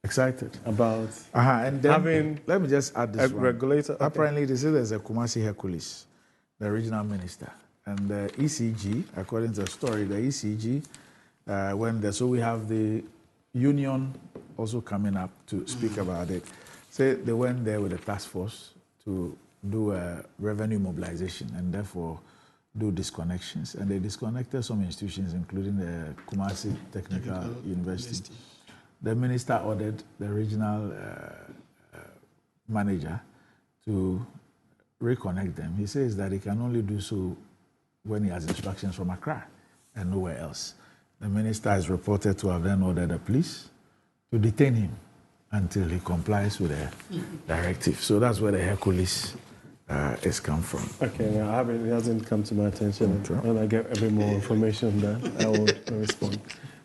S1: Excited
S3: About
S1: and then
S3: having
S1: let me just add this
S3: a
S1: one.
S3: regulator.
S1: Apparently, they say there's a Kumasi Hercules, the regional minister, and the ECG, according to the story, the ECG, so we have the union also coming up to speak about it. Say they went there with a task force to do a revenue mobilization and therefore do disconnections, and they disconnected some institutions, including the Kumasi Technical University. The minister ordered the regional manager to reconnect them. He says that he can only do so when he has instructions from Accra and nowhere else. The minister is reported to have then ordered the police to detain him until he complies with the directive. So that's where the Hercules has come from.
S3: Okay, now it hasn't come to my attention. When I get a bit more information on that, I will respond.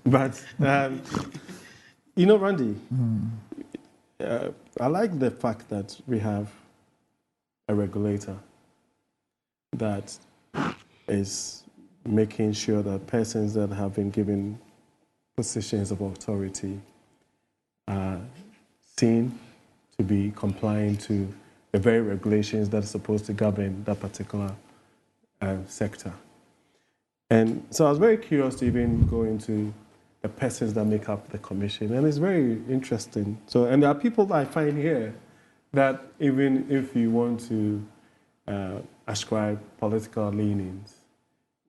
S3: But you know, Randy, I like the fact that we have a regulator that is making sure that persons that have been given positions of authority are seen to be complying to the very regulations that are supposed to govern that particular sector. And so I was very curious to even go into the persons that make up the commission, and it's very interesting. So, and there are people that I find here that even if you want to ascribe political leanings,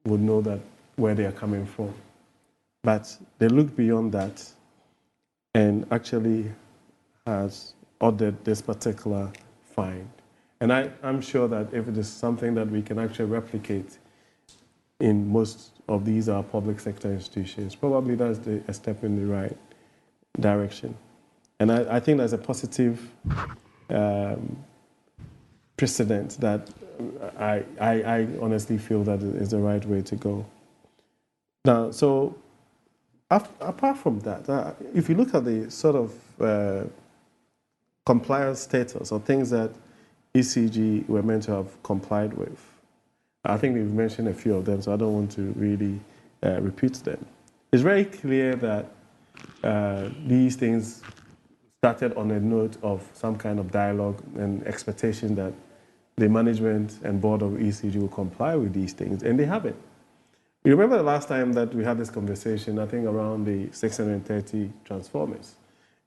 S3: would know that where they are coming from. But they look beyond that and actually has ordered this particular fine. And I'm sure that if it is something that we can actually replicate in most of these public sector institutions, probably that's a step in the right direction. And I think that's a positive precedent that I honestly feel that is the right way to go. Now, so apart from that, if you look at the sort of compliance status or things that ECG were meant to have complied with, I think we've mentioned a few of them, so I don't want to really repeat them. It's very clear that these things started on a note of some kind of dialogue and expectation that the management and board of ECG will comply with these things, and they haven't. You remember the last time that we had this conversation, I think around the 630 transformers.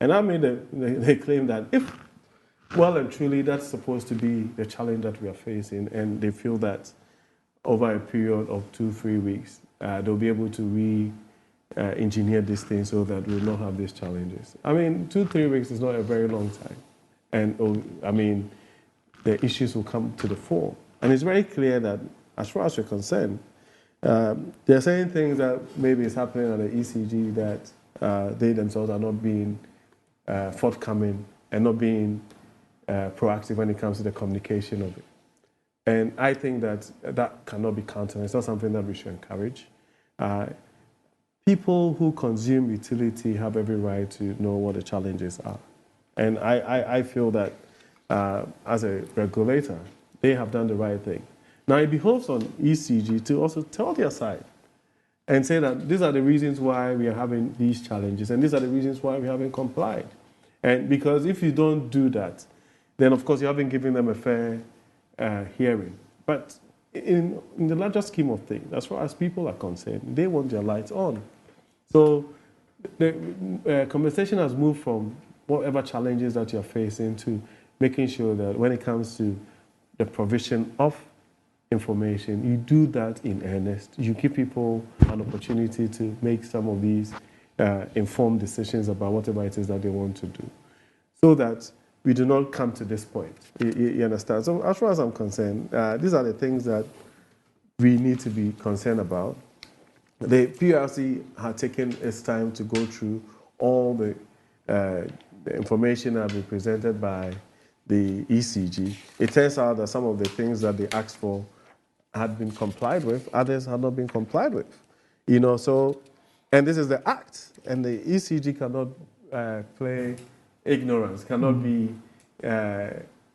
S3: And I made the claim that if, well and truly, that's supposed to be the challenge that we are facing, and they feel that over a period of 2-3 weeks, they'll be able to re-engineer this thing so that we'll not have these challenges. I mean, 2-3 weeks is not a very long time. And I mean, the issues will come to the fore. And it's very clear that, as far as we're concerned, there are certain things that maybe is happening at the ECG that they themselves are not being forthcoming and not being proactive when it comes to the communication of it. And I think that that cannot be counted. It's not something that we should encourage. People who consume utility have every right to know what the challenges are. And I feel that as a regulator, they have done the right thing. Now, it behoves on ECG to also tell their side and say that these are the reasons why we are having these challenges, and these are the reasons why we haven't complied. And because if you don't do that, then of course you haven't given them a fair hearing. But in the larger scheme of things, as far as people are concerned, they want their lights on. So the conversation has moved from whatever challenges that you're facing to making sure that when it comes to the provision of information, you do that in earnest. You give people an opportunity to make some of these informed decisions about whatever it is that they want to do, so that we do not come to this point. You understand? So as far as I'm concerned, these are the things that we need to be concerned about. the PRC had taken its time to go through all the information that had been presented by the ECG. It turns out that some of the things that they asked for had been complied with, others had not been complied with. You know, so, and this is the act, and the ECG cannot play ignorance, cannot be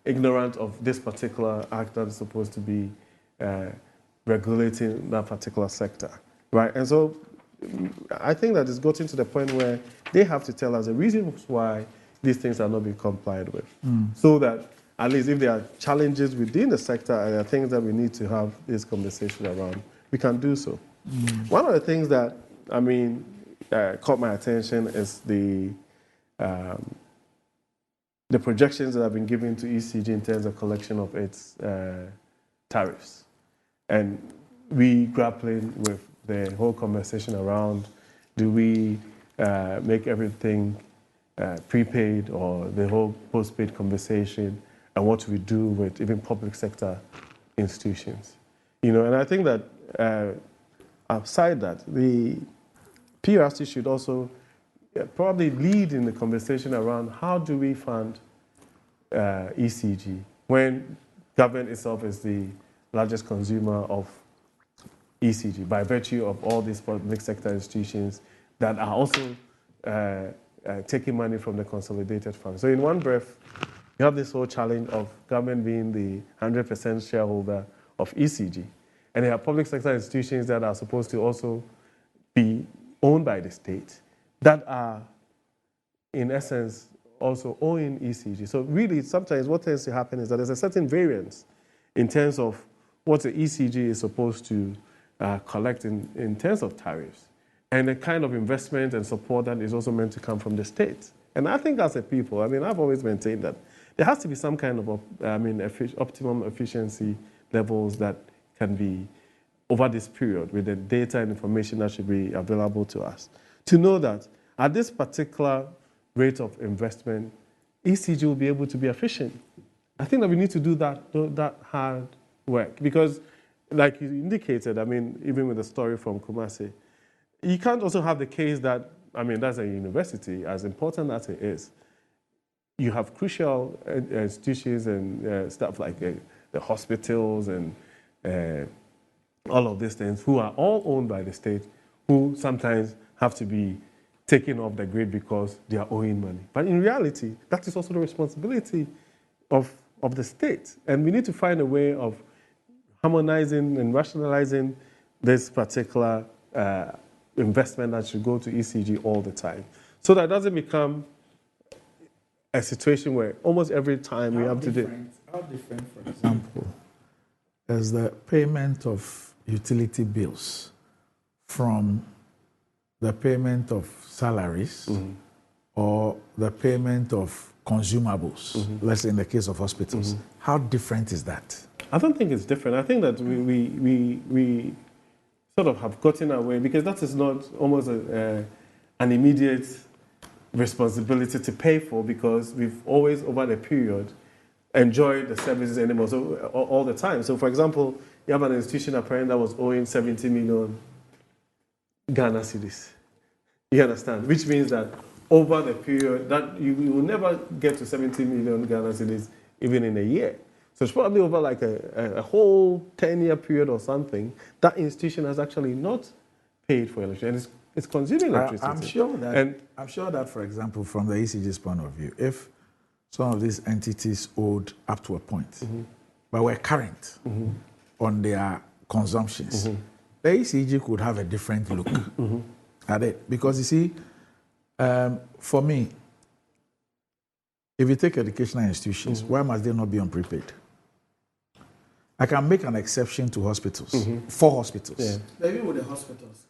S3: ignorant of this particular act that is supposed to be regulating that particular sector, right? And so I think that it's gotten to the point where they have to tell us the reasons why these things are not being complied with, so that at least if there are challenges within the sector and there are things that we need to have this conversation around, we can do so. One of the things that, I mean, caught my attention is the projections that have been given to ECG in terms of collection of its tariffs. And we grappling with the whole conversation around, do we make everything prepaid, or the whole postpaid conversation, and what we do with even public sector institutions. You know, and I think that outside that, the PRC should also probably lead in the conversation around how do we fund ECG when government itself is the largest consumer of ECG by virtue of all these public sector institutions that are also taking money from the consolidated fund. So in one breath, you have this whole challenge of government being the 100% shareholder of ECG. And you have public sector institutions that are supposed to also be owned by the state that are, in essence, also owing ECG. So really, sometimes what tends to happen is that there's a certain variance in terms of what the ECG is supposed to collect in terms of tariffs, and the kind of investment and support that is also meant to come from the state. And I think as a people, I mean, I've always maintained that there has to be some kind of, optimum efficiency levels that can be over this period with the data and information that should be available to us. To know that at this particular rate of investment, ECG will be able to be efficient. I think that we need to do that hard work because, like you indicated, I mean, even with the story from Kumasi, you can't also have the case that, I mean, that's a university, as important as it is. You have crucial institutions and stuff like the hospitals and all of these things who are all owned by the state, who sometimes have to be taken off the grid because they are owing money. But in reality, that is also the responsibility of the state. And we need to find a way of harmonizing and rationalizing this particular investment that should go to ECG all the time. So that it doesn't become a situation where almost every time we have to do.
S1: How different, for example, is the payment of utility bills from the payment of salaries or the payment of consumables, let's say in the case of hospitals. How different is that?
S3: I don't think it's different. I think that we sort of have gotten away because that is not almost an immediate responsibility to pay for because we've always, over the period, enjoyed the services anymore, so all the time. So, for example, you have an institution apparently that was owing 70 million Ghana cedis. You understand? Which means that over the period, that you will never get to 70 million Ghana cedis even in a year. So it's probably over like a whole 10-year period or something, that institution has actually not paid for electricity. And it's consuming electricity.
S1: I'm sure that, for example, from the ECG's point of view, if some of these entities owed up to a point, but were current on their consumptions, the ECG could have a different look at it. Because you see, for me, if you take educational institutions, why must they not be on prepaid? I can make an exception to hospitals, for hospitals.
S2: Yeah. Maybe with the hospitals.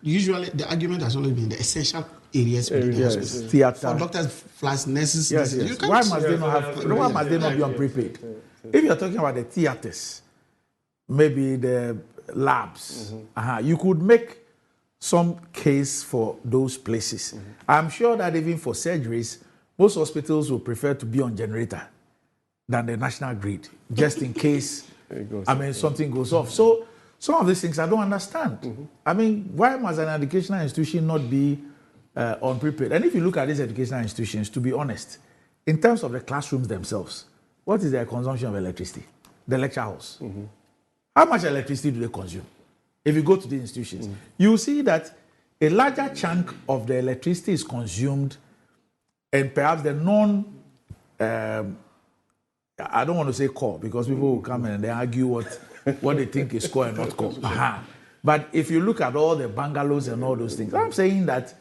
S2: Usually, the argument has always been the essential areas within the hospitals.
S1: Theater.
S2: For doctors, plus nurses.
S1: Yes. Why must they not be on prepaid? If you're talking about the theaters, maybe the labs, you could make some case for those places. I'm sure that even for surgeries, most hospitals will prefer to be on generator than the national grid, just in case, something goes off. Some of these things I don't understand. I mean, why must an educational institution not be unprepared? And if you look at these educational institutions, to be honest, in terms of the classrooms themselves, what is their consumption of electricity? The lecture halls. How much electricity do they consume? If you go to these institutions, you see that a larger chunk of the electricity is consumed, and perhaps the I don't want to say core, because people will come and they argue what they think is core and not core. But if you look at all the bungalows and all those things, I'm saying that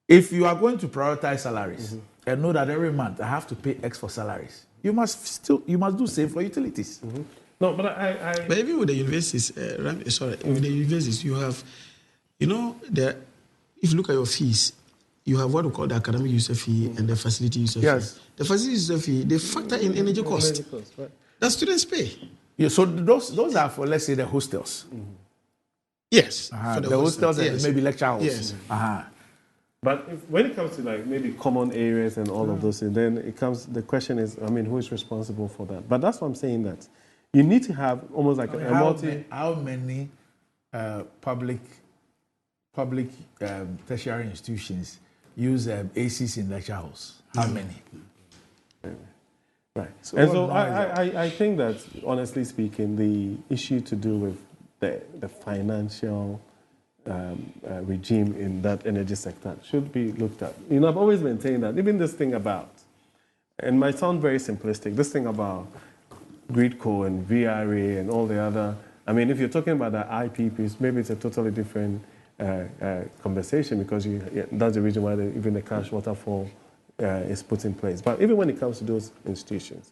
S1: if you are going to prioritize salaries and know that every month I have to pay X for salaries, you must do same for utilities.
S3: No, but
S2: But even with the universities, with the universities, you have, if you look at your fees, you have what we call the academic user fee and the facility user fee. The facility user fee, they factor in energy cost.
S3: Right.
S2: That students pay.
S1: Yeah, so those are for, let's say, the hostels.
S2: Yes.
S1: For the hostels and
S2: yes.
S1: maybe lecture halls.
S2: Yes.
S3: But when it comes to like maybe common areas and all of those things, then the question is, I mean, who is responsible for that? But that's what I'm saying, that you need to have almost like a multi...
S1: How many public tertiary institutions use ACs in lecture halls? How many?
S3: Right. So I think that, honestly speaking, the issue to do with the financial regime in that energy sector should be looked at. I've always maintained that even this thing about, and it might sound very simplistic, this thing about GridCo and VRA and all the other, I mean, if you're talking about the IPPs, maybe it's a totally different conversation, because that's the reason why even the cash waterfall is put in place. But even when it comes to those institutions,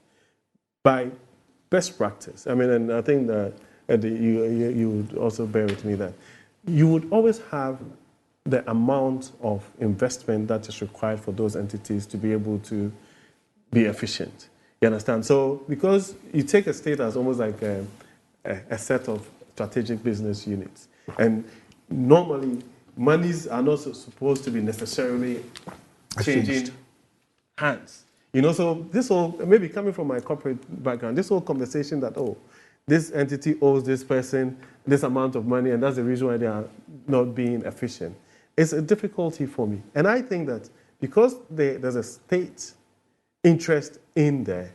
S3: by best practice, I mean, and I think that you would also bear with me that you would always have the amount of investment that is required for those entities to be able to be efficient. You understand? So because you take a state as almost like a set of strategic business units, and normally monies are not supposed to be necessarily changing hands. So this whole, maybe coming from my corporate background, this whole conversation that, this entity owes this person this amount of money, and that's the reason why they are not being efficient, it's a difficulty for me. And I think that because there's a state interest in there,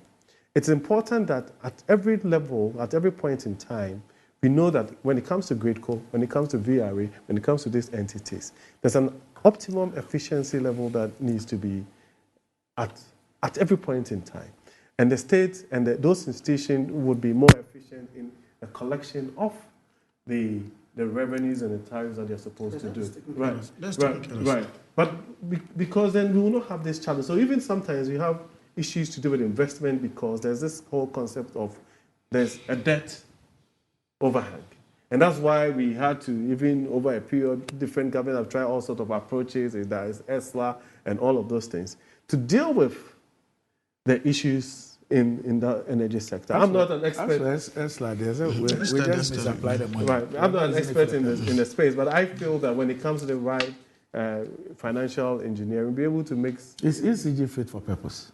S3: it's important that at every level, at every point in time, we know that when it comes to GridCo, when it comes to VRA, when it comes to these entities, there's an optimum efficiency level that needs to be at every point in time. And the state and those institutions would be more efficient in the collection of the revenues and the tariffs that they're supposed to do. Right. But because then we will not have this challenge. So even sometimes we have issues to do with investment, because there's this whole concept of there's a debt overhang. And that's why we had to, even over a period, different governments have tried all sorts of approaches, there is ESLA and all of those things, to deal with the issues in the energy sector. I'm not an expert.
S1: ESLA, we just misapply the money.
S3: Right. I'm not an expert in the space, but I feel that when it comes to the right financial engineering, be able to mix...
S1: Is ECG fit for purpose?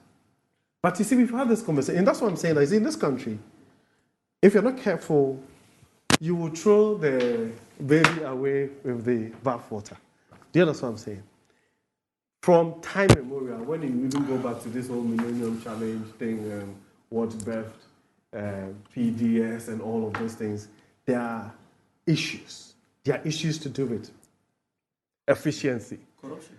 S3: But you see, we've had this conversation, and that's what I'm saying, like, in this country, if you're not careful, you will throw the baby away with the bathwater. Do you understand what I'm saying? From time immemorial, when you even go back to this whole Millennium Challenge thing, what birthed PDS and all of those things, there are issues. There are issues to do with efficiency.
S2: Corruption.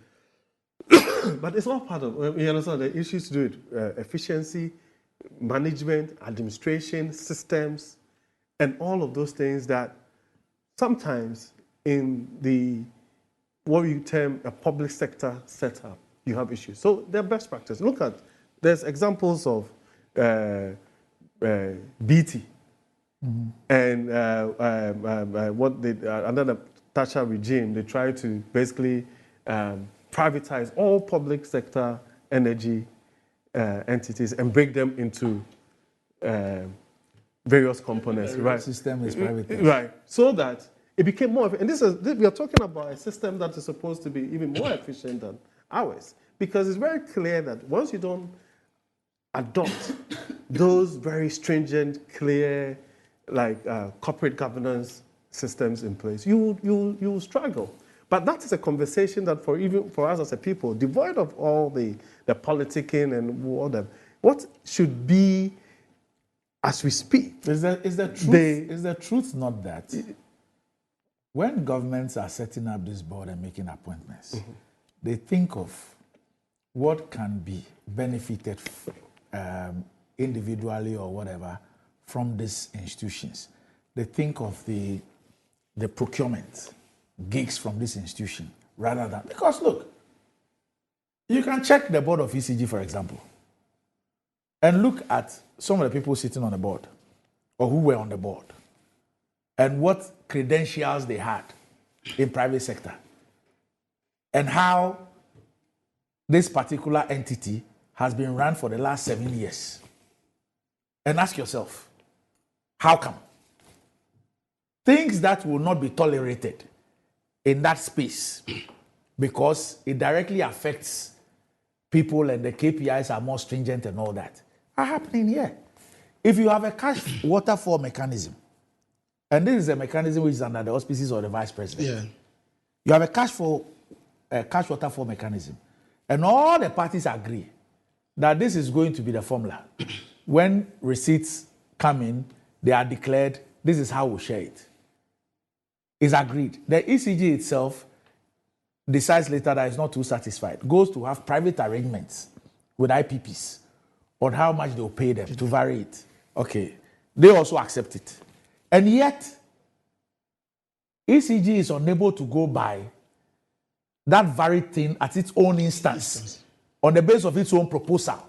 S3: But it's all part of, you understand, the issues to do with efficiency, management, administration, systems, and all of those things that sometimes in what we term a public sector setup, you have issues. So they're best practice. Look at, there's examples of BT and what they, under the Thatcher regime, they tried to basically privatize all public sector energy entities and break them into various components.
S1: The
S3: right?
S1: System is privatized.
S3: Right. So that it became more, and we are talking about a system that is supposed to be even more efficient than ours, because it's very clear that once you don't adopt those very stringent, clear, like corporate governance systems in place, you will struggle. But that is a conversation that even for us as a people, devoid of all the politicking and whatever, what should be as we speak.
S1: Is the truth not that when governments are setting up this board and making appointments, they think of what can be benefited individually or whatever from these institutions. They think of the procurement gigs from this institution rather than, because look, you can check the board of ECG, for example, and look at some of the people sitting on the board or who were on the board and what credentials they had in private sector and how this particular entity has been run for the last 7 years. And ask yourself, how come? Things that will not be tolerated in that space because it directly affects people and the KPIs are more stringent and all that are happening here. If you have a cash waterfall mechanism, and this is a mechanism which is under the auspices of the vice president, you have a cash waterfall mechanism, and all the parties agree that this is going to be the formula. When receipts come in, they are declared, this is how we share it. It's agreed. The ECG itself decides later that it's not too satisfied, goes to have private arrangements with IPPs on how much they'll pay them to vary it. Okay. They also accept it. And yet, ECG is unable to go by that very thing at its own instance on the basis of its own proposal.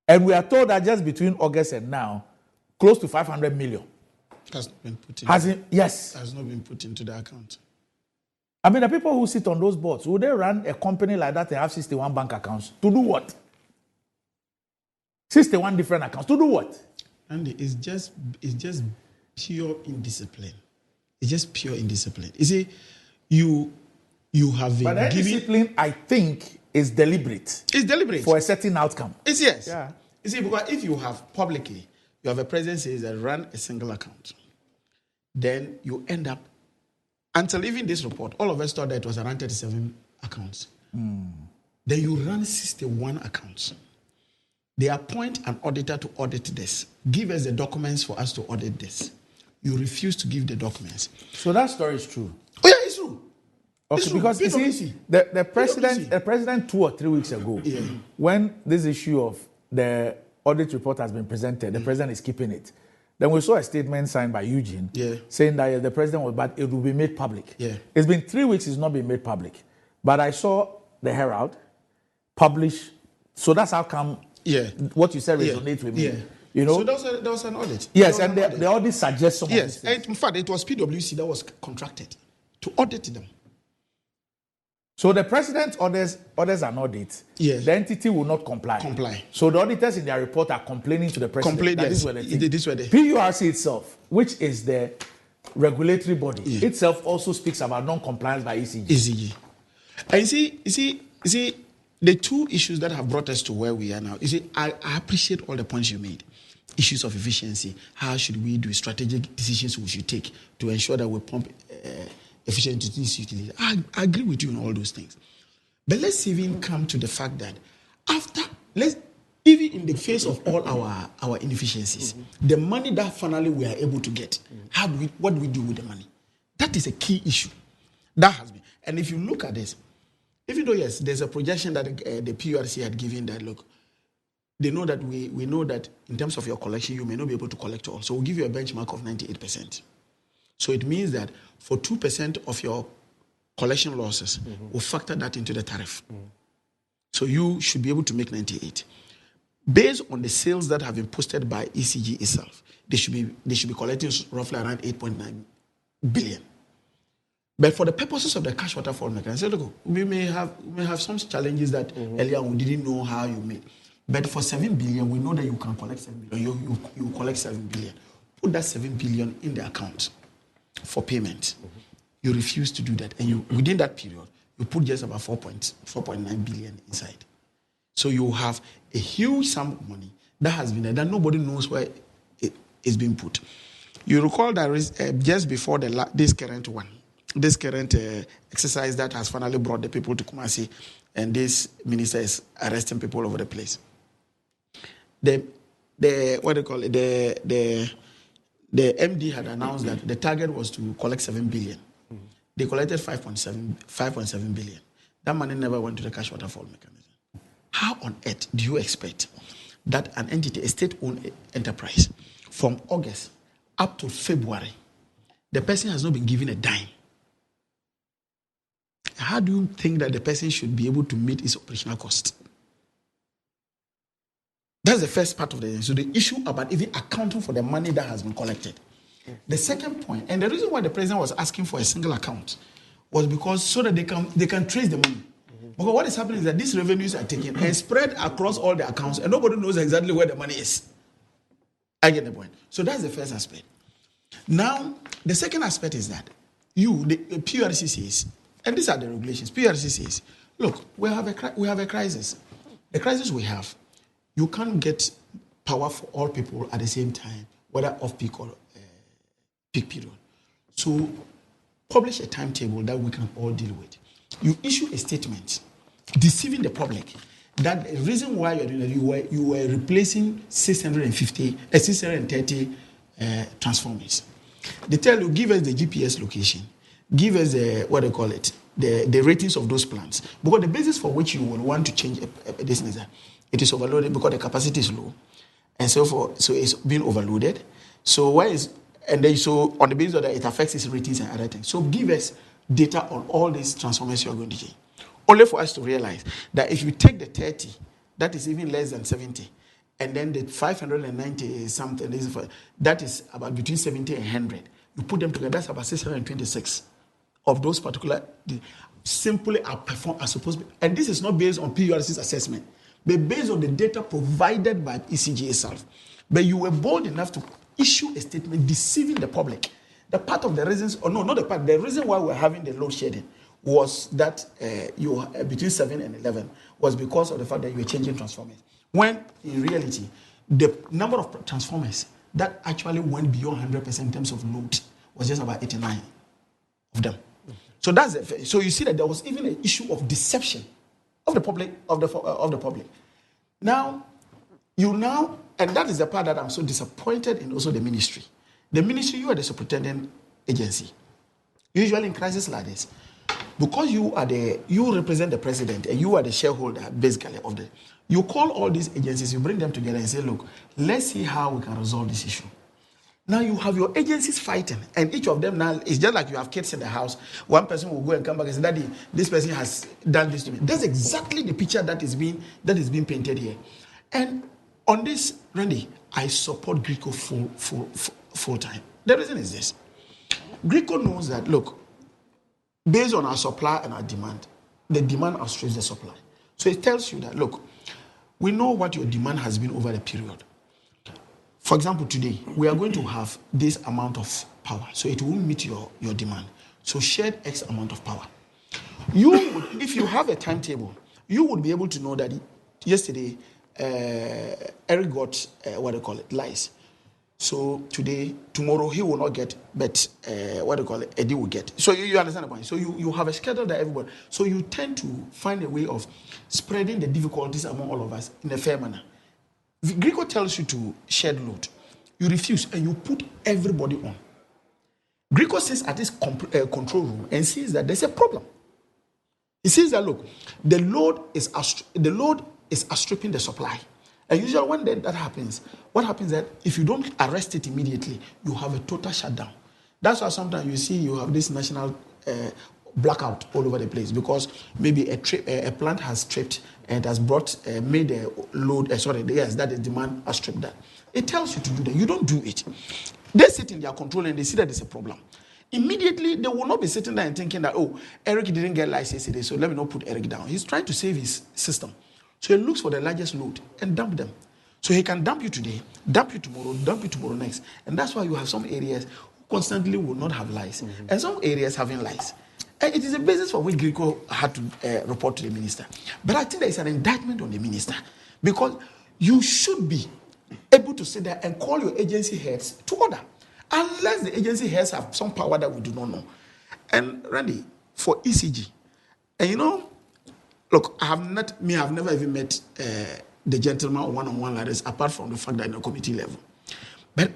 S1: And we are told that just between August and now, close to 500 million
S2: has not been put in.
S1: Has
S2: not been put into the account.
S1: I mean, the people who sit on those boards, would they run a company like that and have 61 bank accounts? To do what? 61 different accounts. To do what?
S2: Andy, it's just pure indiscipline. It's just pure indiscipline. You see, you have been
S1: but that discipline, I think, is deliberate.
S2: It's deliberate.
S1: For a certain outcome.
S2: It's yes.
S1: Yeah.
S2: You see, because if you have publicly, you have a president says that run a single account, then you end up, until even this report, all of us thought that it was around 37 accounts. Then you run 61 accounts. They appoint an auditor to audit this. Give us the documents for us to audit this. You refuse to give the documents.
S1: So that story is true.
S2: Oh yeah, it's true.
S1: Okay,
S2: it's true.
S1: because you see, the president 2 or 3 weeks ago, when this issue of the audit report has been presented, the president is keeping it. Then we saw a statement signed by Eugene saying that the president was bad, it will be made public. It's been 3 weeks, it's not been made public. But I saw the Herald publish, so that's how come what you said resonates with me. You know?
S2: So there was an audit.
S1: Yes, and the audit suggests some of these things.
S2: In fact, it was PwC that was contracted to audit them.
S1: So the president orders an audit.
S2: Yes.
S1: The entity will not comply. So the auditors in their report are complaining to the president. This were the PURC itself, which is the regulatory body, itself also speaks about non-compliance by ECG.
S2: And you see, the two issues that have brought us to where we are now, you see, I appreciate all the points you made. Issues of efficiency. How should we do strategic decisions we should take to ensure that we pump efficiency to this utility? I agree with you on all those things. But let's even come to the fact that even in the face of all our inefficiencies, the money that finally we are able to get, what do we do with the money? That is a key issue. That has been. And if you look at this, even though, yes, there's a projection that the PURC had given that, look, they know that we know that in terms of your collection, you may not be able to collect all. So we'll give you a benchmark of 98%. So it means that for 2% of your collection losses, we'll factor that into the tariff. So you should be able to make 98. Based on the sales that have been posted by ECG itself, they should be collecting roughly around 8.9 billion. But for the purposes of the cash waterfall mechanism, look, we may have some challenges that earlier we didn't know how you made. But for 7 billion, we know that you can collect 7 billion. You collect 7 billion. Put that 7 billion in the account for payment. You refuse to do that. And within that period, you put just about 4.9 billion inside. So you have a huge sum of money that has been there that nobody knows where it is being put. You recall that just before this current exercise that has finally brought the people to Kumasi, and this minister is arresting people over the place. The MD had announced that the target was to collect 7 billion. Mm-hmm. They collected 5.7 billion. That money never went to the cash waterfall mechanism. How on earth do you expect that an entity, a state-owned enterprise, from August up to February, the person has not been given a dime? How do you think that the person should be able to meet its operational cost? That's the first part of the thing. So the issue about even accounting for the money that has been collected. The second point, and the reason why the president was asking for a single account was because so that they can trace the money. Because what is happening is that these revenues are taken and spread across all the accounts, and nobody knows exactly where the money is. I get the point. So that's the first aspect. Now, the second aspect is that the PRC says, and these are the regulations. PRC says, look, we have a crisis. The crisis we have, you can't get power for all people at the same time, whether off-peak or peak period. So publish a timetable that we can all deal with. You issue a statement deceiving the public that the reason why you're doing that, you were replacing 630 transformers. They tell you, give us the GPS location, give us the ratings of those plants. Because the basis for which you will want to change this is that it is overloaded because the capacity is low, and so it's being overloaded. So on the basis of that, it affects its ratings and other things. So give us data on all these transformers you are going to change. Only for us to realize that if you take the 30, that is even less than 70, and then the 590 something, that is about between 70 and 100. You put them together, that's about 626 of those particular simply are performed as supposed to be. And this is not based on PURC's assessment, but based on the data provided by ECG itself. But you were bold enough to issue a statement deceiving the public. The part of the reasons, the reason why we're having the load shedding was that between 7 and 11 was because of the fact that you were changing transformers. When in reality, the number of transformers that actually went beyond 100% in terms of load was just about 89 of them. So so you see that there was even an issue of deception of the public of the public. And that is the part that I'm so disappointed in. Also the ministry. The ministry, you are the superintendent agency. Usually in crisis like this, because you represent the president and you are the shareholder basically of you call all these agencies, you bring them together and say, look, let's see how we can resolve this issue. Now you have your agencies fighting, and each of them now is just like you have kids in the house. One person will go and come back and say, Daddy, this person has done this to me. That's exactly the picture that is being painted here. And on this, Randy, I support Greco full time. The reason is this. Greco knows that, look, based on our supply and our demand, the demand outstrips the supply. So it tells you that, look, we know what your demand has been over the period. For example, today, we are going to have this amount of power. So it will meet your demand. So shared X amount of power. If you have a timetable, you would be able to know that yesterday, Eric got, lice. So tomorrow he will not get, but Eddie will get. So you understand the point. So you have a schedule that everybody. So you tend to find a way of spreading the difficulties among all of us in a fair manner. Greco tells you to shed load. You refuse and you put everybody on. Greco sits at his control room and sees that there's a problem. He sees that, look, the load is outstripping the supply. And usually when that happens, what happens is that if you don't arrest it immediately, you have a total shutdown. That's why sometimes you see you have this national blackout all over the place because maybe a plant has tripped and has made a load. That the demand has tripped that. It tells you to do that. You don't do it. They sit in their control and they see that there's a problem. Immediately, they will not be sitting there and thinking that, Eric didn't get license today, so let me not put Eric down. He's trying to save his system. So he looks for the largest load and dump them. So he can dump you today, dump you tomorrow next. And that's why you have some areas who constantly will not have lice, and some areas having lice. And it is a basis for which Greco had to report to the minister. But I think there is an indictment on the minister because you should be able to sit there and call your agency heads to order. unless the agency heads have some power that we do not know. And Randy, for ECG, and look, I've never even met the gentleman on one-on-one like this, apart from the fact that in a committee level. But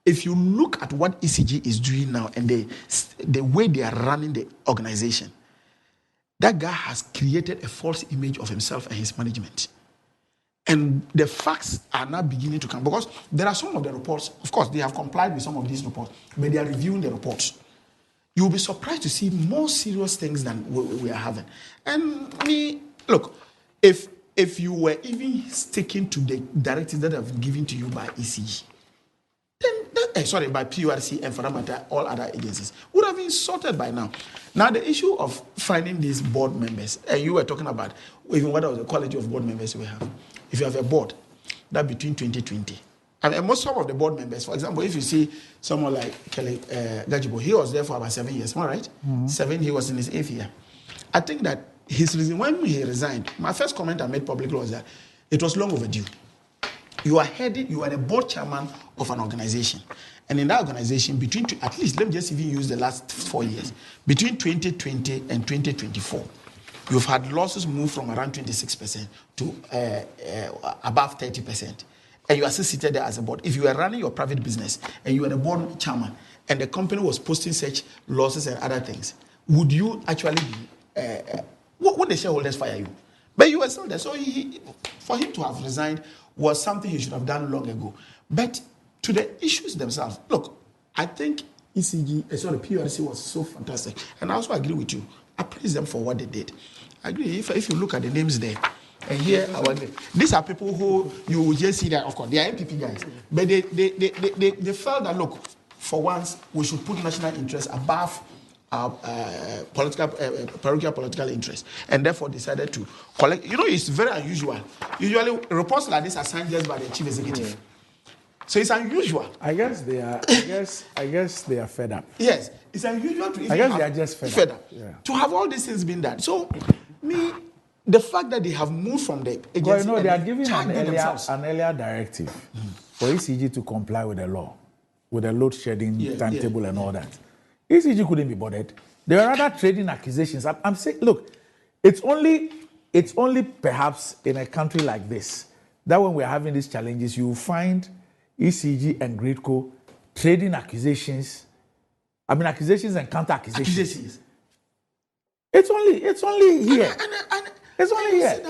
S2: if you look at what ECG is doing now and the way they are running the organization, that guy has created a false image of himself and his management. And the facts are now beginning to come, because there are some of the reports, of course, they have complied with some of these reports, but they are reviewing the reports. You'll be surprised to see more serious things than we are having. And look, if you were even sticking to the directives that have been given to you by ECG, then by PURC and for that matter, all other agencies, would have been sorted by now. Now, the issue of finding these board members, and you were talking about even what was the quality of board members we have. If you have a board that between 2020, and most some of the board members, for example, if you see someone like Kelly Gajibo, he was there for about 7 years, am I right? Mm-hmm. 7, he was in his 8th year. I think that his reason, when he resigned, my first comment I made publicly was that it was long overdue. You are the board chairman of an organization. And in that organization, at least, let me just even use the last 4 years, between 2020 and 2024, you've had losses move from around 26% to above 30%. And you are still seated there as a board. If you were running your private business and you were the board chairman and the company was posting such losses and other things, would you actually be, would the shareholders fire you? But you were still there. So for him to have resigned was something he should have done long ago. But to the issues themselves, look, I think PURC was so fantastic. And I also agree with you. I praise them for what they did. I agree. If you look at the names there, and here, these are people who you will just see that, of course, they are MPP guys. But they felt that, look, for once, we should put national interest above our parochial political interest. And therefore decided to collect. It's very unusual. Usually, reports like this are signed just by the chief executive. Yeah. So it's unusual.
S1: I guess they are fed up.
S2: Yes, it's unusual to even
S1: they are just fed up.
S2: Yeah. To have all these things been done. So, the fact that they have moved from the agency,
S1: they are giving an earlier directive for ECG to comply with the law, with the load shedding timetable and all that. ECG couldn't be bothered. There are other trading accusations. I'm saying, look, it's only perhaps in a country like this that when we're having these challenges, you will find ECG and Gridco trading accusations. Accusations and counter accusations. It's only here. It's only here.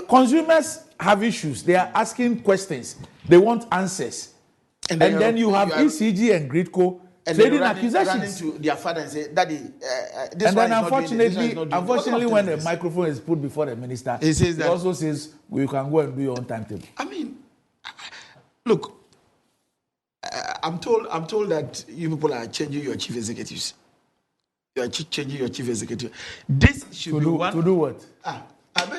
S1: Consumers have issues. They are asking questions. They want answers. And then you have ECG and Gridco trading accusations.
S2: Running to their father and say, Daddy, this
S1: and then unfortunately, when the microphone is put before the minister, he also says, you can go and do your own timetable.
S2: Look, I'm told that you people are changing your chief executives. You are changing your chief executive. This should be one.
S1: To do what?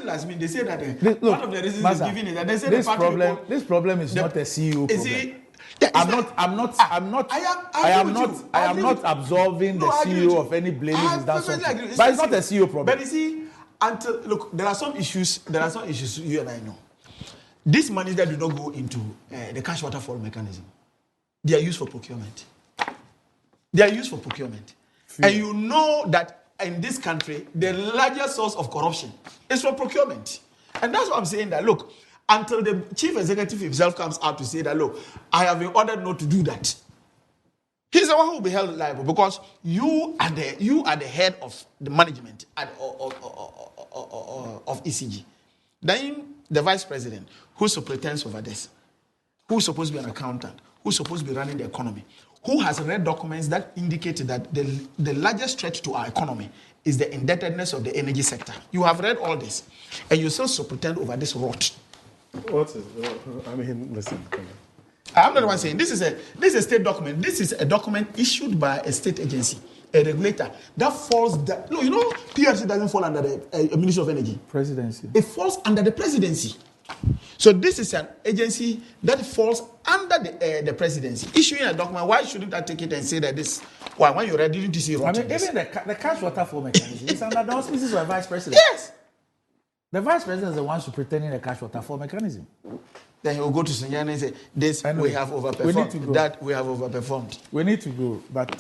S2: Last minute they say that one of the reasons is given is that they say
S1: this problem is not a CEO problem. I am not absolving the CEO of any blame if he's done something. But it's not a CEO problem.
S2: But you see, there are some issues you and I know. These monies that do not go into the cash waterfall mechanism, they are used for procurement. And you know that in this country, the largest source of corruption is from procurement. And that's what I'm saying that, look, until the chief executive himself comes out to say that, look, I have been ordered not to do that. He's the one who will be held liable because you are the head of the management of ECG. Then the vice president, who superintends over this, who's supposed to be an accountant, who's supposed to be running the economy, who has read documents that indicated that the largest threat to our economy is the indebtedness of the energy sector. You have read all this, and you still superintend over this rot.
S3: What is? Listen.
S2: I'm not the one saying this is a state document. This is a document issued by a state agency, a regulator that falls. PRC doesn't fall under the Ministry of Energy.
S1: Presidency.
S2: It falls under the presidency. So this is an agency that falls under the presidency. Issuing a document, why shouldn't I take it and say that this? Why? When you read, didn't you see?
S1: Even the cash waterfall mechanism is under the auspices of a vice president.
S2: Yes.
S1: The vice president is the one superintending the cash waterfall mechanism.
S2: Then he will go to Sinjana and say, this
S1: Anyway,
S2: we have overperformed.
S1: we need to go.
S2: That we have overperformed.
S1: We need to go, but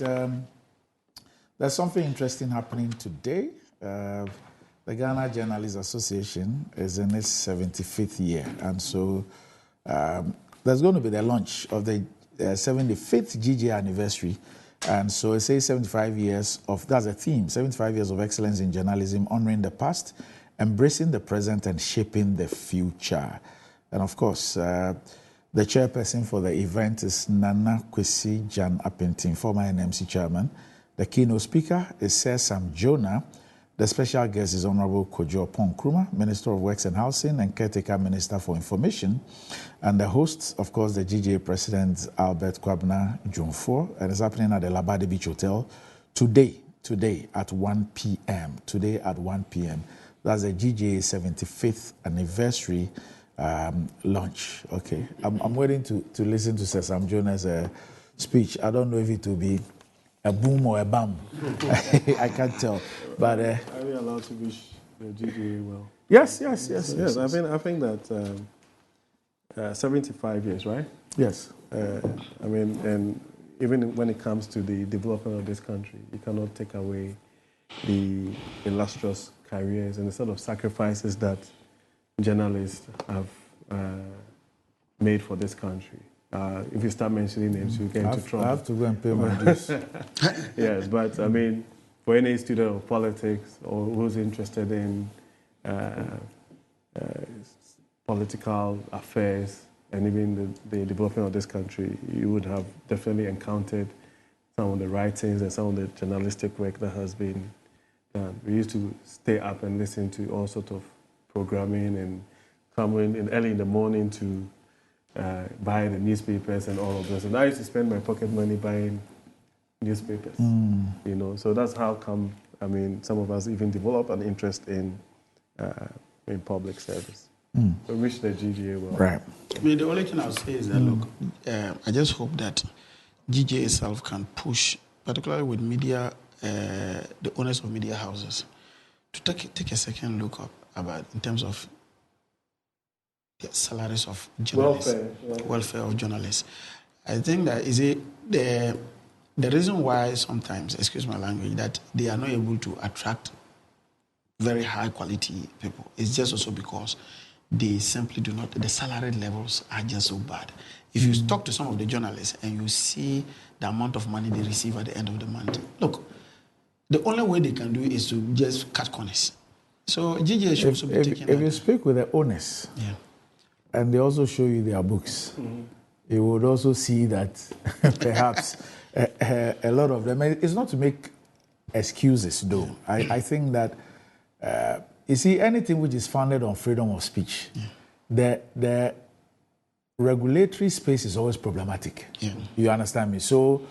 S1: there's something interesting happening today. The Ghana Journalists Association is in its 75th year, and so there's going to be the launch of the 75th GJ anniversary. And so it says 75 years of, that's a theme, 75 years of excellence in journalism, honoring the past, embracing the present, and shaping the future. And of course, the chairperson for the event is Nana Kwesi Jan Appentin, former NMC chairman. The keynote speaker is Sir Sam Jonah. The special guest is Honorable Kojo Nkrumah, Minister of Works and Housing and Caretaker Minister for Information. And the host, of course, the GJA President Albert Kwabena Jumfor, and it's happening at the Labadi Beach Hotel today at 1 p.m. Today at 1 p.m. That's the GJA 75th anniversary launch. Okay, I'm waiting to listen to Sir Sam Jonah's speech. I don't know if it will be a boom or a bam. I can't tell. But
S3: are we allowed to wish the GDA well?
S1: Yes.
S3: I think that 75 years, right?
S1: Yes.
S3: And even when it comes to the development of this country, you cannot take away the illustrious careers and the sort of sacrifices that journalists have made for this country. If you start mentioning names, you get into trouble.
S1: I have to go and pay my dues.
S3: Yes, but I mean, for any student of politics or who's interested in political affairs and even the development of this country, you would have definitely encountered some of the writings and some of the journalistic work that has been done. We used to stay up and listen to all sorts of programming and come in early in the morning to buy the newspapers and all of this. And I used to spend my pocket money buying newspapers, you know. So that's how come, I mean, some of us even develop an interest in public service. So wish the GGA well.
S1: Right.
S2: I mean, the only thing I'll say is that, look, I just hope that GGA itself can push, particularly with media, the owners of media houses, to take a second look up about in terms of the salaries of journalists, welfare of journalists. I think that is the reason why sometimes, excuse my language, that they are not able to attract very high quality people. It's just also because they simply do not, the salary levels are just so bad. If you talk to some of the journalists and you see the amount of money they receive at the end of the month, look, the only way they can do it is to just cut corners. So GGA should also be taking
S1: If you speak with the owners, and they also show you their books, you would also see that perhaps a lot of them, it's not to make excuses though. I think that, you see, anything which is founded on freedom of speech, the regulatory space is always problematic. You understand me? So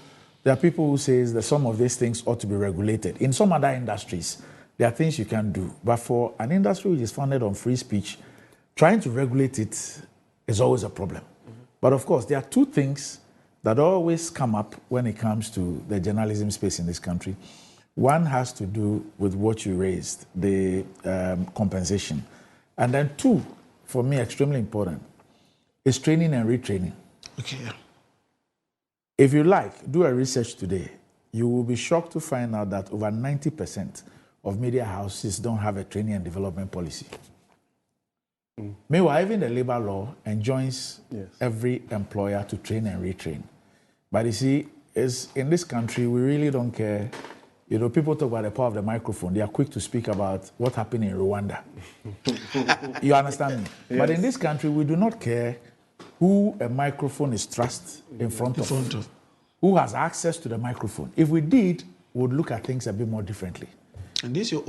S1: there are people who say that some of these things ought to be regulated. In some other industries, there are things you can do. But for an industry which is founded on free speech, trying to regulate it is always a problem. But of course, there are two things that always come up when it comes to the journalism space in this country. One has to do with what you raised, the compensation. And then two, for me, extremely important, is training and retraining.
S2: Okay.
S1: If you like, do a research today. You will be shocked to find out that over 90% of media houses don't have a training and development policy. Meanwhile, even the labor law enjoins every employer to train and retrain. But you see, in this country, we really don't care. You know, people talk about the power of the microphone. They are quick to speak about what happened in Rwanda. You understand me? Yes. But in this country, we do not care who a microphone is thrust in front of. Who has access to the microphone. If we did, we would look at things a bit more differently.
S2: And this is your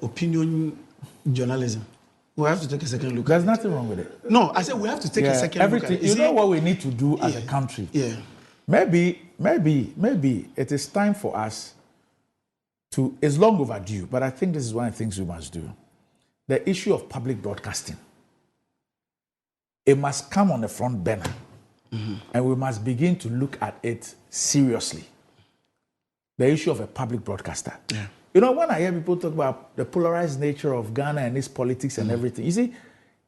S2: opinion journalism. We have to take a second look.
S1: There's nothing wrong with it.
S2: No, I said we have to take a second look at it.
S1: You know what we need to do as a country? Maybe it is time for us to, it's long overdue, but I think this is one of the things we must do. The issue of public broadcasting. It must come on the front burner. And we must begin to look at it seriously. The issue of a public broadcaster. You know, when I hear people talk about the polarized nature of Ghana and its politics and everything, you see,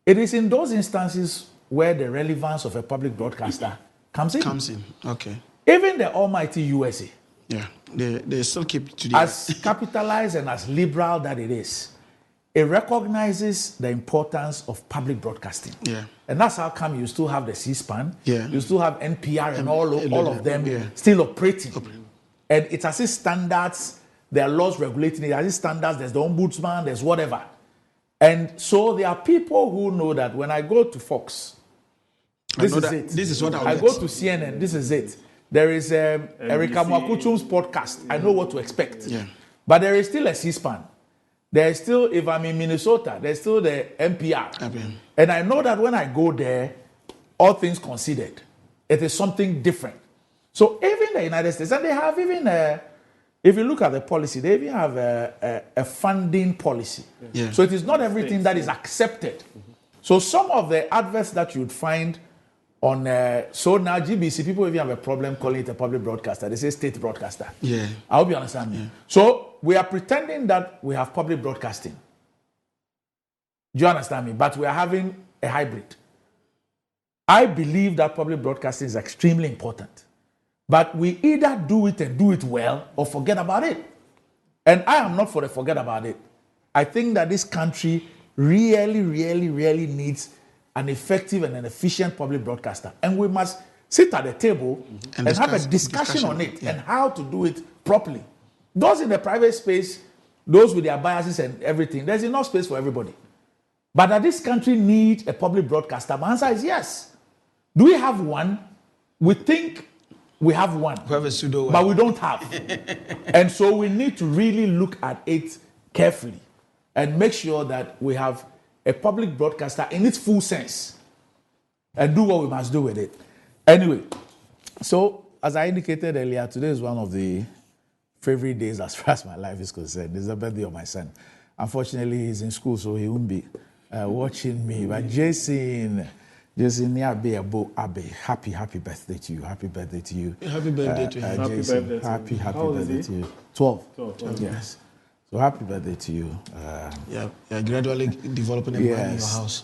S1: it is in those instances where the relevance of a public broadcaster comes in.
S2: Okay.
S1: Even the almighty USA.
S2: Yeah. They still keep to the...
S1: As capitalized and as liberal that it is, it recognizes the importance of public broadcasting.
S2: Yeah.
S1: And that's how come you still have the C-SPAN,
S2: Yeah.
S1: you still have NPR and all of them
S2: yeah.
S1: still operating. And it has its standards, there are laws regulating it, it has its standards, there's the ombudsman, there's whatever. And so there are people who know that when I go to Fox, this is it.
S2: This is what
S1: I go to CNN, this is it. There is Erika Mwakuchum's podcast. I know what to expect.
S2: Yeah.
S1: But there is still a C-SPAN. There is still, if I'm in Minnesota, there's still the NPR. And I know that when I go there, all things considered, it is something different. So even the United States, and they have even, if you look at the policy, they even have a funding policy.
S2: Yeah.
S1: So it is not everything that is accepted. So some of the adverts that you'd find on, so now GBC, people even have a problem calling it a public broadcaster. They say state broadcaster.
S2: Yeah.
S1: I hope you understand me. So we are pretending that we have public broadcasting. Do you understand me? But we are having a hybrid. I believe that public broadcasting is extremely important. But we either do it and do it well or forget about it. And I am not for the forget about it. I think that this country really needs an effective and an efficient public broadcaster. And we must sit at the table and have a discussion on it and how to do it properly. Those in the private space, those with their biases and everything, there's enough space for everybody. But does this country need a public broadcaster? My answer is yes. Do we have one? We think we have one, but we don't have. And so we need to really look at it carefully and make sure that we have a public broadcaster in its full sense and do what we must do with it. Anyway, so as I indicated earlier, today is one of the favorite days as far as my life is concerned. It's the birthday of my son. Unfortunately, he's in school, so he won't be watching me. But Jason, ABBEY, happy birthday to you. Happy birthday to you.
S2: Happy birthday to him.
S1: Jason, happy birthday to you. 12. Yes. So happy birthday to you.
S2: You're gradually developing a mind in your house.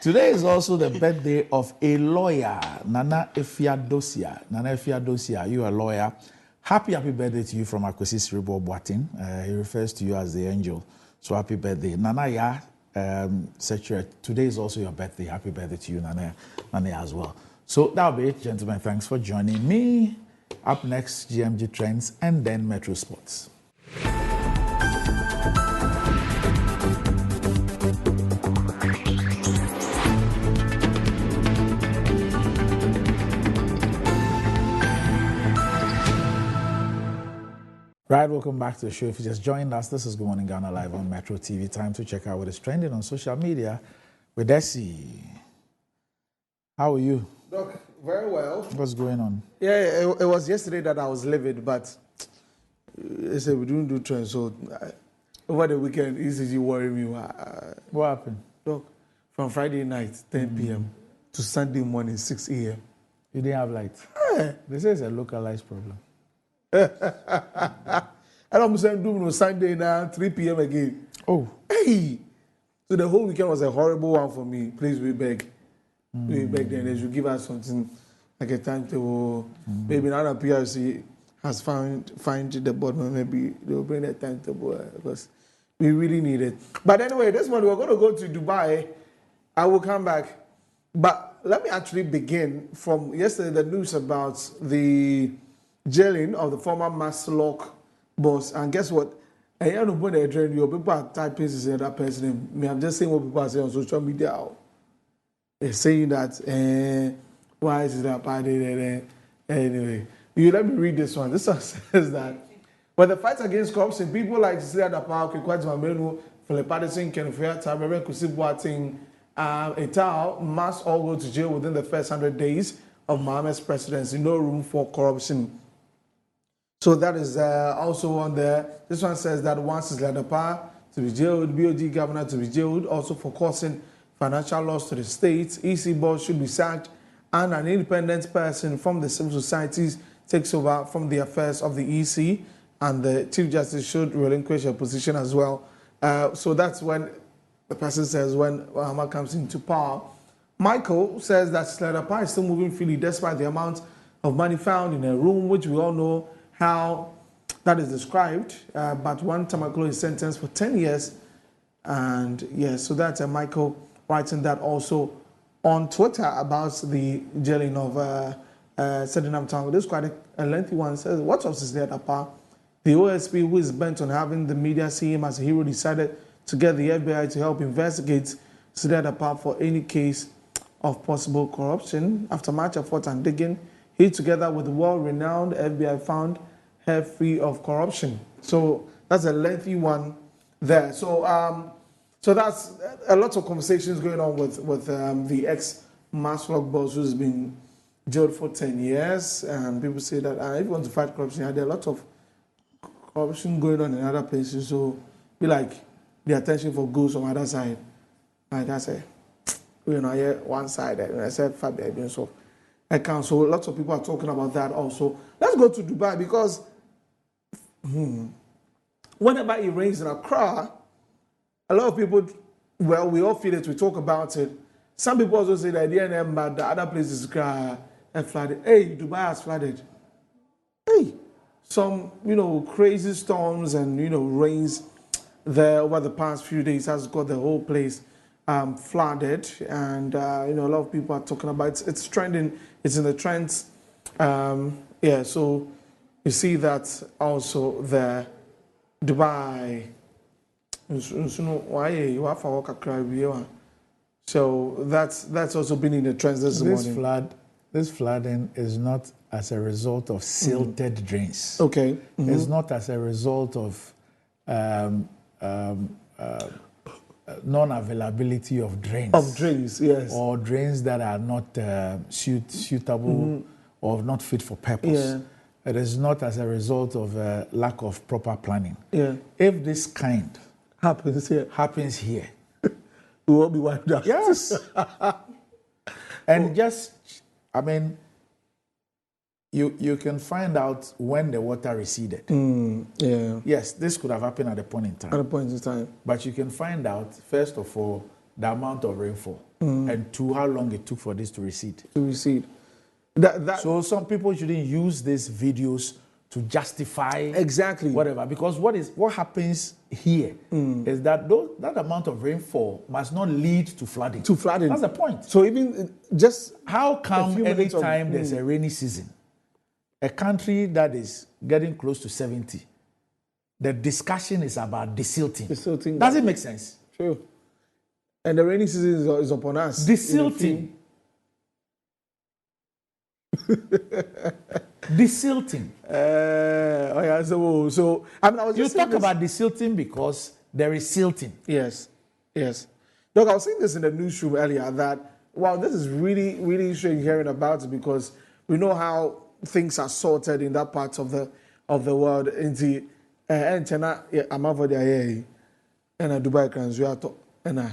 S1: Today is also the birthday of a lawyer, Nana Efiadosia. Nana Efiadosia, you are a lawyer. Happy birthday to you from Akwesi Siribo Boatin. He refers to you as the angel. So happy birthday. Nana Ya, Secretary, today is also your birthday. Happy birthday to you, Nana as well. So that'll be it, gentlemen. Thanks for joining me. Up next, GMG Trends and then Metro Sports. Right, welcome back to the show. If you just joined us, this is Good Morning Ghana live on Metro TV. Time to check out what is trending on social media with Desi. How are you?
S4: Doc, very well.
S1: What's going on?
S4: Yeah, it was yesterday that I was livid, but they said we don't do trends, so over the weekend, ECG worry me.
S1: What happened?
S4: Doc, from Friday night, 10 p.m. to Sunday morning, 6 a.m.
S1: You didn't have light? They say it's a localized problem.
S4: And I'm saying, Sunday now, 3 p.m. again.
S1: Oh.
S4: Hey! So the whole weekend was a horrible one for me. Please, we beg. We beg them. They should give us something like a timetable. Maybe now the PRC has find the board, maybe they'll bring a timetable because we really need it. But anyway, this morning we're going to go to Dubai. I will come back. But let me actually begin from yesterday, the news about the jailing of the former Maslock boss. And guess what? I don't know when they train you. People are typing to that person. Me, I'm just saying what people are saying on social media. They're saying that, why is that party? Anyway, you let me read this one. This one says that, but the fight against corruption, people like Cecilia Dapao, Kwesi Mamenu, Philip Patterson, Ken Fiata, Reverend Kusi Boateng, Etal must all go to jail within the first 100 days of Mohammed's presidency. No room for corruption. So that is also on there. This one says that once is Ladapa to be jailed, BOD governor to be jailed, also for causing financial loss to the state. EC board should be sacked, and an independent person from the civil societies takes over from the affairs of the EC. and the Chief Justice should relinquish her position as well. So that's when the person says when Mahama comes into power. Michael says that Sledapa is still moving freely despite the amount of money found in a room, which we all know how that is described. But one Tamaklo is sentenced for 10 years. And yes, so that's Michael writing that also on Twitter about the jailing of Sedinam Tango. This is quite a lengthy one. It says, what of Sledapa? The OSP, who is bent on having the media see him as a hero, decided to get the FBI to help investigate Sledapa for any case of possible corruption. After much effort and digging, he, together with the world-renowned FBI, found her free of corruption. So that's a lengthy one there. So so that's a lot of conversations going on with the ex-Maslock boss who's been jailed for 10 years. And people say that if you want to fight corruption, there are a lot of corruption going on in other places. So be like the attention for goes on the other side. Like I say, here one side, and I said, fat baby, so I can't. So lots of people are talking about that also. Let's go to Dubai because whenever it rains in Accra, a lot of people, well, we all feel it, we talk about it. Some people also say that the DNM, but the other places are flooded. Hey, Dubai has flooded. Hey, some, crazy storms and, rains there over the past few days has got the whole place flooded. And, a lot of people are talking about it. It's trending. It's in the trends. Yeah, so you see that also there. Dubai. So that's also been in the trends this morning.
S1: This flooding is not as a result of silted drains.
S4: Okay.
S1: It's not as a result of non-availability of drains.
S4: Of drains, yes.
S1: Or drains that are not suitable or not fit for purpose.
S4: Yeah.
S1: It is not as a result of lack of proper planning.
S4: Yeah.
S1: If this kind
S4: happens
S1: here,
S4: we won't be wiped out.
S1: Yes. And you can find out when the water receded.
S4: Yeah.
S1: Yes, this could have happened at a point in time.
S4: At a point in time.
S1: But you can find out, first of all, the amount of rainfall, and two, how long it took for this to recede. So some people shouldn't use these videos to justify
S4: exactly
S1: whatever, because what happens here is that that amount of rainfall must not lead to flooding. That's the point.
S4: So even just
S1: how come anytime there's a rainy season, a country that is getting close to 70, the discussion is about desilting? Does it make sense?
S4: Sure. And the rainy season is upon us.
S1: Desilting. Desilting.
S4: So I was
S1: just talk about desilting because there is silting.
S4: Yes. Look, I was saying this in the newsroom earlier that this is really, really strange hearing about it because we know how things are sorted in that part of the world. In the China, I'm over there, and Dubai Kranzuato, and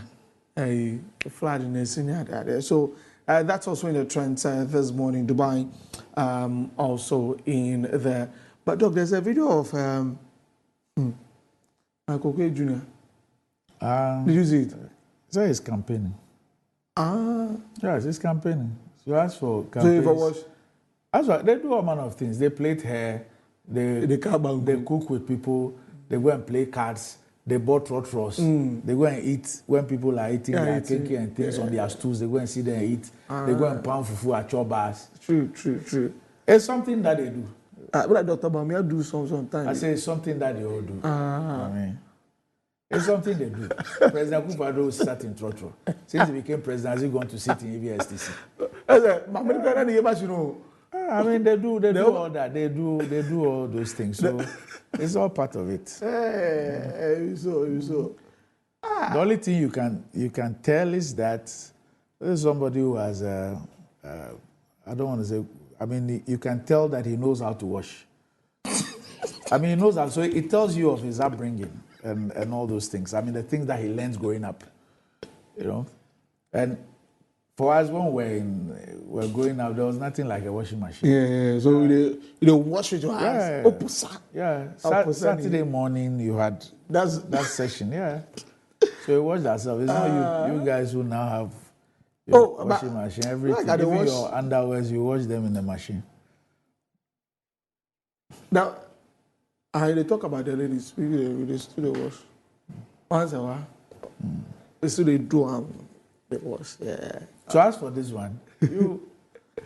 S4: a flood in the senior there. So. That's also in the trends this morning, Dubai, also in there. But Doc, there's a video of Koke Jr. Did you see it?
S1: So he's campaigning. Yes, he's campaigning. You ask for
S4: campaigns. So you watch?
S1: That's right. They do all manner of things. They plait hair. They cook with people. They go and play cards. They bought trotros. They go and eat when people are eating their cake and things on their stools. They go and sit there and eat. They go and pound fufu at your bars.
S4: True.
S1: It's something that they do.
S4: But Dr. Bamia do sometimes.
S1: I say it's something that they all do. It's something they do. President Kufuor sat in trotro. Since he became president, he's going to sit in EVSTC. They do all that. They do all those things. So it's all part of it.
S4: So.
S1: The only thing you can tell is that there's somebody who has I don't want to say. You can tell that he knows how to wash. He knows how. So it tells you of his upbringing and all those things. The things that he learns growing up, And For us, when we're growing up, there was nothing like a washing machine.
S4: Yeah. So you wash with your hands.
S1: Yeah. Saturday morning, you had that session. Yeah. So we washed ourselves. It's not you guys who now have your washing machine. Everything, even your underwears, you wash them in the machine.
S4: Now, they talk about the ladies. They still wash. Once a while, they still do they wash. Yeah.
S1: So as for this one, you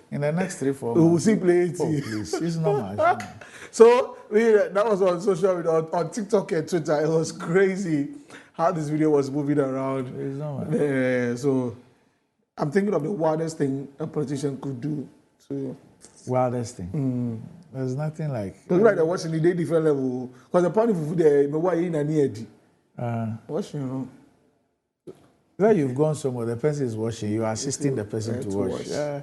S1: in the next 3-4 months,
S4: we will see plenty.
S1: Oh, please, it's normal.
S4: So that was on social media, on TikTok and Twitter. It was crazy how this video was moving around.
S1: It's normal.
S4: So I'm thinking of the wildest thing a politician could do.
S1: Wildest thing. There's nothing like.
S4: Because like they're watching the day different level. Because the point of food there, but why in a near watching,
S1: Where you've gone somewhere, the person is watching, you are assisting the person to watch. Yeah.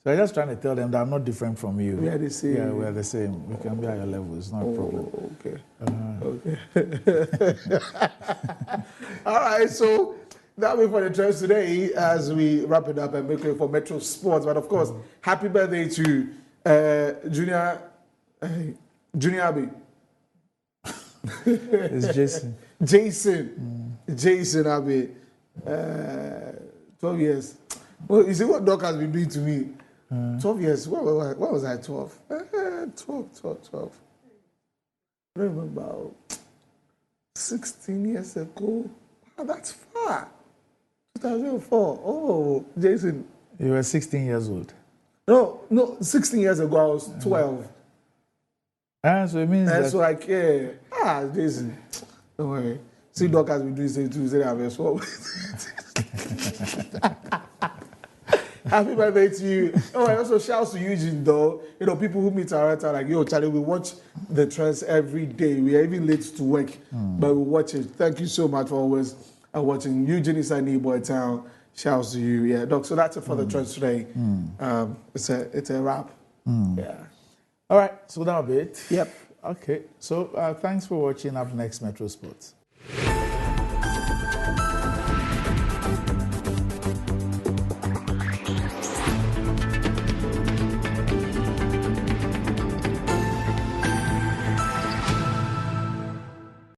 S1: So I'm just trying to tell them that I'm not different from you.
S4: We are the same.
S1: Yeah, we are the same. We can be at your level. It's not a problem.
S4: Okay. All right, so that'll be for the trends today as we wrap it up and make way for Metro Sports. But of course, happy birthday to Junior Abbey.
S1: It's Jason.
S4: Jason Abbey. 12 years. Well, you see what Doc has been doing to me. 12 years. What was I? 12. 12. I remember about 16 years ago. Wow, that's far. 2004. Oh, Jason.
S1: You were 16 years old.
S4: No, 16 years ago I was 12.
S1: So it means
S4: that's like, Jason. Don't worry. See, Doc has been doing so too. Say that as well. Happy birthday to you. Oh, and also shouts to Eugene, though. You know, people who meet our are like, yo, Charlie, we watch the trends every day. We are even late to work, but we watch it. Thank you so much for always watching. Eugene is a new boy town. Shouts to you. Yeah, Doc. So that's it for the trends today. It's a wrap. Yeah.
S1: All right. So that'll be it.
S4: Yep.
S1: Okay. So thanks for watching. Up next, Metro Sports.